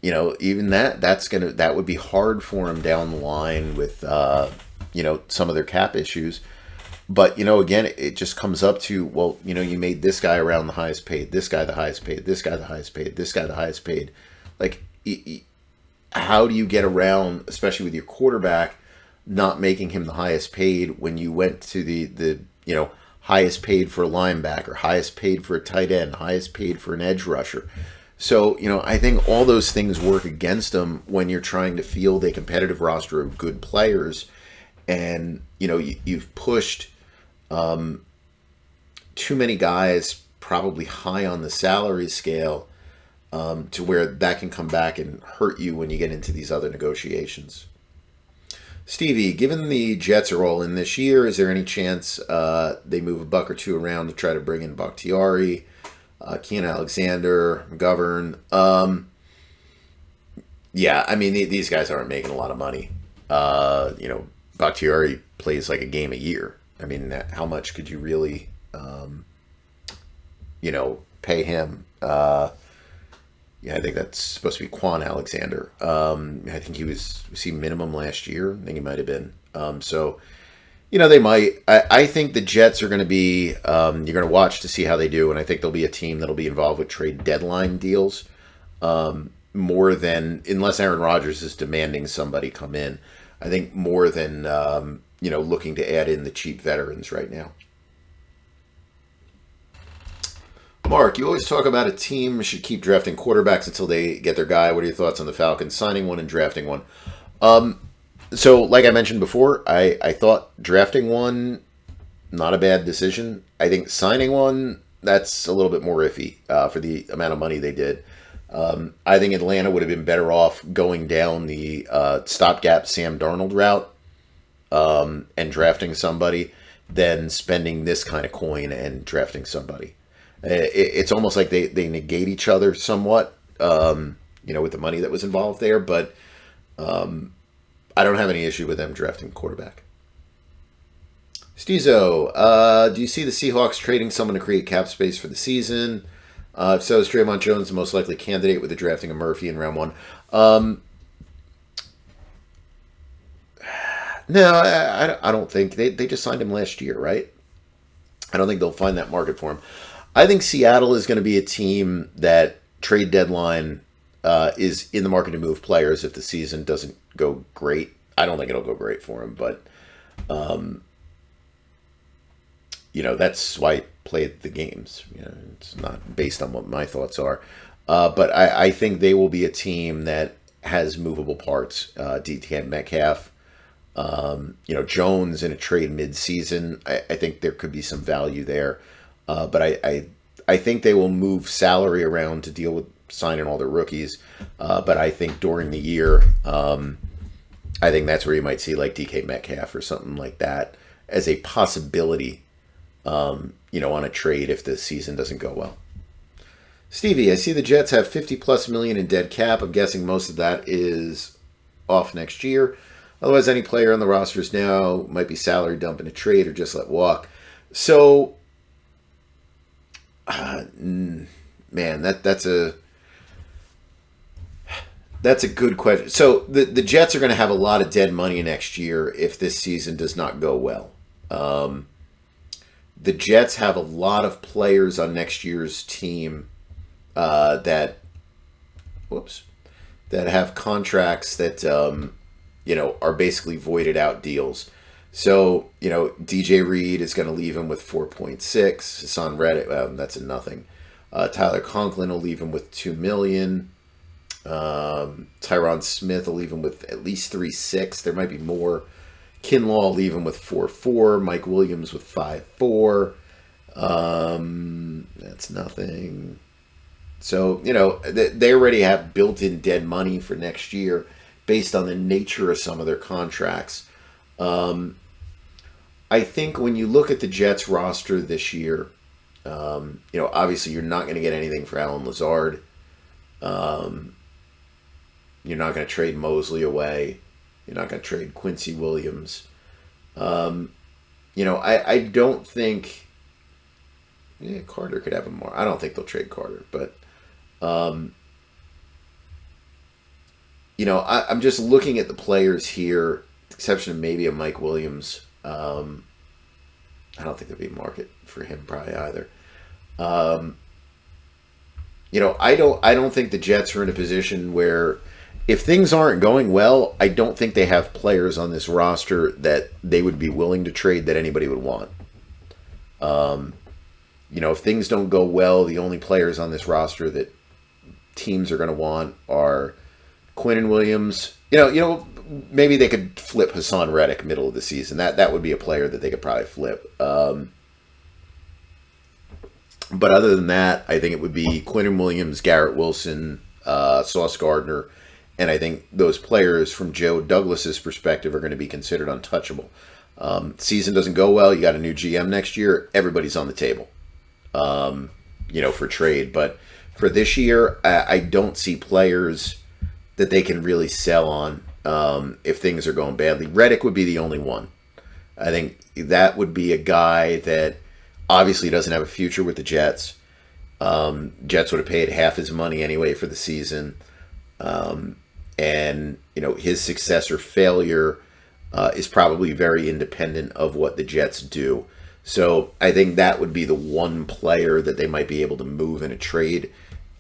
even that would be hard for him down the line with, some of their cap issues. But, again, it just comes up to, well, you made this guy around the highest paid, this guy the highest paid, this guy the highest paid, this guy the highest paid. Like, how do you get around, especially with your quarterback, not making him the highest paid when you went to the highest paid for a linebacker, highest paid for a tight end, highest paid for an edge rusher? So, I think all those things work against them when you're trying to field a competitive roster of good players. And, you've pushed too many guys probably high on the salary scale to where that can come back and hurt you when you get into these other negotiations. Stevie, given the Jets are all in this year, is there any chance they move a buck or two around to try to bring in Bakhtiari, Kean Alexander, McGovern? Yeah, I mean, these guys aren't making a lot of money. Bakhtiari plays like a game a year. I mean, how much could you really, pay him? Yeah, I think that's supposed to be Quan Alexander. I think was he minimum last year? I think he might have been. They might. I think the Jets are going to be, you're going to watch to see how they do, and I think they'll be a team that'll be involved with trade deadline deals more than, unless Aaron Rodgers is demanding somebody come in, I think more than, looking to add in the cheap veterans right now. Mark, you always talk about a team should keep drafting quarterbacks until they get their guy. What are your thoughts on the Falcons signing one and drafting one? So, like I mentioned before, I thought drafting one, not a bad decision. I think signing one, that's a little bit more iffy for the amount of money they did. I think Atlanta would have been better off going down the stopgap Sam Darnold route and drafting somebody than spending this kind of coin and drafting somebody. It's almost like they negate each other somewhat, with the money that was involved there. But I don't have any issue with them drafting quarterback. Stezo, do you see the Seahawks trading someone to create cap space for the season? If so, is Draymond Jones the most likely candidate with the drafting of Murphy in round one? No, I don't think. They just signed him last year, right? I don't think they'll find that market for him. I think Seattle is going to be a team that trade deadline is in the market to move players if the season doesn't go great. I don't think it'll go great for him, but that's why I played the games. It's not based on what my thoughts are, but I think they will be a team that has movable parts. DK Metcalf, Jones in a trade mid-season. I think there could be some value there. But I think they will move salary around to deal with signing all their rookies. But I think during the year, I think that's where you might see like DK Metcalf or something like that as a possibility, on a trade if the season doesn't go well. Stevie, I see the Jets have $50+ million in dead cap. I'm guessing most of that is off next year. Otherwise, any player on the rosters now might be salary dump in a trade or just let walk. So, Man, that's a good question. So the Jets are going to have a lot of dead money next year if this season does not go well. The Jets have a lot of players on next year's team that have contracts that are basically voided out deals. So DJ Reed is going to leave him with 4.6. Hassan Reddick, that's a nothing. Tyler Conklin will leave him with $2 million. Tyron Smith will leave him with at least 3.6. There might be more. Kinlaw will leave him with 4.4. Mike Williams with 5.4. That's nothing. So, they already have built-in dead money for next year based on the nature of some of their contracts. I think when you look at the Jets roster this year, obviously you're not going to get anything for Alan Lazard. You're not going to trade Mosley away. You're not going to trade Quincy Williams. I don't think... Carter could have him more. I don't think they'll trade Carter, but... I'm just looking at the players here, exception of maybe a Mike Williams. I don't think there'd be a market for him probably either. I don't think the Jets are in a position where if things aren't going well, I don't think they have players on this roster that they would be willing to trade that anybody would want. If things don't go well, the only players on this roster that teams are going to want are Quinnen Williams. Maybe they could flip Hassan Reddick middle of the season. That would be a player that they could probably flip. But other than that, I think it would be Quinnen Williams, Garrett Wilson, Sauce Gardner, and I think those players from Joe Douglas's perspective are going to be considered untouchable. Season doesn't go well. You got a new GM next year. Everybody's on the table, for trade. But for this year, I don't see players that they can really sell on if things are going badly. Reddick would be the only one. I think that would be a guy that obviously doesn't have a future with the Jets. Jets would have paid half his money anyway for the season. And his success or failure is probably very independent of what the Jets do. So I think that would be the one player that they might be able to move in a trade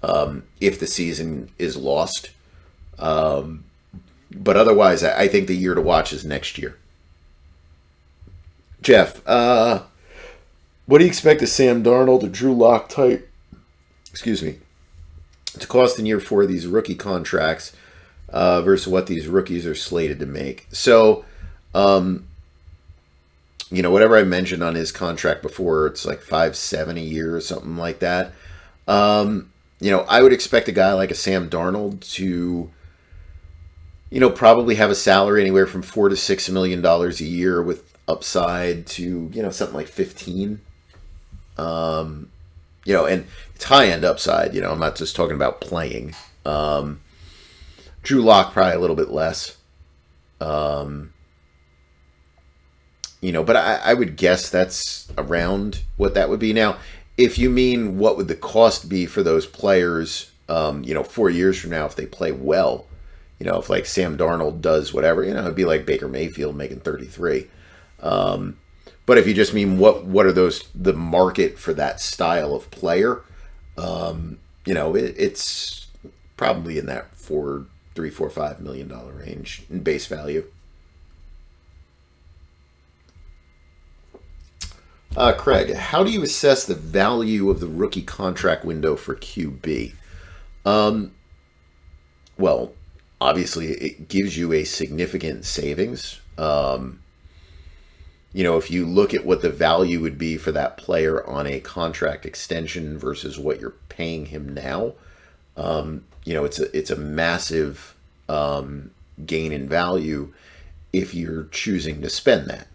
if the season is lost. But otherwise, I think the year to watch is next year. Jeff, what do you expect of Sam Darnold or Drew Lock type? To cost in year 4 of these rookie contracts versus what these rookies are slated to make. So, whatever I mentioned on his contract before, it's like $5.7 a year or something like that. I would expect a guy like a Sam Darnold to, probably have a salary anywhere from $4 to $6 million a year with upside to, something like 15. And it's high-end upside. I'm not just talking about playing. Drew Lock probably a little bit less. But I would guess that's around what that would be. Now, if you mean what would the cost be for those players, 4 years from now if they play well, if like Sam Darnold does whatever, it'd be like Baker Mayfield making 33. But if you just mean what are the market for that style of player, it's probably in that $5 million range in base value. Craig, how do you assess the value of the rookie contract window for QB? Well, obviously it gives you a significant savings. If you look at what the value would be for that player on a contract extension versus what you're paying him now, it's a massive gain in value if you're choosing to spend that.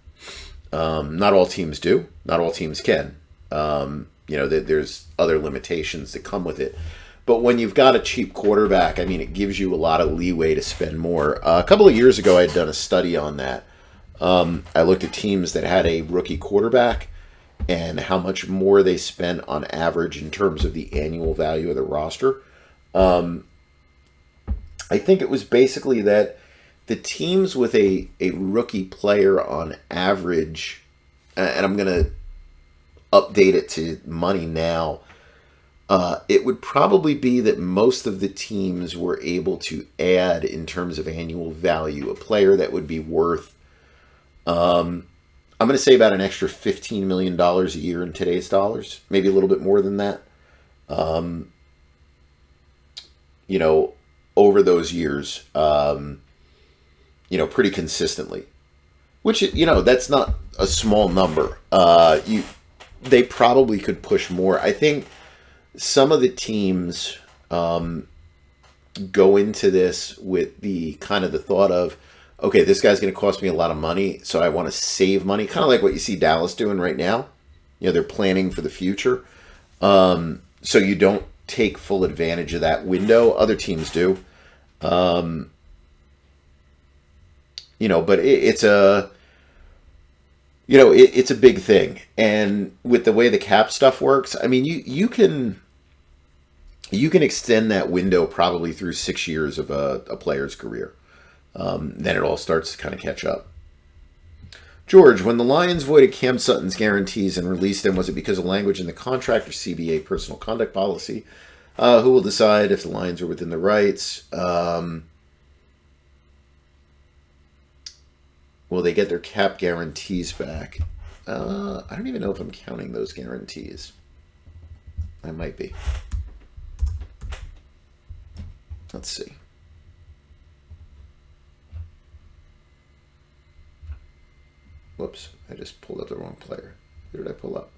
Not all teams do. Not all teams can. There's other limitations that come with it. But when you've got a cheap quarterback, it gives you a lot of leeway to spend more. A couple of years ago, I'd done a study on that. I looked at teams that had a rookie quarterback, and how much more they spent on average in terms of the annual value of the roster. I think it was basically that the teams with a rookie player on average, and I'm going to update it to money now, it would probably be that most of the teams were able to add, in terms of annual value, a player that would be worth, I'm going to say about an extra $15 million a year in today's dollars, maybe a little bit more than that. Over those years, pretty consistently, which, that's not a small number. They probably could push more. I think some of the teams go into this with the thought of, okay, this guy's going to cost me a lot of money, so I want to save money. Kind of like what you see Dallas doing right now. They're planning for the future. So you don't take full advantage of that window. Other teams do. But it's a, it's a big thing. And with the way the cap stuff works, I mean, you can extend that window probably through 6 years of a player's career. Then it all starts to kind of catch up. George, when the Lions voided Cam Sutton's guarantees and released him, was it because of language in the contract or CBA personal conduct policy? Who will decide if the Lions are within the rights? Will they get their cap guarantees back? I don't even know if I'm counting those guarantees. I might be. Let's see. Whoops, I just pulled up the wrong player. Who did I pull up?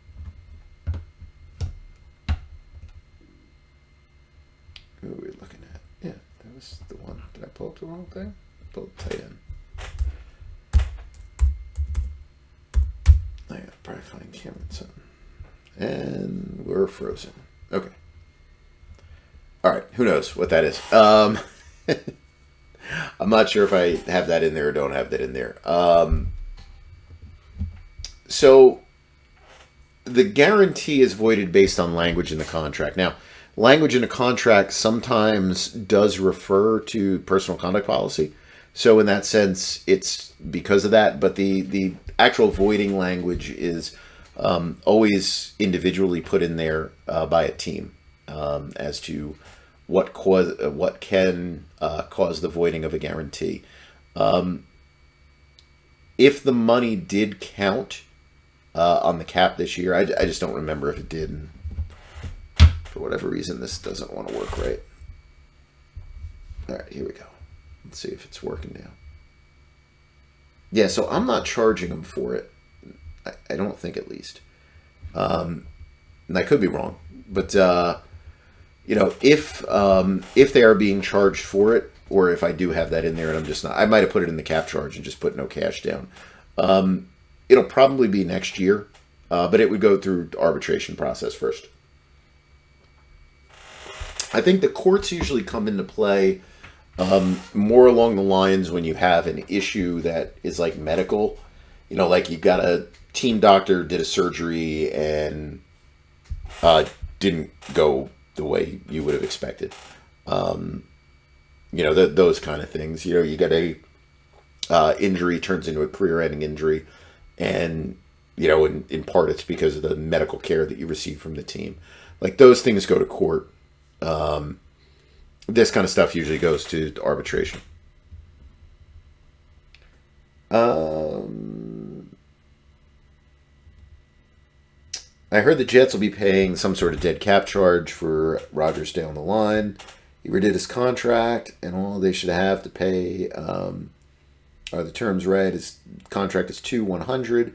Who are we looking at? Yeah, that was the one. Did I pull up the wrong thing? Pull the tight end. I gotta probably find Cameron Sutton. And we're frozen. Okay. Alright, who knows what that is. I'm not sure if I have that in there or don't have that in there. So the guarantee is voided based on language in the contract. Now, language in a contract sometimes does refer to personal conduct policy. So in that sense, it's because of that. But the actual voiding language is always individually put in there by a team as to what can cause the voiding of a guarantee. If the money did count on the cap this year, I just don't remember if it did. And for whatever reason, this doesn't want to work right. All right, here we go. Let's see if it's working now. Yeah, so I'm not charging them for it. I don't think, at least. And I could be wrong, but if they are being charged for it, or if I do have that in there and I'm just not, I might have put it in the cap charge and just put no cash down. It'll probably be next year, but it would go through arbitration process first. I think the courts usually come into play more along the lines when you have an issue that is like medical. Like you got a team doctor did a surgery and didn't go the way you would have expected. Those kind of things. You got a injury turns into a career-ending injury, and in part it's because of the medical care that you receive from the team. Like those things go to court. This kind of stuff usually goes to arbitration. I heard the Jets will be paying some sort of dead cap charge for Rodgers down the line. He redid his contract, and all they should have to pay are the terms right. His contract is $100.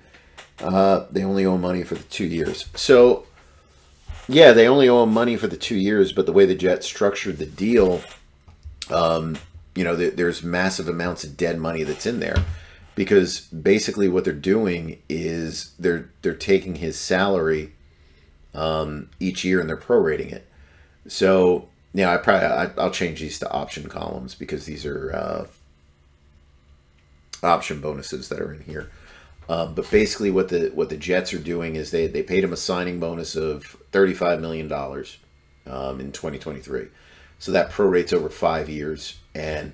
They only owe money for the 2 years. So, yeah, they only owe him money for the 2 years, but the way the Jets structured the deal, there's massive amounts of dead money that's in there. Because basically what they're doing is they're taking his salary each year and they're prorating it. So yeah, I'll change these to option columns because these are option bonuses that are in here. But basically, what the Jets are doing is they paid him a signing bonus of $35 million in 2023. So that prorates over 5 years, and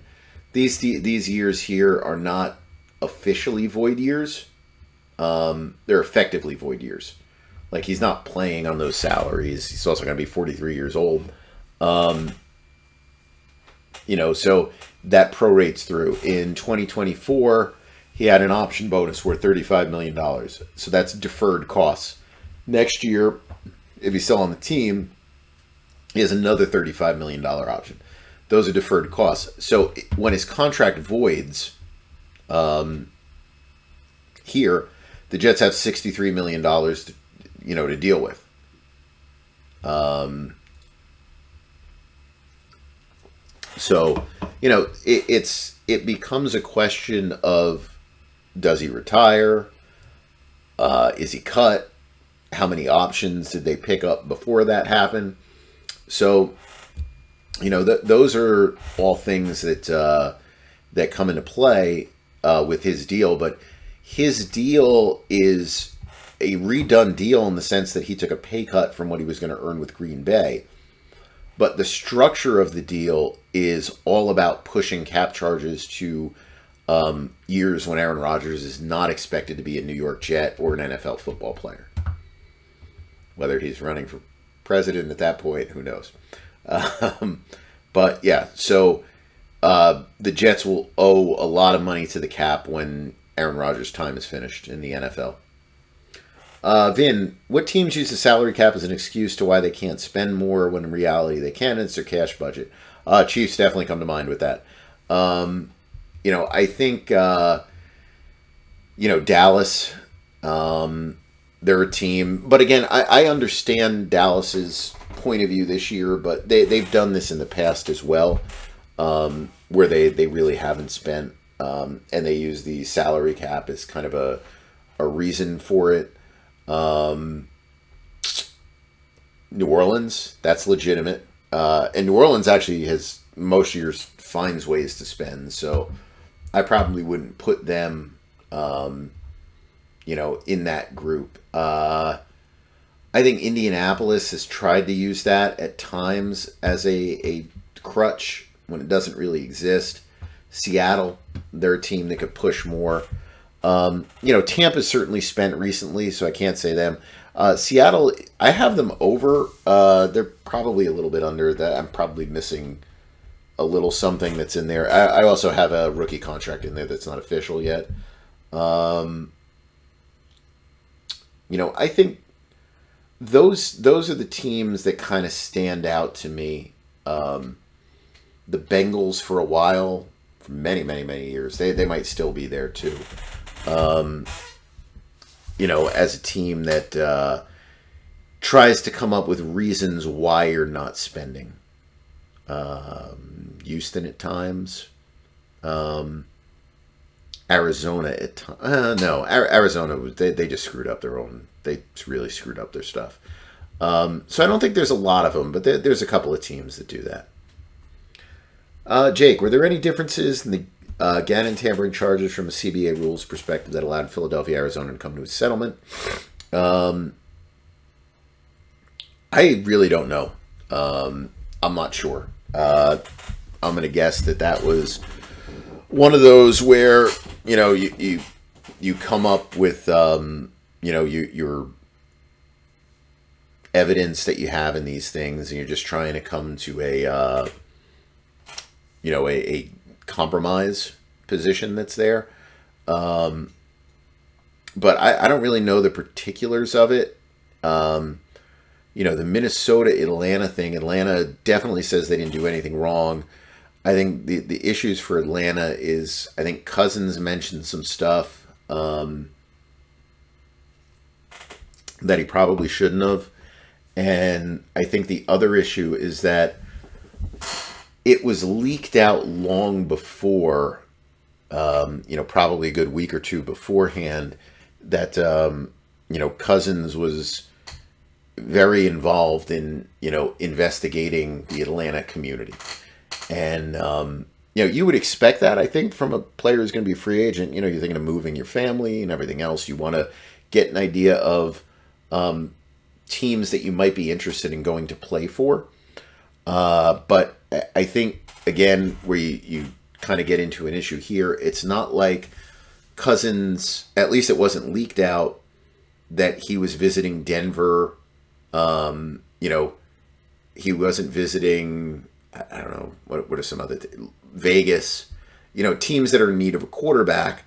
these years here are not officially void years. They're effectively void years. Like, he's not playing on those salaries. He's also going to be 43 years old. So that prorates through. In 2024, he had an option bonus worth $35 million. So that's deferred costs. Next year, if he's still on the team, he has another $35 million option. Those are deferred costs. So when his contract voids, here, the Jets have $63 million to deal with. It becomes a question of, does he retire? Is he cut? How many options did they pick up before that happened? So, those are all things that come into play with his deal. But his deal is a redone deal in the sense that he took a pay cut from what he was going to earn with Green Bay. But the structure of the deal is all about pushing cap charges to years when Aaron Rodgers is not expected to be a New York Jet or an NFL football player. Whether he's running for president at that point, who knows? But yeah, so the Jets will owe a lot of money to the cap when Aaron Rodgers' time is finished in the NFL. Vin, what teams use the salary cap as an excuse to why they can't spend more when in reality they can? It's their cash budget. Chiefs definitely come to mind with that. I think, Dallas, they're a team. But again, I understand Dallas's point of view this year, but they've done this in the past as well, where they really haven't spent, and they use the salary cap as kind of a reason for it. New Orleans, that's legitimate. And New Orleans actually has most years finds ways to spend, so I probably wouldn't put them, in that group. I think Indianapolis has tried to use that at times as a crutch when it doesn't really exist. Seattle, they're a team that could push more. Tampa's certainly spent recently, so I can't say them. Seattle, I have them over. They're probably a little bit under that. I'm probably missing a little something that's in there. I also have a rookie contract in there that's not official yet. I think those are the teams that kind of stand out to me. The Bengals for a while, for many, many, many years, they might still be there too. As a team that tries to come up with reasons why you're not spending. Houston at times. Arizona at times. No, Arizona, they just screwed up their own. They really screwed up their stuff. So I don't think there's a lot of them, but there's a couple of teams that do that. Jake, were there any differences in the Gannon tampering charges from a CBA rules perspective that allowed Philadelphia, Arizona to come to a settlement? I really don't know. I'm not sure. I'm going to guess that was one of those where, you come up with, your evidence that you have in these things, and you're just trying to come to a compromise position that's there. But I don't really know the particulars of it. The Minnesota-Atlanta thing, Atlanta definitely says they didn't do anything wrong. I think the issues for Atlanta is, I think Cousins mentioned some stuff that he probably shouldn't have. And I think the other issue is that it was leaked out long before, probably a good week or two beforehand, that, Cousins was very involved in, investigating the Atlanta community. And, you would expect that, I think, from a player who's going to be a free agent. You're thinking of moving your family and everything else. You want to get an idea of teams that you might be interested in going to play for. But I think, again, where you kind of get into an issue here, it's not like Cousins, at least it wasn't leaked out, that he was visiting Denver. He wasn't visiting, I don't know, what are some other Vegas, teams that are in need of a quarterback.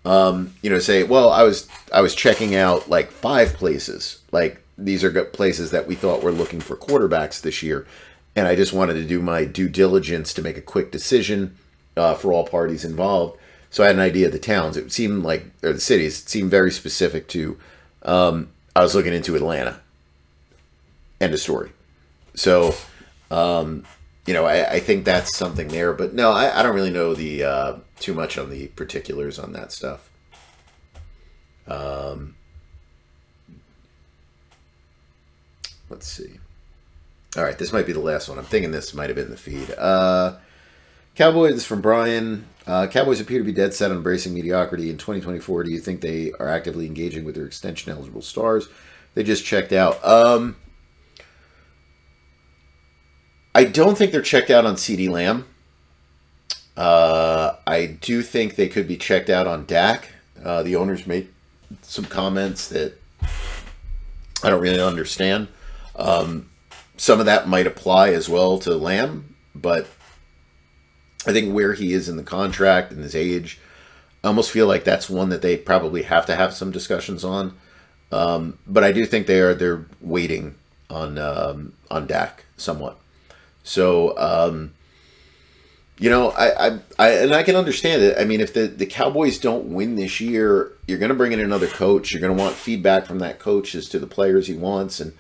Say, well, I was checking out like 5 places. Like, these are places that we thought were looking for quarterbacks this year. And I just wanted to do my due diligence to make a quick decision for all parties involved. So I had an idea of the towns. It seemed like, or the cities, it seemed very specific to, I was looking into Atlanta. End of story. So, I think that's something there. But no, I don't really know the too much on the particulars on that stuff. Let's see. All right, this might be the last one. I'm thinking this might have been the feed. Cowboys, this is from Brian. Cowboys appear to be dead set on embracing mediocrity in 2024. Do you think they are actively engaging with their extension-eligible stars? They just checked out. I don't think they're checked out on CeeDee Lamb. I do think they could be checked out on Dak. The owners made some comments that I don't really understand. Some of that might apply as well to Lamb, but I think where he is in the contract and his age, I almost feel like that's one that they probably have to have some discussions on. But I do think they're waiting on Dak somewhat. So, I can understand it. I mean, if the Cowboys don't win this year, you're going to bring in another coach. You're going to want feedback from that coach as to the players he wants. And,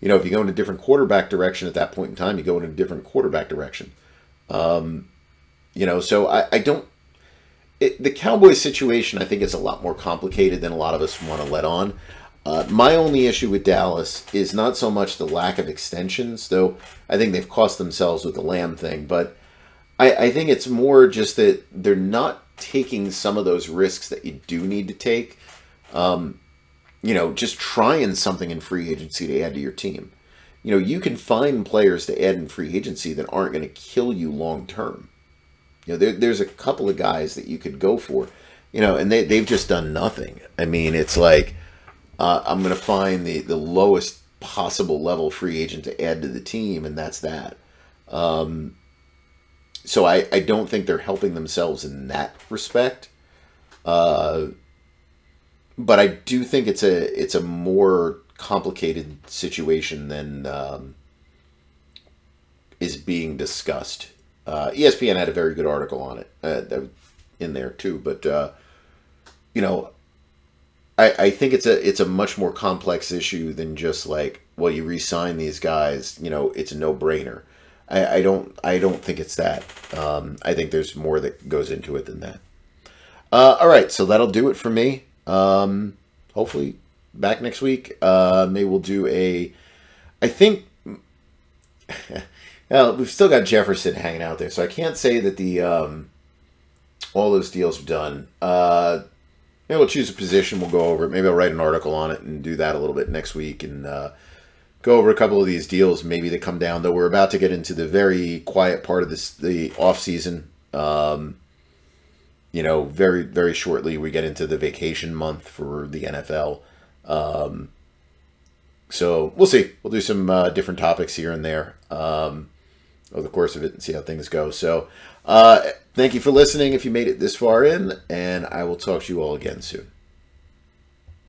if you go in a different quarterback direction at that point in time, you go in a different quarterback direction. So I don't... the Cowboys situation, I think, is a lot more complicated than a lot of us want to let on. My only issue with Dallas is not so much the lack of extensions, though I think they've cost themselves with the Lamb thing, but I think it's more just that they're not taking some of those risks that you do need to take. Just trying something in free agency to add to your team. You can find players to add in free agency that aren't going to kill you long term. There's a couple of guys that you could go for, and they've just done nothing. I mean, it's like, I'm going to find the lowest possible level free agent to add to the team, and that's that. So I don't think they're helping themselves in that respect. But I do think it's a more complicated situation than is being discussed. ESPN had a very good article on it in there too, but I think it's a much more complex issue than just like, well, you re-sign these guys, it's a no-brainer. I don't think it's that. I think there's more that goes into it than that. All right, so that'll do it for me. Hopefully back next week. Maybe we'll do I think, well, we've still got Jefferson hanging out there, so I can't say that all those deals are done. Maybe we'll choose a position, we'll go over it. Maybe I'll write an article on it and do that a little bit next week and go over a couple of these deals maybe that come down, though we're about to get into the very quiet part of the offseason. Very, very shortly we get into the vacation month for the NFL. So we'll see. We'll do some different topics here and there over the course of it and see how things go. So thank you for listening if you made it this far in, and I will talk to you all again soon.